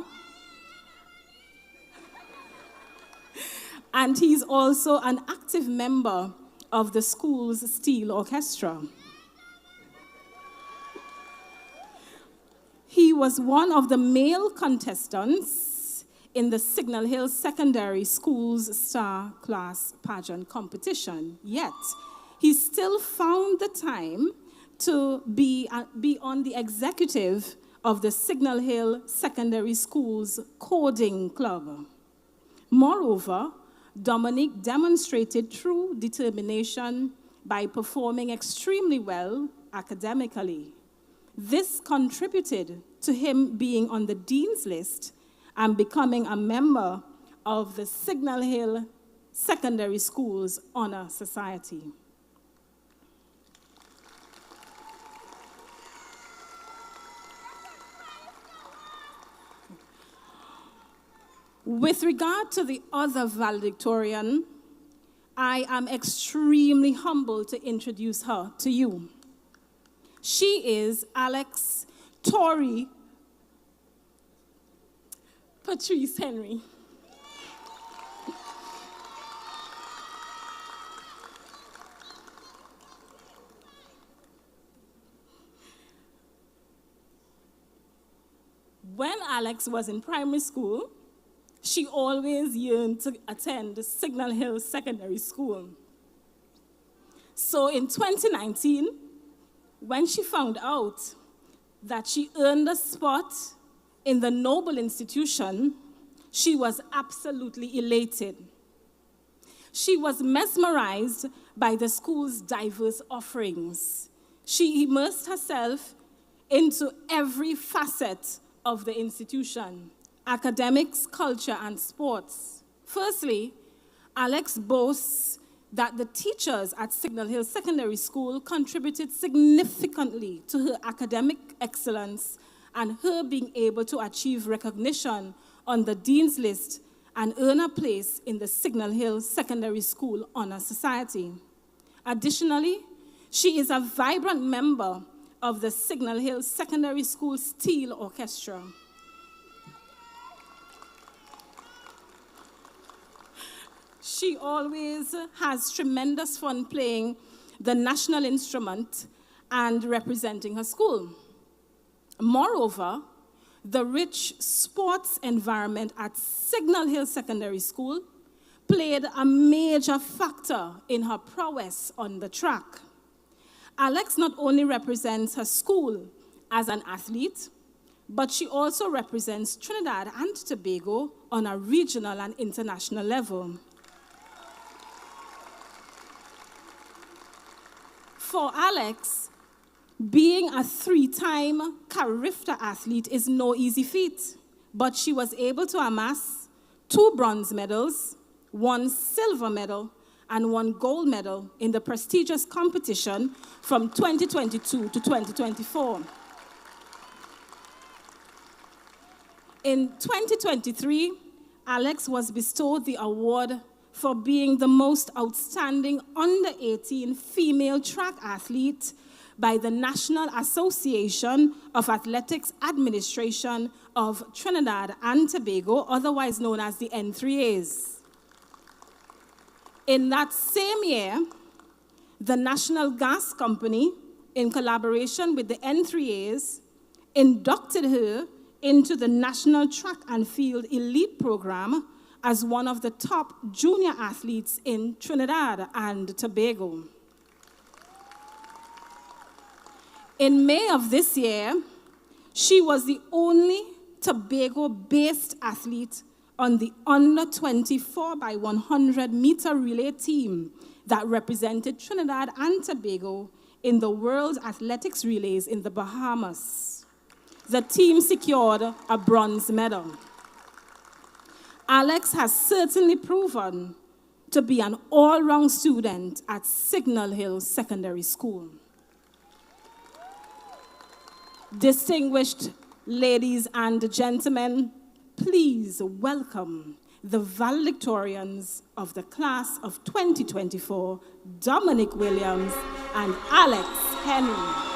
and he's also an active member of the school's steel orchestra. He was one of the male contestants in the Signal Hill Secondary School's Star Class Pageant competition, yet he still found the time to be on the executive of the Signal Hill Secondary School's coding club. Moreover, Dominique demonstrated true determination by performing extremely well academically. This contributed to him being on the dean's list and becoming a member of the Signal Hill Secondary School's Honor Society. With regard to the other valedictorian, I am extremely humbled to introduce her to you. She is Alexxe Tori Patrice-Henry. When Alexxe was in primary school, she always yearned to attend Signal Hill Secondary School. So in 2019, when she found out that she earned a spot in the noble institution, she was absolutely elated. She was mesmerized by the school's diverse offerings. She immersed herself into every facet of the institution: academics, culture, and sports. Firstly, Alexxe boasts that the teachers at Signal Hill Secondary School contributed significantly to her academic excellence and her being able to achieve recognition on the Dean's List and earn a place in the Signal Hill Secondary School Honor Society. Additionally, she is a vibrant member of the Signal Hill Secondary School Steel Orchestra. She always has tremendous fun playing the national instrument and representing her school. Moreover, the rich sports environment at Signal Hill Secondary School played a major factor in her prowess on the track. Alexxe not only represents her school as an athlete, but she also represents Trinidad and Tobago on a regional and international level. For Alexxe, being a 3-time Carifta athlete is no easy feat, but she was able to amass 2 bronze medals, 1 silver medal, and 1 gold medal in the prestigious competition from 2022 to 2024. In 2023, Alexxe was bestowed the award for being the most outstanding under-18 female track athlete by the National Association of Athletics Administration of Trinidad and Tobago, otherwise known as the N3As. In that same year, the National Gas Company, in collaboration with the N3As, inducted her into the National Track and Field Elite Program as one of the top junior athletes in Trinidad and Tobago. In May of this year, she was the only Tobago-based athlete on the under 24 by 100 meter relay team that represented Trinidad and Tobago in the World Athletics Relays in the Bahamas. The team secured a bronze medal. Alexxe has certainly proven to be an all-round student at Signal Hill Secondary School. Distinguished ladies and gentlemen, please welcome the valedictorians of the class of 2024, Dominique Williams and Alexxe-Henry.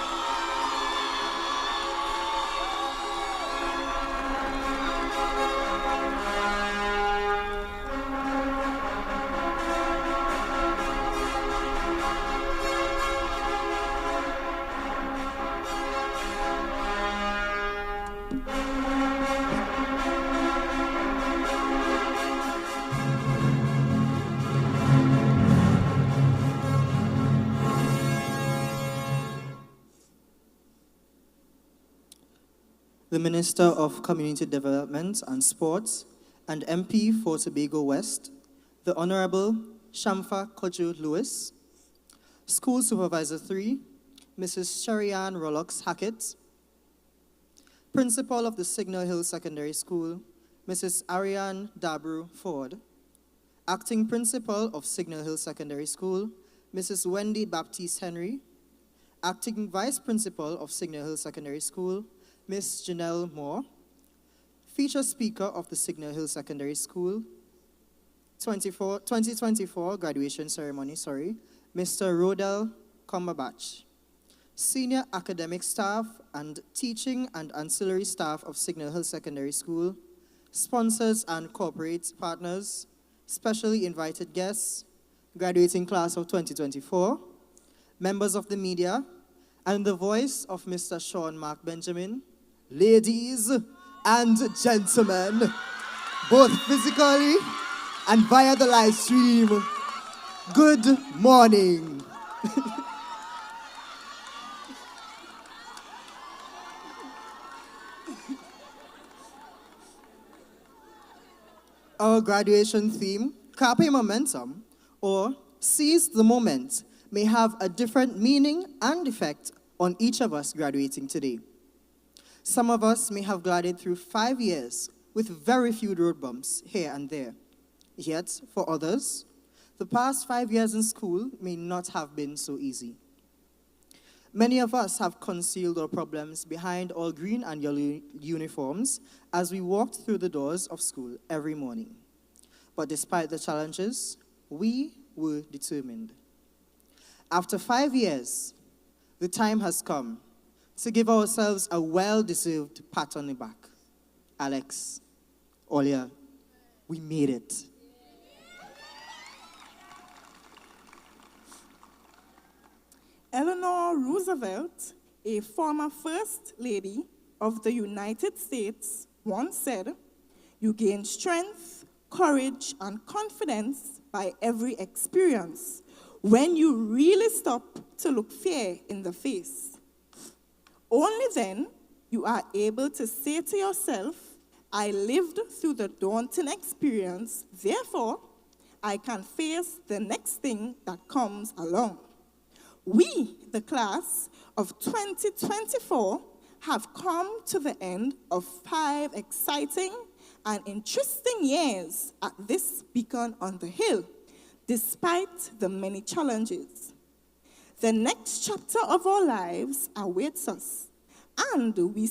The Minister of Community Development and Sports and MP for Tobago West, the Honorable Shamfa Kojo Lewis, School Supervisor 3, Mrs. Sherry-Ann Rollox Hackett, Principal of the Signal Hill Secondary School, Mrs. Ariane Dabru Ford, Acting Principal of Signal Hill Secondary School, Mrs. Wendy Baptiste-Henry, Acting Vice Principal of Signal Hill Secondary School, Ms. Janelle Moore, Feature Speaker of the Signal Hill Secondary School, 2024 graduation ceremony, Mr. Rodell Cumberbatch, Senior Academic Staff and Teaching and Ancillary Staff of Signal Hill Secondary School, sponsors and corporate partners, specially invited guests, graduating class of 2024, members of the media, and the voice of Mr. Sean Mark Benjamin, ladies and gentlemen, both physically and via the live stream, good morning. Our graduation theme, Carpe Momentum, or Seize the Moment, may have a different meaning and effect on each of us graduating today. Some of us may have glided through 5 years with very few road bumps here and there. Yet, for others, the past 5 years in school may not have been so easy. Many of us have concealed our problems behind our green and yellow uniforms as we walked through the doors of school every morning. But despite the challenges, we were determined. After 5 years, the time has come to give ourselves a well-deserved pat on the back. Alexxe, Olia, we made it. Eleanor Roosevelt, a former First Lady of the United States, once said, "You gain strength, courage, and confidence by every experience when you really stop to look fear in the face. Only then you are able to say to yourself, I lived through the daunting experience, therefore I can face the next thing that comes along." We, the class of 2024, have come to the end of 5 exciting and interesting years at this beacon on the hill, despite the many challenges. The next chapter of our lives awaits us, and we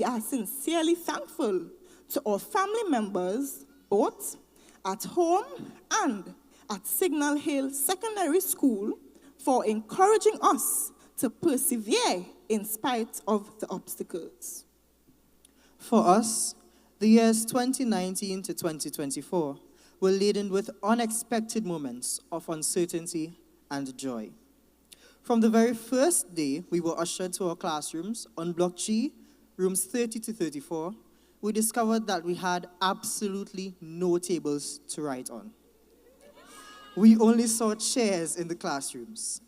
are sincerely thankful to our family members, both at home and at Signal Hill Secondary School, for encouraging us to persevere in spite of the obstacles. For us, the years 2019 to 2024 were laden with unexpected moments of uncertainty and joy. From the very first day we were ushered to our classrooms on Block G, rooms 30 to 34, we discovered that we had absolutely no tables to write on. We only saw chairs in the classrooms.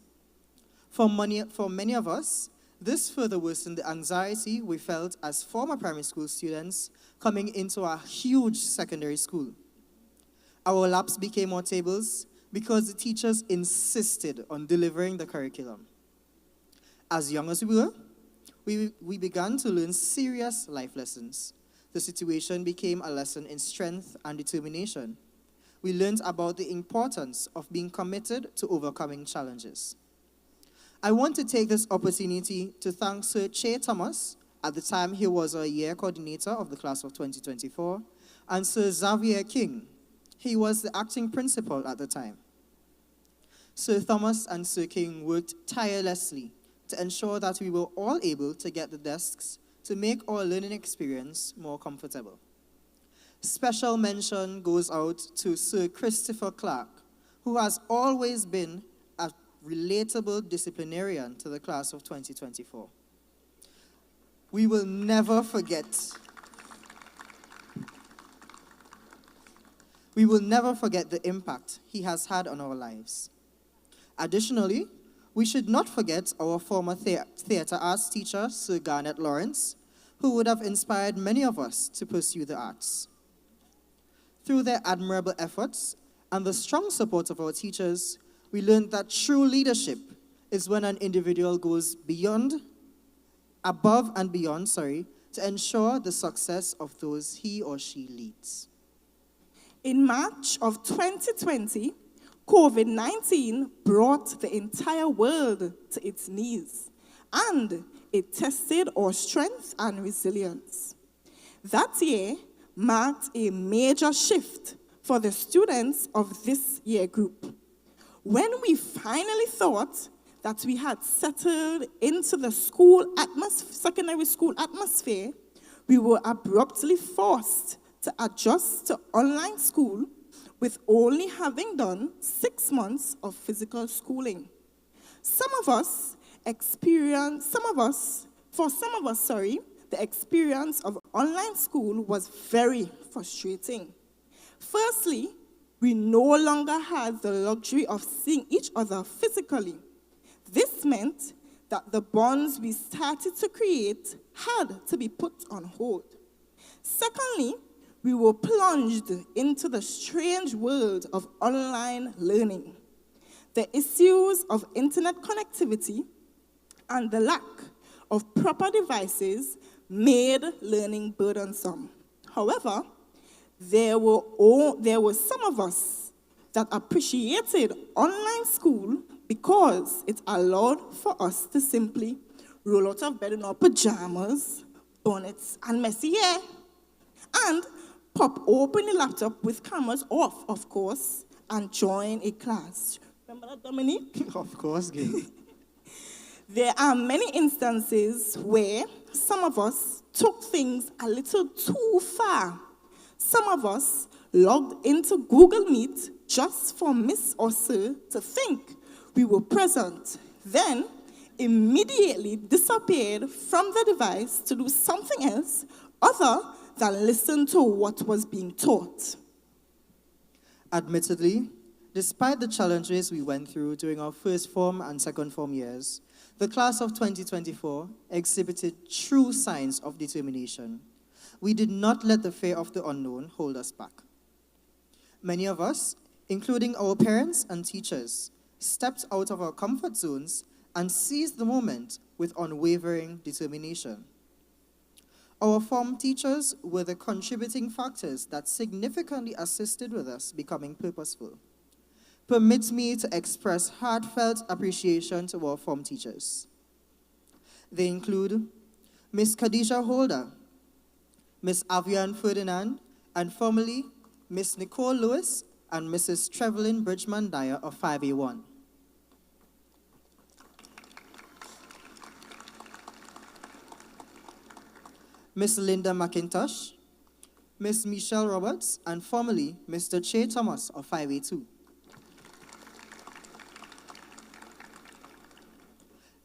For many of us, this further worsened the anxiety we felt as former primary school students coming into a huge secondary school. Our laps became more tables because the teachers insisted on delivering the curriculum. As young as we were, we began to learn serious life lessons. The situation became a lesson in strength and determination. We learned about the importance of being committed to overcoming challenges. I want to take this opportunity to thank Sir Che Thomas, at the time he was a year coordinator of the class of 2024, and Sir Xavier King. He was the acting principal at the time. Sir Thomas and Sir King worked tirelessly to ensure that we were all able to get the desks to make our learning experience more comfortable. Special mention goes out to Sir Christopher Clark, who has always been a relatable disciplinarian to the class of 2024. We will never forget the impact he has had on our lives. Additionally, we should not forget our former theater arts teacher, Sir Garnet Lawrence, who would have inspired many of us to pursue the arts. Through their admirable efforts and the strong support of our teachers, we learned that true leadership is when an individual goes above and beyond, to ensure the success of those he or she leads. In March of 2020, COVID-19 brought the entire world to its knees, and it tested our strength and resilience. That year marked a major shift for the students of this year group. When we finally thought that we had settled into the secondary school atmosphere, we were abruptly forced to adjust to online school with only having done 6 months of physical schooling. For some of us, the experience of online school was very frustrating. Firstly, we no longer had the luxury of seeing each other physically. This meant that the bonds we started to create had to be put on hold. Secondly, we were plunged into the strange world of online learning. The issues of internet connectivity and the lack of proper devices made learning burdensome. However, there were some of us that appreciated online school because it allowed for us to simply roll out of bed in our pajamas, bonnets, and messy hair, and pop open the laptop with cameras off, of course, and join a class. Remember that, Dominique? Of course, Gay. There are many instances where some of us took things a little too far. Some of us logged into Google Meet just for Miss or Sir to think we were present, then immediately disappeared from the device to do something else other than listen to what was being taught. Admittedly, despite the challenges we went through during our first form and second form years, the class of 2024 exhibited true signs of determination. We did not let the fear of the unknown hold us back. Many of us, including our parents and teachers, stepped out of our comfort zones and seized the moment with unwavering determination. Our form teachers were the contributing factors that significantly assisted with us becoming purposeful. Permit me to express heartfelt appreciation to our form teachers. They include Miss Khadijah Holder, Miss Avian Ferdinand, and formerly Miss Nicole Lewis and Mrs. Trevelyn Bridgman Dyer of 5A1. Miss Linda McIntosh, Miss Michelle Roberts, and formerly Mr. Che Thomas of 5A2.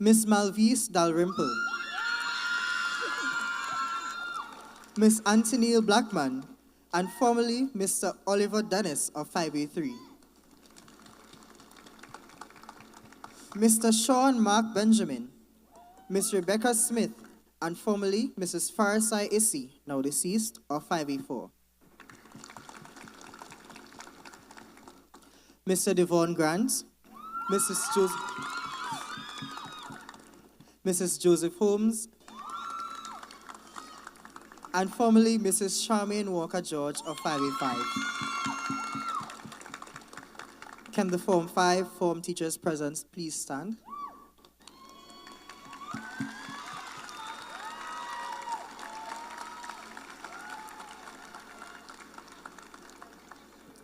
Miss Malvise Dalrymple, Miss Anthony Blackman, and formerly Mr. Oliver Dennis of 5A3. Mr. Sean Mark Benjamin, Miss Rebecca Smith, and formerly Mrs. Farisai Issy, now deceased, of 5A4. Mr. Devon Grant, Mrs. Joseph Holmes, and formerly Mrs. Charmaine Walker George of 5A5. Can the Form 5 form teachers present please stand?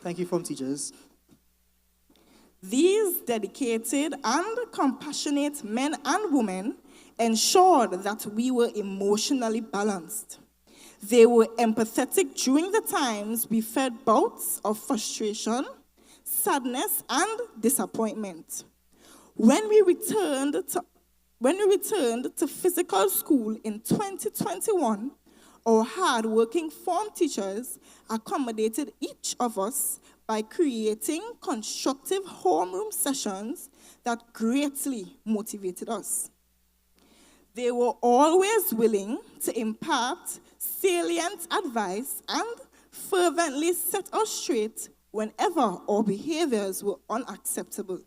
Thank you, form teachers. These dedicated and compassionate men and women ensured that we were emotionally balanced. They were empathetic during the times we felt bouts of frustration, sadness, and disappointment. When we returned to physical school in 2021, our hard-working form teachers accommodated each of us by creating constructive homeroom sessions that greatly motivated us. They were always willing to impart salient advice and fervently set us straight whenever our behaviors were unacceptable.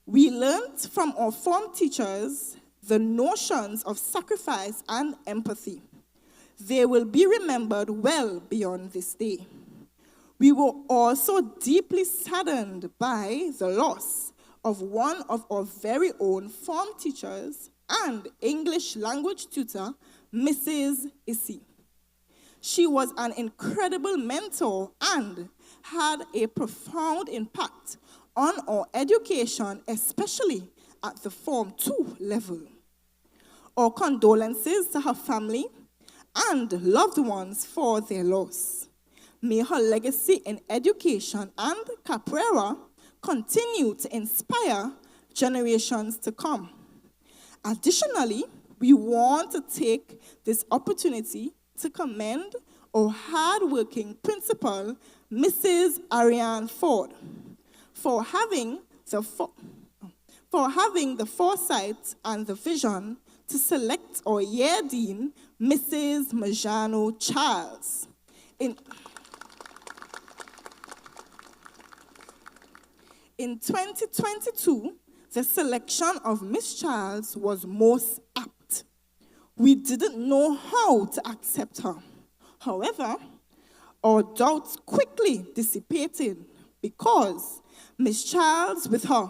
We learned from our form teachers the notions of sacrifice and empathy. They will be remembered well beyond this day. We were also deeply saddened by the loss of one of our very own form teachers and English language tutor, Mrs. Issy. She was an incredible mentor and had a profound impact on our education, especially at the Form 2 level. Our condolences to her family and loved ones for their loss. May her legacy in education and capoeira continue to inspire generations to come. Additionally, we want to take this opportunity to commend our hard-working principal, Mrs. Ariane Ford, for having the foresight and the vision to select our year dean, Mrs. Majano Charles. In 2022, the selection of Miss Charles was most apt. We didn't know how to accept her. However, our doubts quickly dissipated because Miss Charles, with her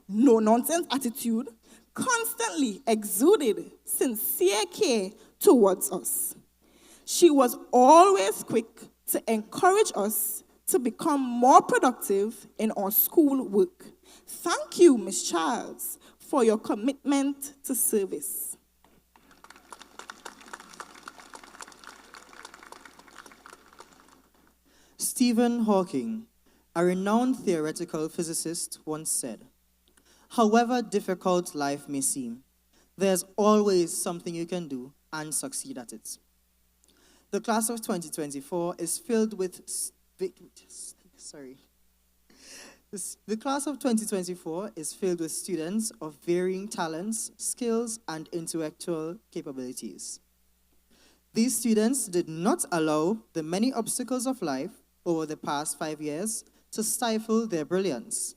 no-nonsense attitude, constantly exuded sincere care towards us. She was always quick to encourage us to become more productive in our school work. Thank you, Ms. Charles, for your commitment to service. Stephen Hawking, a renowned theoretical physicist, once said, "However difficult life may seem, there's always something you can do and succeed at it." The class of 2024 is filled with The class of 2024 is filled with students of varying talents, skills, and intellectual capabilities. These students did not allow the many obstacles of life over the past 5 years to stifle their brilliance.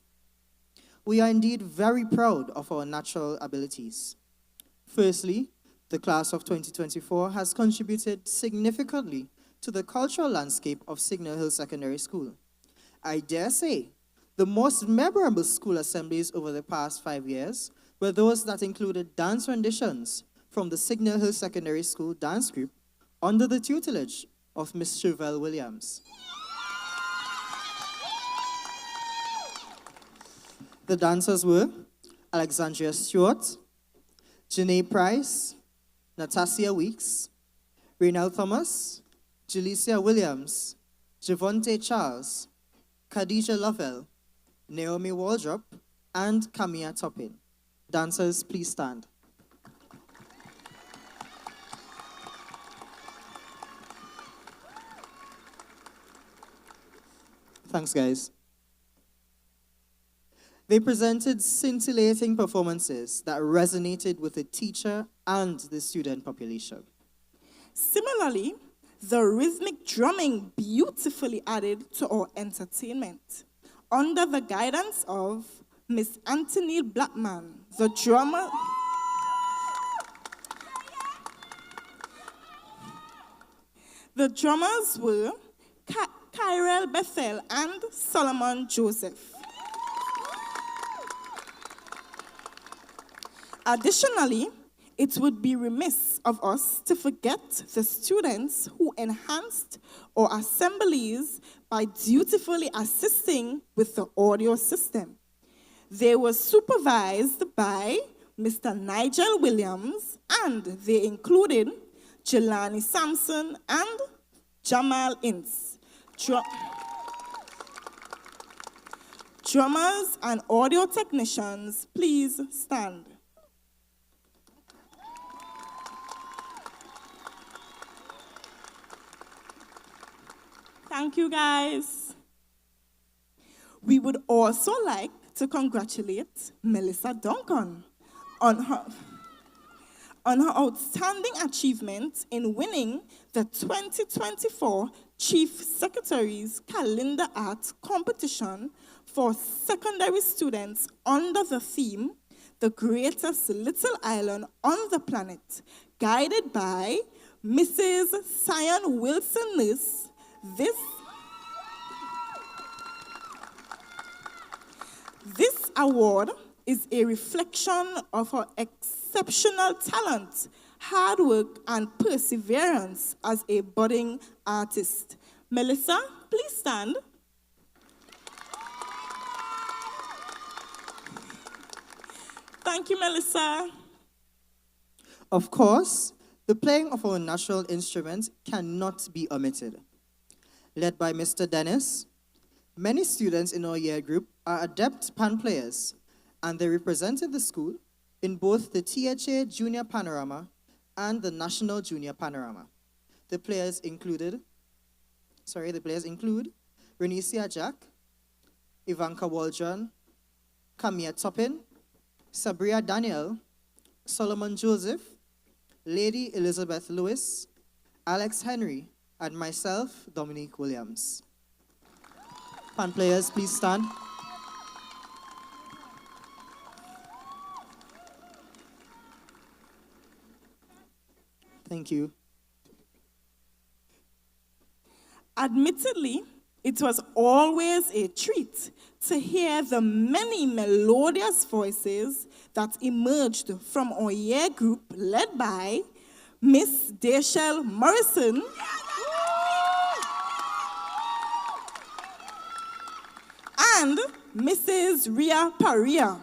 We are indeed very proud of our natural abilities. Firstly, the class of 2024 has contributed significantly to the cultural landscape of Signal Hill Secondary School. I dare say, the most memorable school assemblies over the past 5 years were those that included dance renditions from the Signal Hill Secondary School dance group under the tutelage of Miss Chevelle Williams. The dancers were Alexandria Stewart, Janae Price, Natasha Weeks, Reynald Thomas, Jalecia Williams, Javonte Charles, Khadija Lovell, Naomi Waldrop, and Kamia Toppin. Dancers, please stand. Thanks, guys. They presented scintillating performances that resonated with the teacher and the student population. Similarly, the rhythmic drumming beautifully added to our entertainment. Under the guidance of Miss Anthony Blackman, the drummer... The drummers were Kyrell Bethel and Solomon Joseph. Additionally, it would be remiss of us to forget the students who enhanced our assemblies by dutifully assisting with the audio system. They were supervised by Mr. Nigel Williams, and they included Jelani Sampson and Jamal Ince. Drummers and audio technicians, please stand. Thank you, guys. We would also like to congratulate Melissa Duncan on her outstanding achievement in winning the 2024 Chief Secretary's Calendar Art Competition for secondary students under the theme, The Greatest Little Island on the Planet, guided by Mrs. Sion Wilson-Nurse. This award is a reflection of her exceptional talent, hard work, and perseverance as a budding artist. Melissa, please stand. Thank you, Melissa. Of course, the playing of our national instruments cannot be omitted. Led by Mr. Dennis, many students in our year group are adept pan players, and they represented the school in both the THA Junior Panorama and the National Junior Panorama. The players include Renicia Jack, Ivanka Waldron, Kamia Toppin, Sabria Daniel, Solomon Joseph, Lady Elizabeth Lewis, Alexxe Henry, and myself, Dominique Williams. Pan players, please stand. Thank you. Admittedly, It was always a treat to hear the many melodious voices that emerged from our year group led by Miss Dachelle Morrison and Mrs. Ria Paria.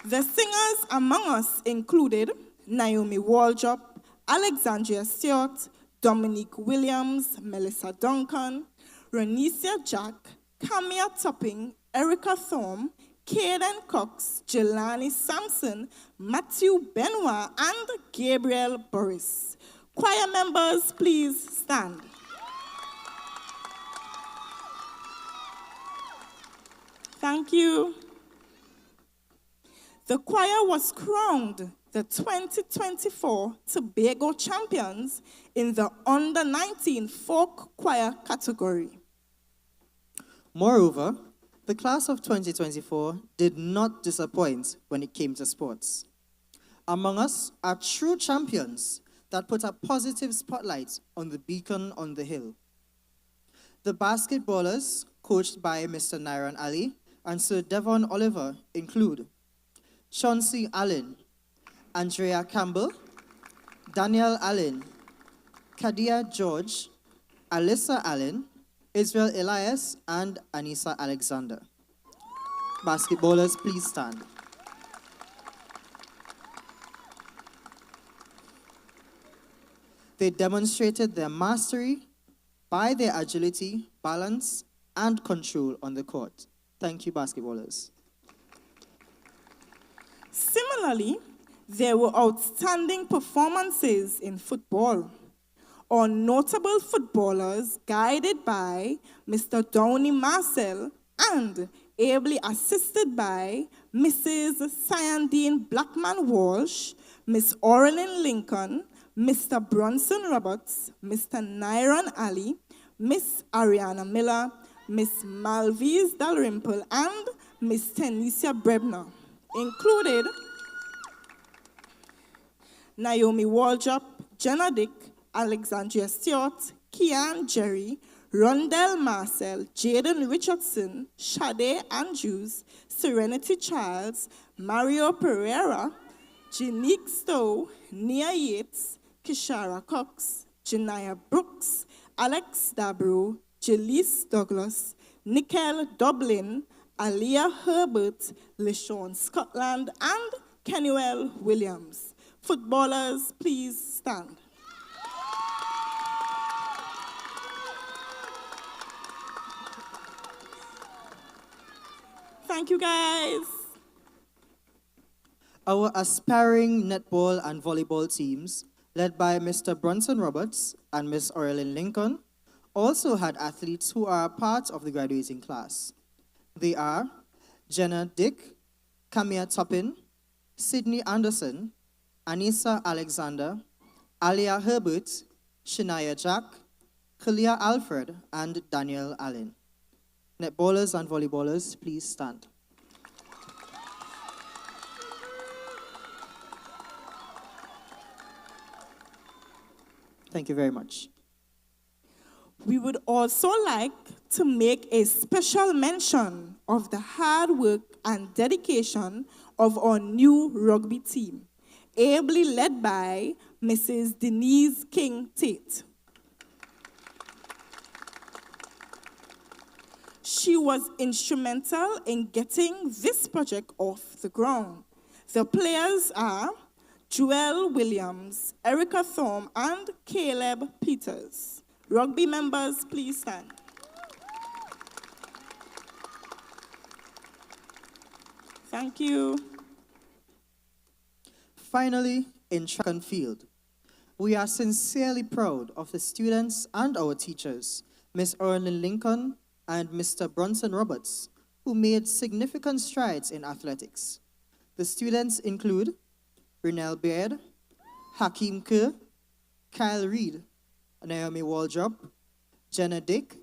The singers among us included Naomi Waldrop, Alexandria Stewart, Dominique Williams, Melissa Duncan, Renicia Jack, Camilla Topping, Erica Thorne, Kaden Cox, Jelani Sampson, Matthew Benoit, and Gabriel Boris. Choir members, please stand. Thank you. The choir was crowned the 2024 Tobago champions in the under-19 folk choir category. Moreover, the class of 2024 did not disappoint when it came to sports. Among us are true champions that put a positive spotlight on the beacon on the hill. The basketballers, coached by Mr. Nairan Ali and Sir Devon Oliver, include Chauncey Allen, Andrea Campbell, Daniel Allen, Kadia George, Alyssa Allen, Israel Elias, and Anissa Alexander. Basketballers, please stand. They demonstrated their mastery by their agility, balance, and control on the court. Thank you, basketballers. Similarly, there were outstanding performances in football. Our notable footballers, guided by Mr. Downey Marcel and ably assisted by Mrs. Cyandine Blackman Walsh, Miss Orlin Lincoln, Mr. Bronson Roberts, Mr. Nairan Ali, Miss Ariana Miller, Miss Malvise Dalrymple, and Miss Tenesia Brebner, included Naomi Waldrop, Jenna Dick, Alexandria Stewart, Kian Jerry, Rondell Marcel, Jaden Richardson, Shade Andrews, Serenity Childs, Mario Pereira, Janique Stowe, Nia Yates, Kishara Cox, Janaya Brooks, Alex Dabro, Jaleese Douglas, Nickel Dublin, Aliyah Herbert, LeSean Scotland, and Kenuel Williams. Footballers, please stand. Thank you, guys. Our aspiring netball and volleyball teams, led by Mr. Bronson Roberts and Miss Orlin Lincoln, also had athletes who are part of the graduating class. They are Jenna Dick, Camilla Toppin, Sydney Anderson, Anissa Alexander, Alia Herbert, Shania Jack, Kalia Alfred, and Daniel Allen. Netballers and volleyballers, please stand. Thank you very much. We would also like to make a special mention of the hard work and dedication of our new rugby team, ably led by Mrs. Denise King-Tate. She was instrumental in getting this project off the ground. The players are Joelle Williams, Erica Thorne, and Caleb Peters. Rugby members, please stand. Thank you. Finally, in track and field, we are sincerely proud of the students and our teachers, Miss Orlin Lincoln and Mr. Bronson Roberts, who made significant strides in athletics. The students include Renelle Baird, Hakeem Kerr, Kyle Reed, Naomi Waldrop, Jenna Dick,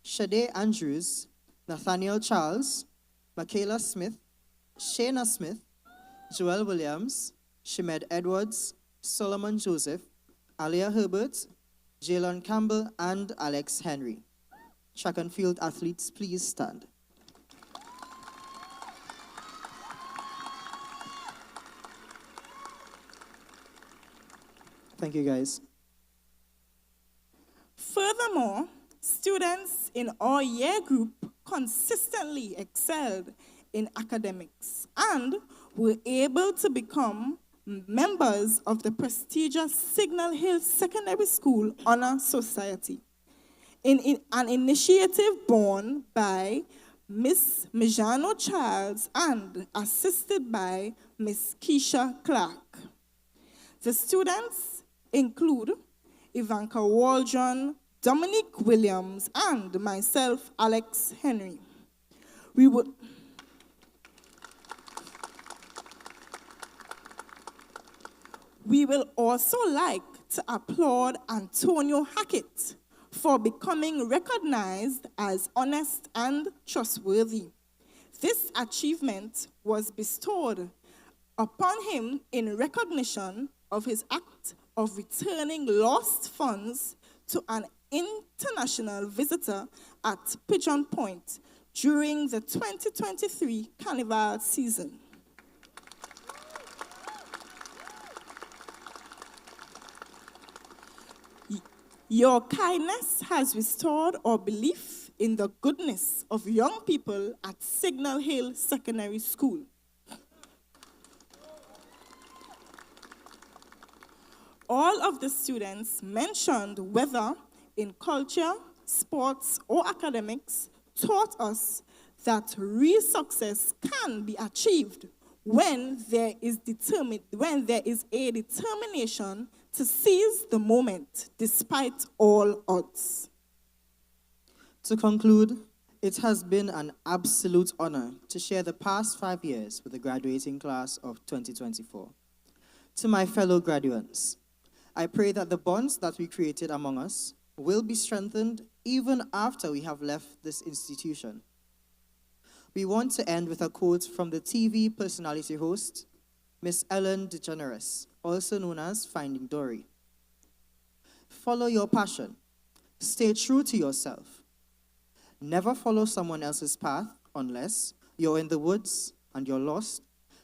Shade Andrews, Nathaniel Charles, Michaela Smith, Shayna Smith, Joelle Williams, Shemed Edwards, Solomon Joseph, Alia Herbert, Jalen Campbell, and Alexxe-Henry. Track and field athletes, please stand. Thank you, guys. Furthermore, students in our year group consistently excelled in academics and were able to become members of the prestigious Signal Hill Secondary School Honor Society, in an initiative born by Miss Mijano Childs and assisted by Miss Keisha Clark. The students include Ivanka Waldron, Dominique Williams, and myself, Alexxe-Henry. We will also like to applaud Antonio Hackett for becoming recognized as honest and trustworthy. This achievement was bestowed upon him in recognition of his act of returning lost funds to an international visitor at Pigeon Point during the 2023 Carnival season. Your kindness has restored our belief in the goodness of young people at Signal Hill Secondary School. All of the students mentioned, whether in culture, sports, or academics, taught us that real success can be achieved when there is a determination to seize the moment despite all odds. To conclude, it has been an absolute honor to share the past 5 years with the graduating class of 2024. To my fellow graduates, I pray that the bonds that we created among us will be strengthened even after we have left this institution. We want to end with a quote from the TV personality host, Miss Ellen DeGeneres, also known as Finding Dory. Follow your passion. Stay true to yourself. Never follow someone else's path unless you're in the woods and you're lost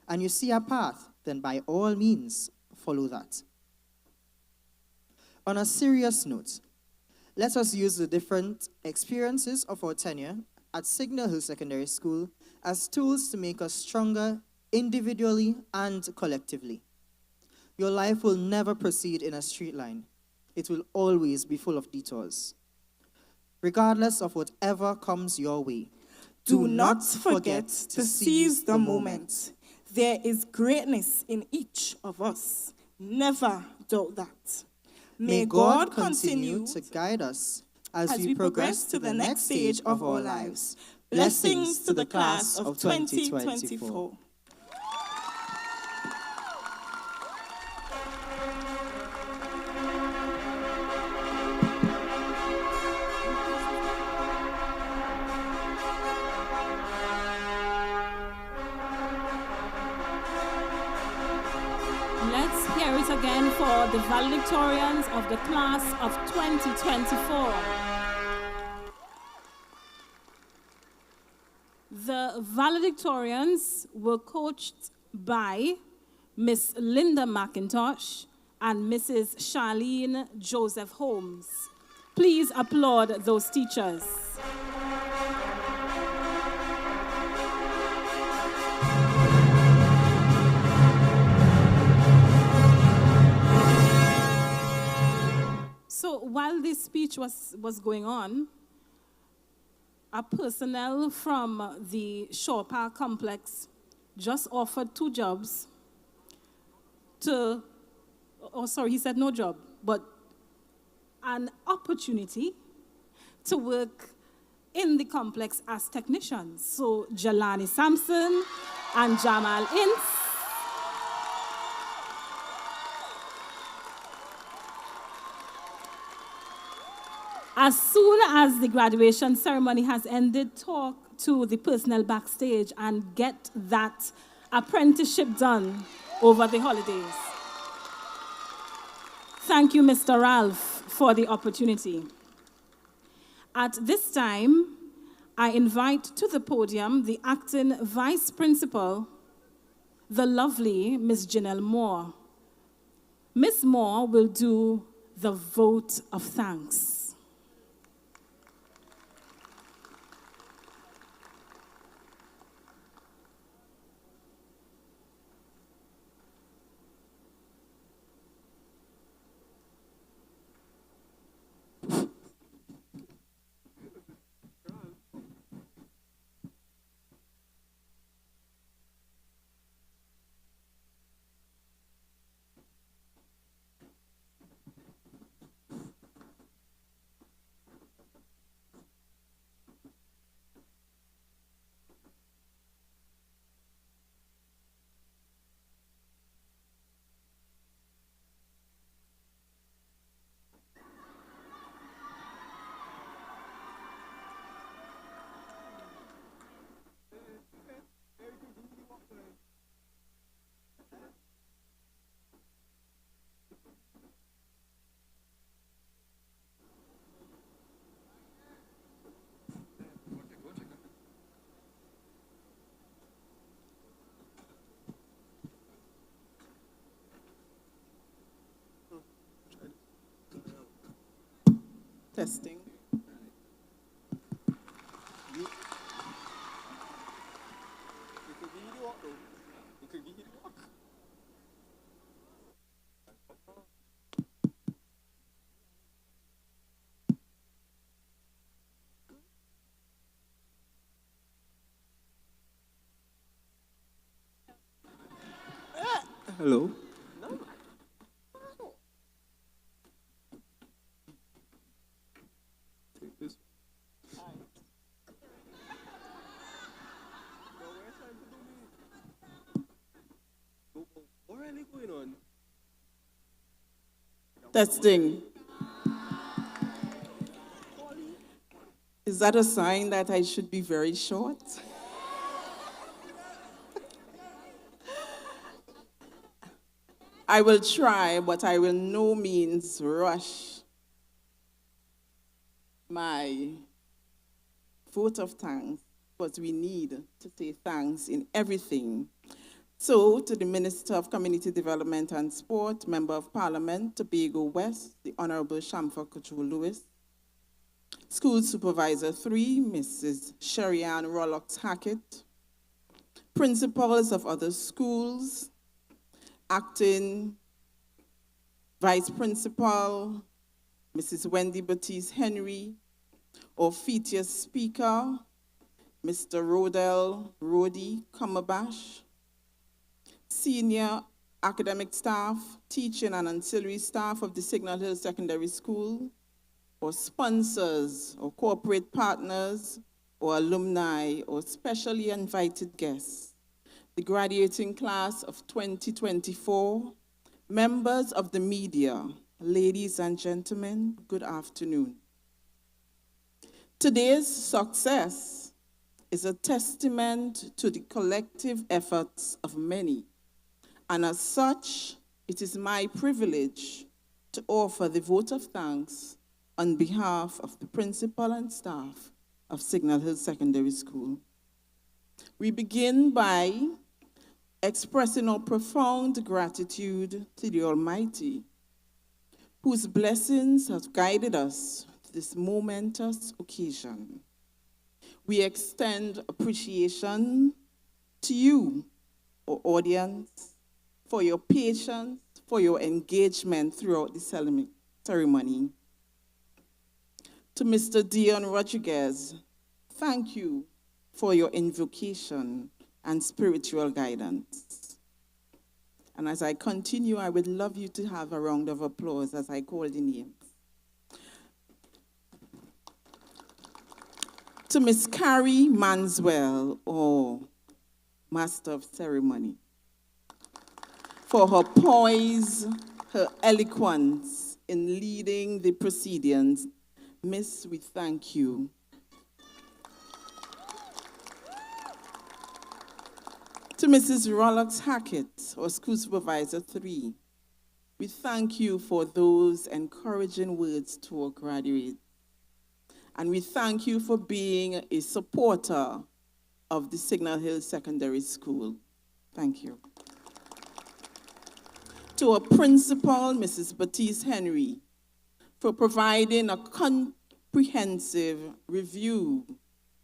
and you see a path, then by all means, follow that. On a serious note, let us use the different experiences of our tenure at Signal Hill Secondary School as tools to make us stronger individually and collectively. Your life will never proceed in a straight line. It will always be full of detours. Regardless of whatever comes your way, do not forget to seize the moment. There is greatness in each of us. Never doubt that. May God continue to guide us as we progress to the next stage of our lives. Blessings to the class of 2024. Let's hear it again for the valedictorians of the class of 2024. The valedictorians were coached by Miss Linda McIntosh and Mrs. Charlene Joseph Holmes. Please applaud those teachers. So while this speech was going on, a personnel from the Shore Park complex just offered 2 jobs to, he said no job, but an opportunity to work in the complex as technicians. So Jelani Sampson and Jamal Ince as soon as the graduation ceremony has ended, talk to the personnel backstage and get that apprenticeship done over the holidays. Thank you, Mr. Ralph, for the opportunity. At this time, I invite to the podium the acting vice principal, the lovely Miss Janelle Moore. Miss Moore will do the vote of thanks. Testing. Hello. Take this. What really going on? Testing. Is that a sign that I should be very short? I will try, but I will no means rush my vote of thanks, because we need to say thanks in everything. So, to the Minister of Community Development and Sport, Member of Parliament, Tobago West, the Honorable Shamfa Couture-Lewis, School Supervisor 3, Mrs. Sherry-Ann Rollox-Hackett, principals of other schools, Acting Vice Principal, Mrs. Wendy Baptiste-Henry, our featured speaker, Mr. Rodell Cumberbatch, senior academic staff, teaching and ancillary staff of the Signal Hill Secondary School, or sponsors, or corporate partners, or alumni, or specially invited guests, the graduating class of 2024, members of the media, ladies and gentlemen, good afternoon. Today's success is a testament to the collective efforts of many, and as such, it is my privilege to offer the vote of thanks on behalf of the principal and staff of Signal Hill Secondary School. We begin by expressing our profound gratitude to the Almighty, whose blessings have guided us to this momentous occasion. We extend appreciation to you, our audience, for your patience, for your engagement throughout the ceremony. To Mr. Dion Rodriguez, thank you for your invocation and spiritual guidance. And as I continue, I would love you to have a round of applause as I call the names. To Miss Carrie Manswell, or Master of Ceremony, for her poise, her eloquence in leading the proceedings. Miss, we thank you. To Mrs. Rollox Hackett, or School Supervisor 3, We thank you for those encouraging words to our graduates. And we thank you for being a supporter of the Signal Hill Secondary School. Thank you. To our principal, Mrs. Baptiste-Henry, for providing a comprehensive review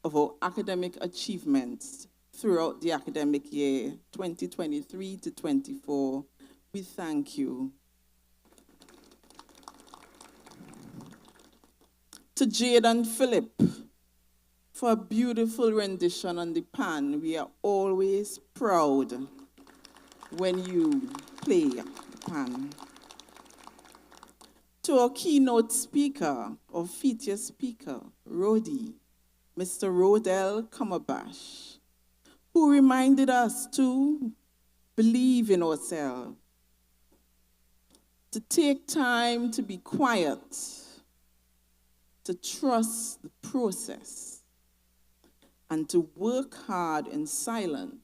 of our academic achievements throughout the academic year 2023 to 24. We thank you. To Jade and Philip, for a beautiful rendition on the pan. We are always proud when you play the pan. To our keynote speaker, or feature speaker, Rodi, Mr. Rodell Cumberbatch, who reminded us to believe in ourselves, to take time to be quiet, to trust the process, and to work hard in silence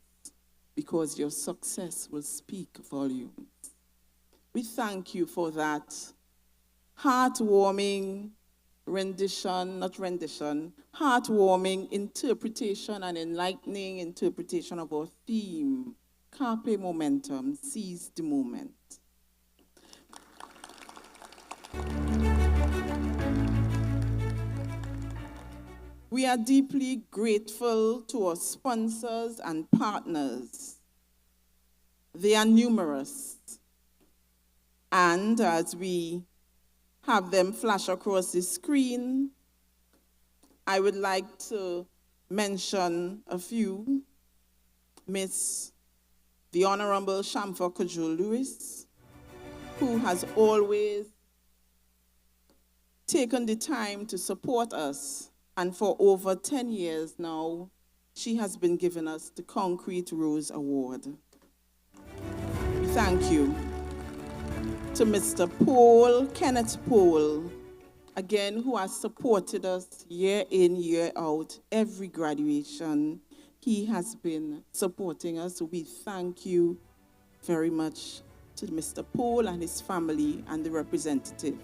because your success will speak volumes. We thank you for that heartwarming heartwarming interpretation and enlightening interpretation of our theme, Carpe Momentum, seize the moment. We are deeply grateful to our sponsors and partners. They are numerous. And as we have them flash across the screen, I would like to mention a few. The Honorable Shamfa Kujul-Lewis, who has always taken the time to support us. And for over 10 years now, she has been giving us the Concrete Rose Award. We thank you. To Mr. Kenneth Paul, again, who has supported us year in, year out, every graduation. He has been supporting us. So we thank you very much to Mr. Paul and his family and the representative.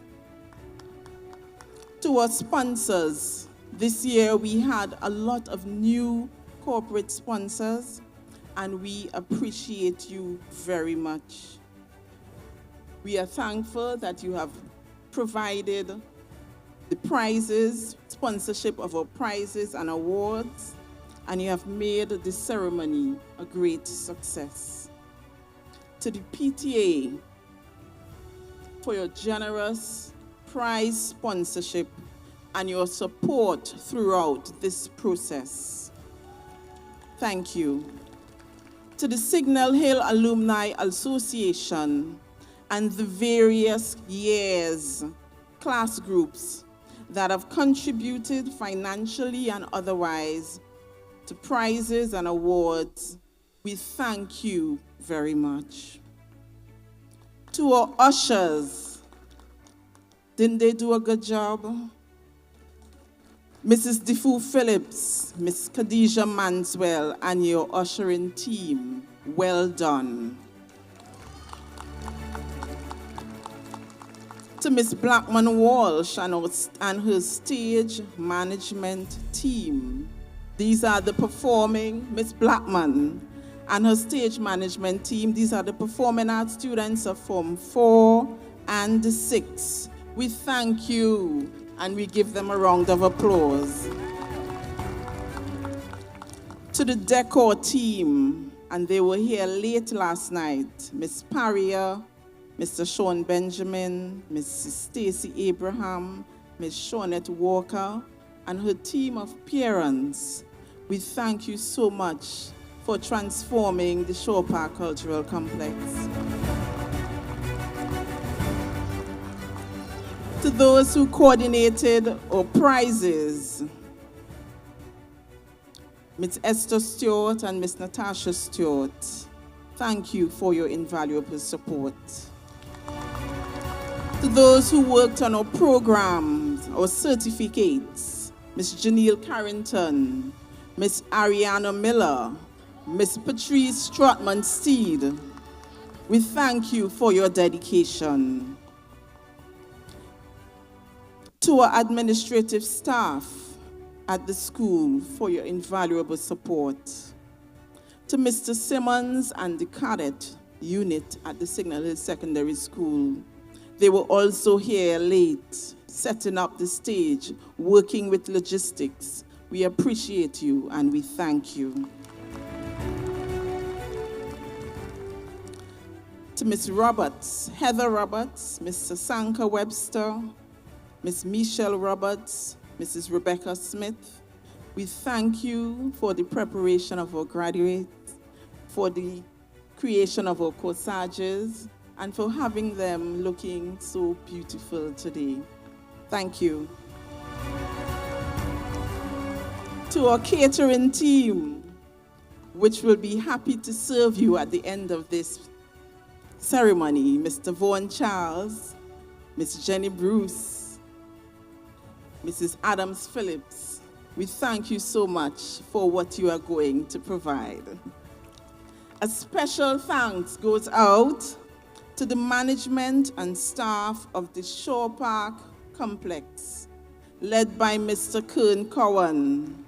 To our sponsors, this year we had a lot of new corporate sponsors, and we appreciate you very much. We are thankful that you have provided the prizes, sponsorship of our prizes and awards, and you have made the ceremony a great success. To the PTA, for your generous prize sponsorship and your support throughout this process. Thank you. To the Signal Hill Alumni Association and the various years, class groups that have contributed financially and otherwise to prizes and awards, we thank you very much. To our ushers, didn't they do a good job? Mrs. Defoe Phillips, Miss Khadijah Manswell, and your ushering team, well done. To Miss Blackman Walsh and her stage management team. These are the performing, Miss Blackman and her stage management team. These are the performing arts students of Form 4 and 6. We thank you. And we give them a round of applause. To the decor team, and they were here late last night, Miss Paria, Mr. Sean Benjamin, Mrs. Stacy Abraham, Miss Shawnette Walker, and her team of parents. We thank you so much for transforming the Shore Park Cultural Complex. To those who coordinated our prizes, Ms. Esther Stewart and Ms. Natasha Stewart, thank you for your invaluable support. To those who worked on our programs, our certificates, Ms. Janelle Carrington, Ms. Ariana Miller, Ms. Patrice Strotman-Steed, We thank you for your dedication. To our administrative staff at the school for your invaluable support. To Mr. Simmons and the cadet unit at the Signal Hill Secondary School. They were also here late, setting up the stage, working with logistics. We appreciate you and we thank you. To Ms. Roberts, Heather Roberts, Mr. Sanka Webster, Ms. Michelle Roberts, Mrs. Rebecca Smith, we thank you for the preparation of our graduates, for the creation of our corsages, and for having them looking so beautiful today. Thank you. To our catering team, which will be happy to serve you at the end of this ceremony, Mr. Vaughan Charles, Ms. Jenny Bruce, Mrs. Adams Phillips, we thank you so much for what you are going to provide. A special thanks goes out to the management and staff of the Shore Park Complex, led by Mr. Kern Cowan.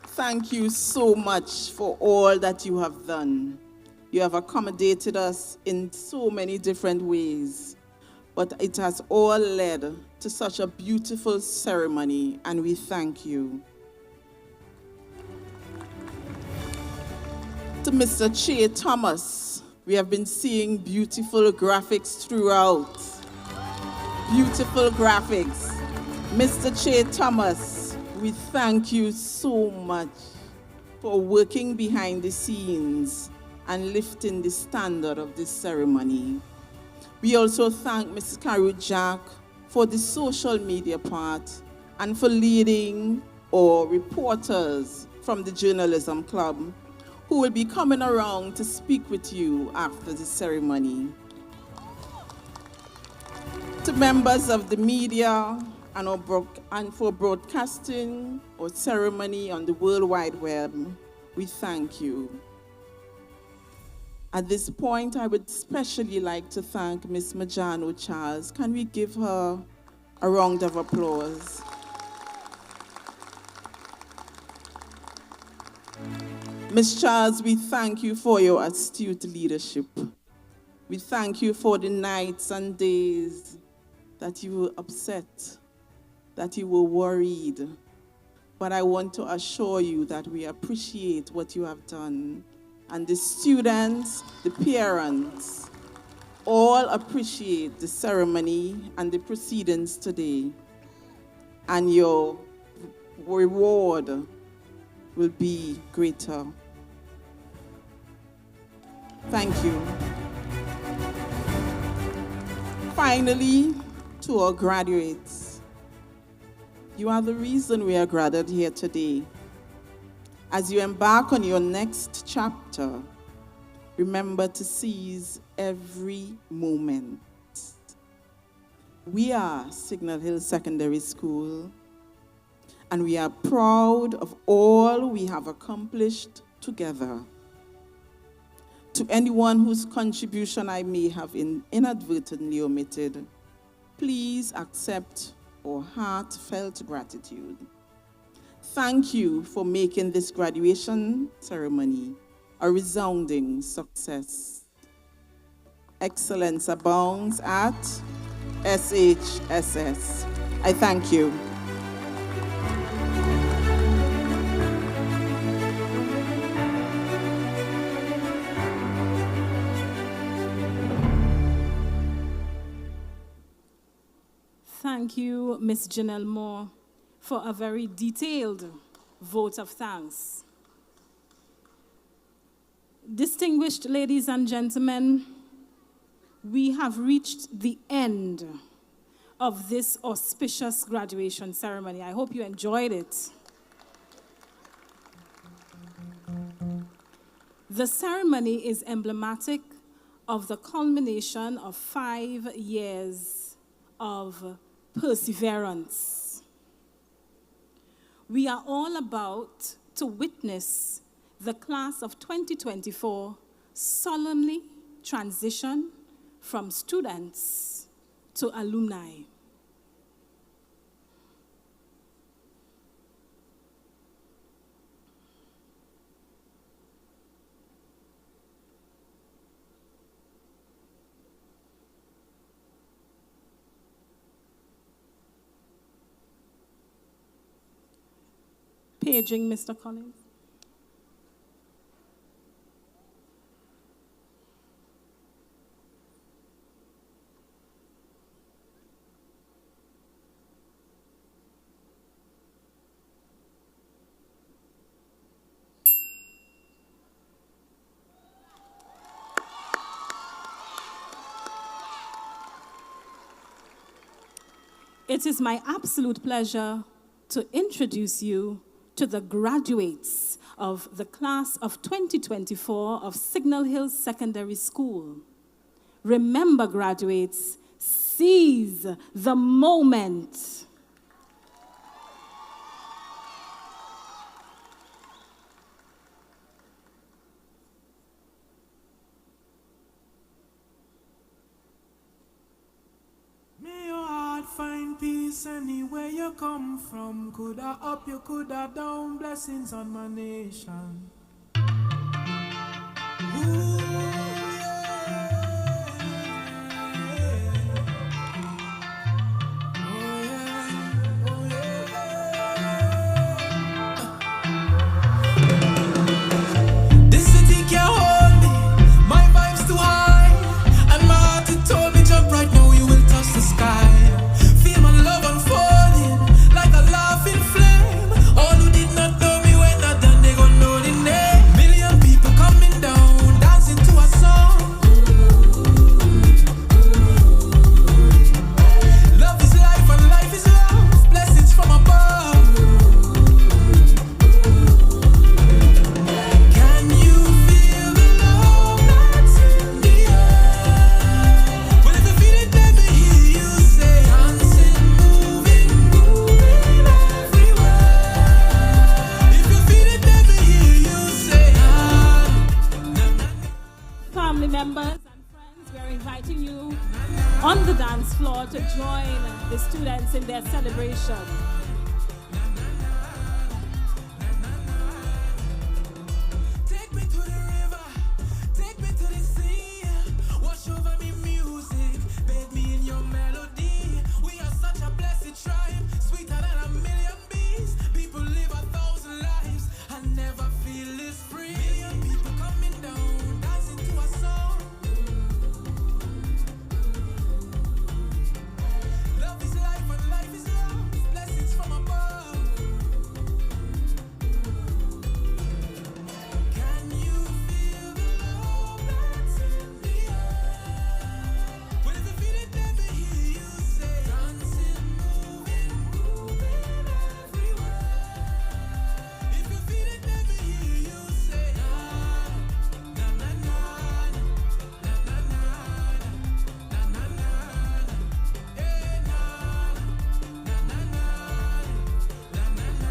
Thank you so much for all that you have done. You have accommodated us in so many different ways, but it has all led to such a beautiful ceremony, and we thank you. To Mr. Che Thomas, we have been seeing beautiful graphics throughout. Beautiful graphics. Mr. Che Thomas, we thank you so much for working behind the scenes and lifting the standard of this ceremony. We also thank Mrs. Carew Jack for the social media part and for leading our reporters from the Journalism Club who will be coming around to speak with you after the ceremony. To members of the media and for broadcasting our ceremony on the World Wide Web, we thank you. At this point, I would especially like to thank Ms. Majano Charles. Can we give her a round of applause? Ms. Charles, we thank you for your astute leadership. We thank you for the nights and days that you were upset, that you were worried. But I want to assure you that we appreciate what you have done. And the students, the parents, all appreciate the ceremony and the proceedings today. And your reward will be greater. Thank you. Finally, to our graduates, you are the reason we are gathered here today. As you embark on your next chapter, remember to seize every moment. We are Signal Hill Secondary School, and we are proud of all we have accomplished together. To anyone whose contribution I may have inadvertently omitted, please accept our heartfelt gratitude. Thank you for making this graduation ceremony a resounding success. Excellence abounds at SHSS. I thank you. Thank you, Ms. Janelle Moore, for a very detailed vote of thanks. Distinguished ladies and gentlemen, we have reached the end of this auspicious graduation ceremony. I hope you enjoyed it. The ceremony is emblematic of the culmination of 5 years of perseverance. We are all about to witness the class of 2024 solemnly transition from students to alumni. Paging Mr. Collins. It is my absolute pleasure to introduce you to the graduates of the class of 2024 of Signal Hills Secondary School. Remember, graduates, seize the moment. May your heart find peace anywhere you come from. Coulda up, you coulda down. Blessings on my nation. Ooh, yeah. Oh, yeah. Oh, yeah. This city can't hold me. My vibe's too high. And my heart, it told me jump right now. You will touch the sky. Feel my love unfolding like a laughing flame. All who did not know me when not done, they gon' know the name. Million people coming down, dancing to a song. Love is life and life is love. Blessings from above. Can you feel the love that's in the air? Well, if you feel it, let me hear you say, dancing, moving, moving everywhere. If you feel it, let me hear you say, Family members and friends, we are inviting you on the dance floor to join the students in their celebration. Take me to the river, take me to the sea. Wash over me music, bathe me in your melody. We are such a blessed tribe, sweeter than a million bees. People live 1,000 lives and never feel this free. Million people coming down, dancing to a song. Love is life and life is love. Blessings from above. Can you feel the love that's in the air? Well, if you feel it, let me hear you say, dancing, moving, moving everywhere. If you feel it, let me hear you say, na na na na na na na na na na, eh na na na na na na na.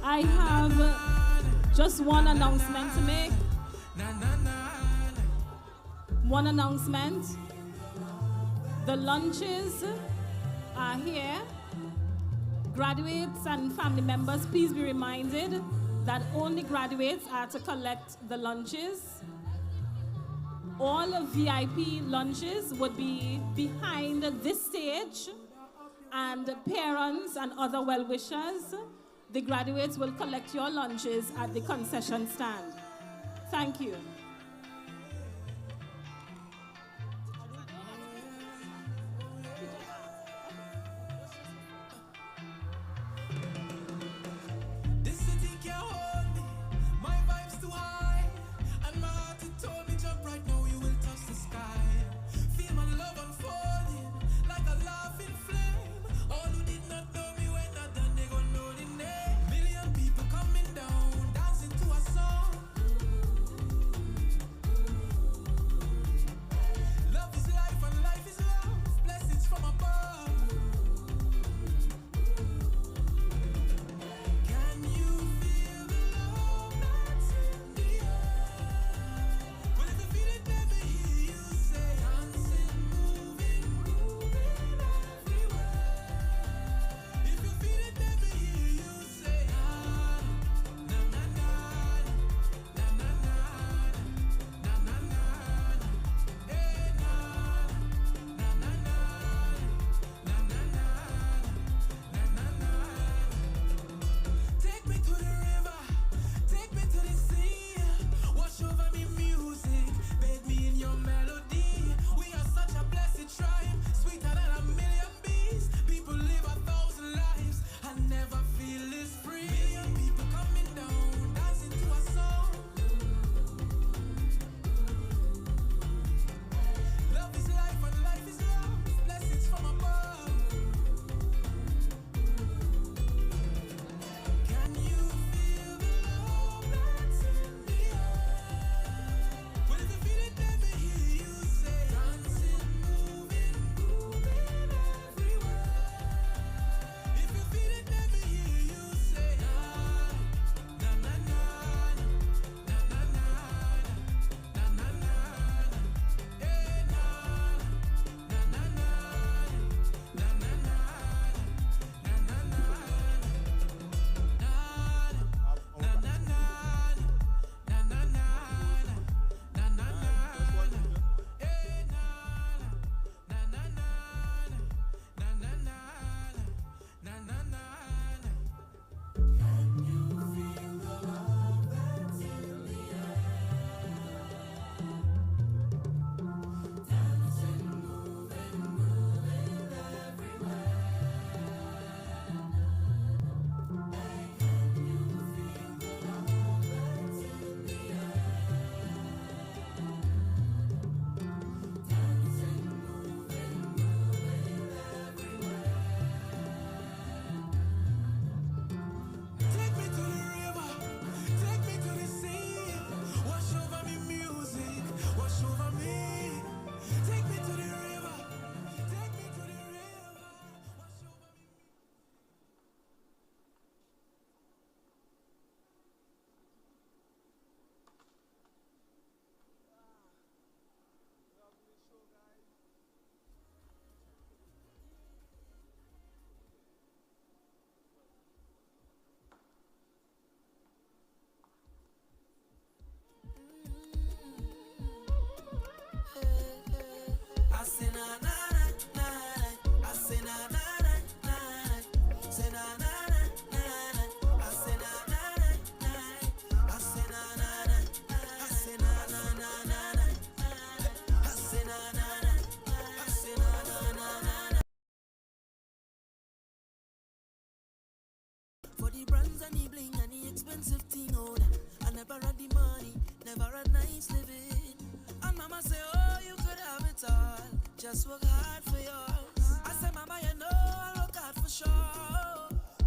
I have just one announcement to make. One announcement. The lunches are here. Graduates and family members, please be reminded that only graduates are to collect the lunches. All VIP lunches would be behind this stage, and parents and other well-wishers, the graduates will collect your lunches at the concession stand. Thank you. This city can't hold me. My vibe's too high. And my heart, it told me jump right now. You will touch the sky. Feel my love unfolding like a laughing flame. All who did not know me when not done, they gon' know the name. Million people coming down, dancing to a song. expensive thing, oh, I never had the money, never had nice living. And mama say, oh, you could have it all, just work hard for yours. I say, mama, you know I'll work hard for sure.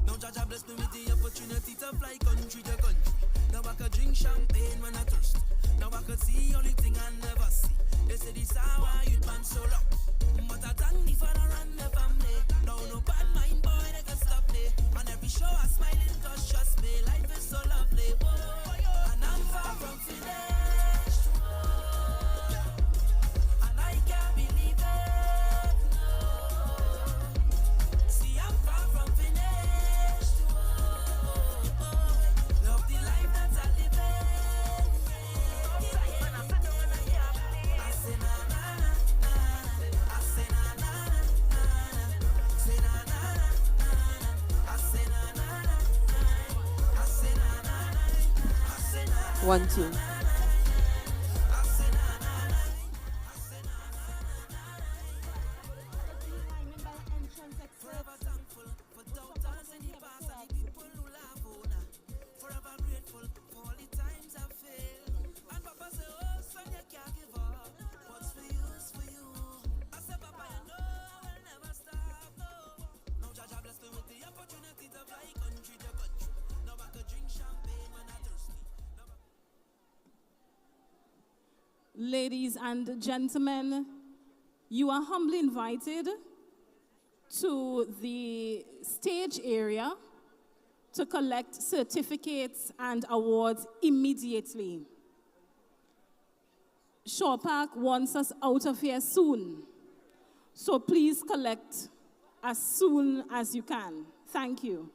Now Jaja bless me with the opportunity to fly country to country. Now I could drink champagne when I thirst. Now I could see only thing I never see. They say this how I youth man so long. But I thank the father and the family. Now no bad mind boy they can stop me. On every show I smiling cause trust me, life is so lovely. Whoa, and I'm far from finished. Whoa, and I can't believe it. No. See I'm far from finished. Whoa, love the life that I live in. I say na na na na. I say na na na na. Say na na na na. I say na na na na. I say na na na. I say na na. 1, 2. Forever thankful for doubters in the past and the people who laugh on her. Forever grateful for all the times I failed. And Papa say, oh son, you can't give up. What's for you is for you. I said, Papa, you know I will never stop. No. Now Jaja bless me with the opportunity to fly country to country. Now I could drink champagne when I'm thirsty. Ladies and gentlemen, you are humbly invited to the stage area to collect certificates and awards immediately. Shaw Park wants us out of here soon, so please collect as soon as you can. Thank you.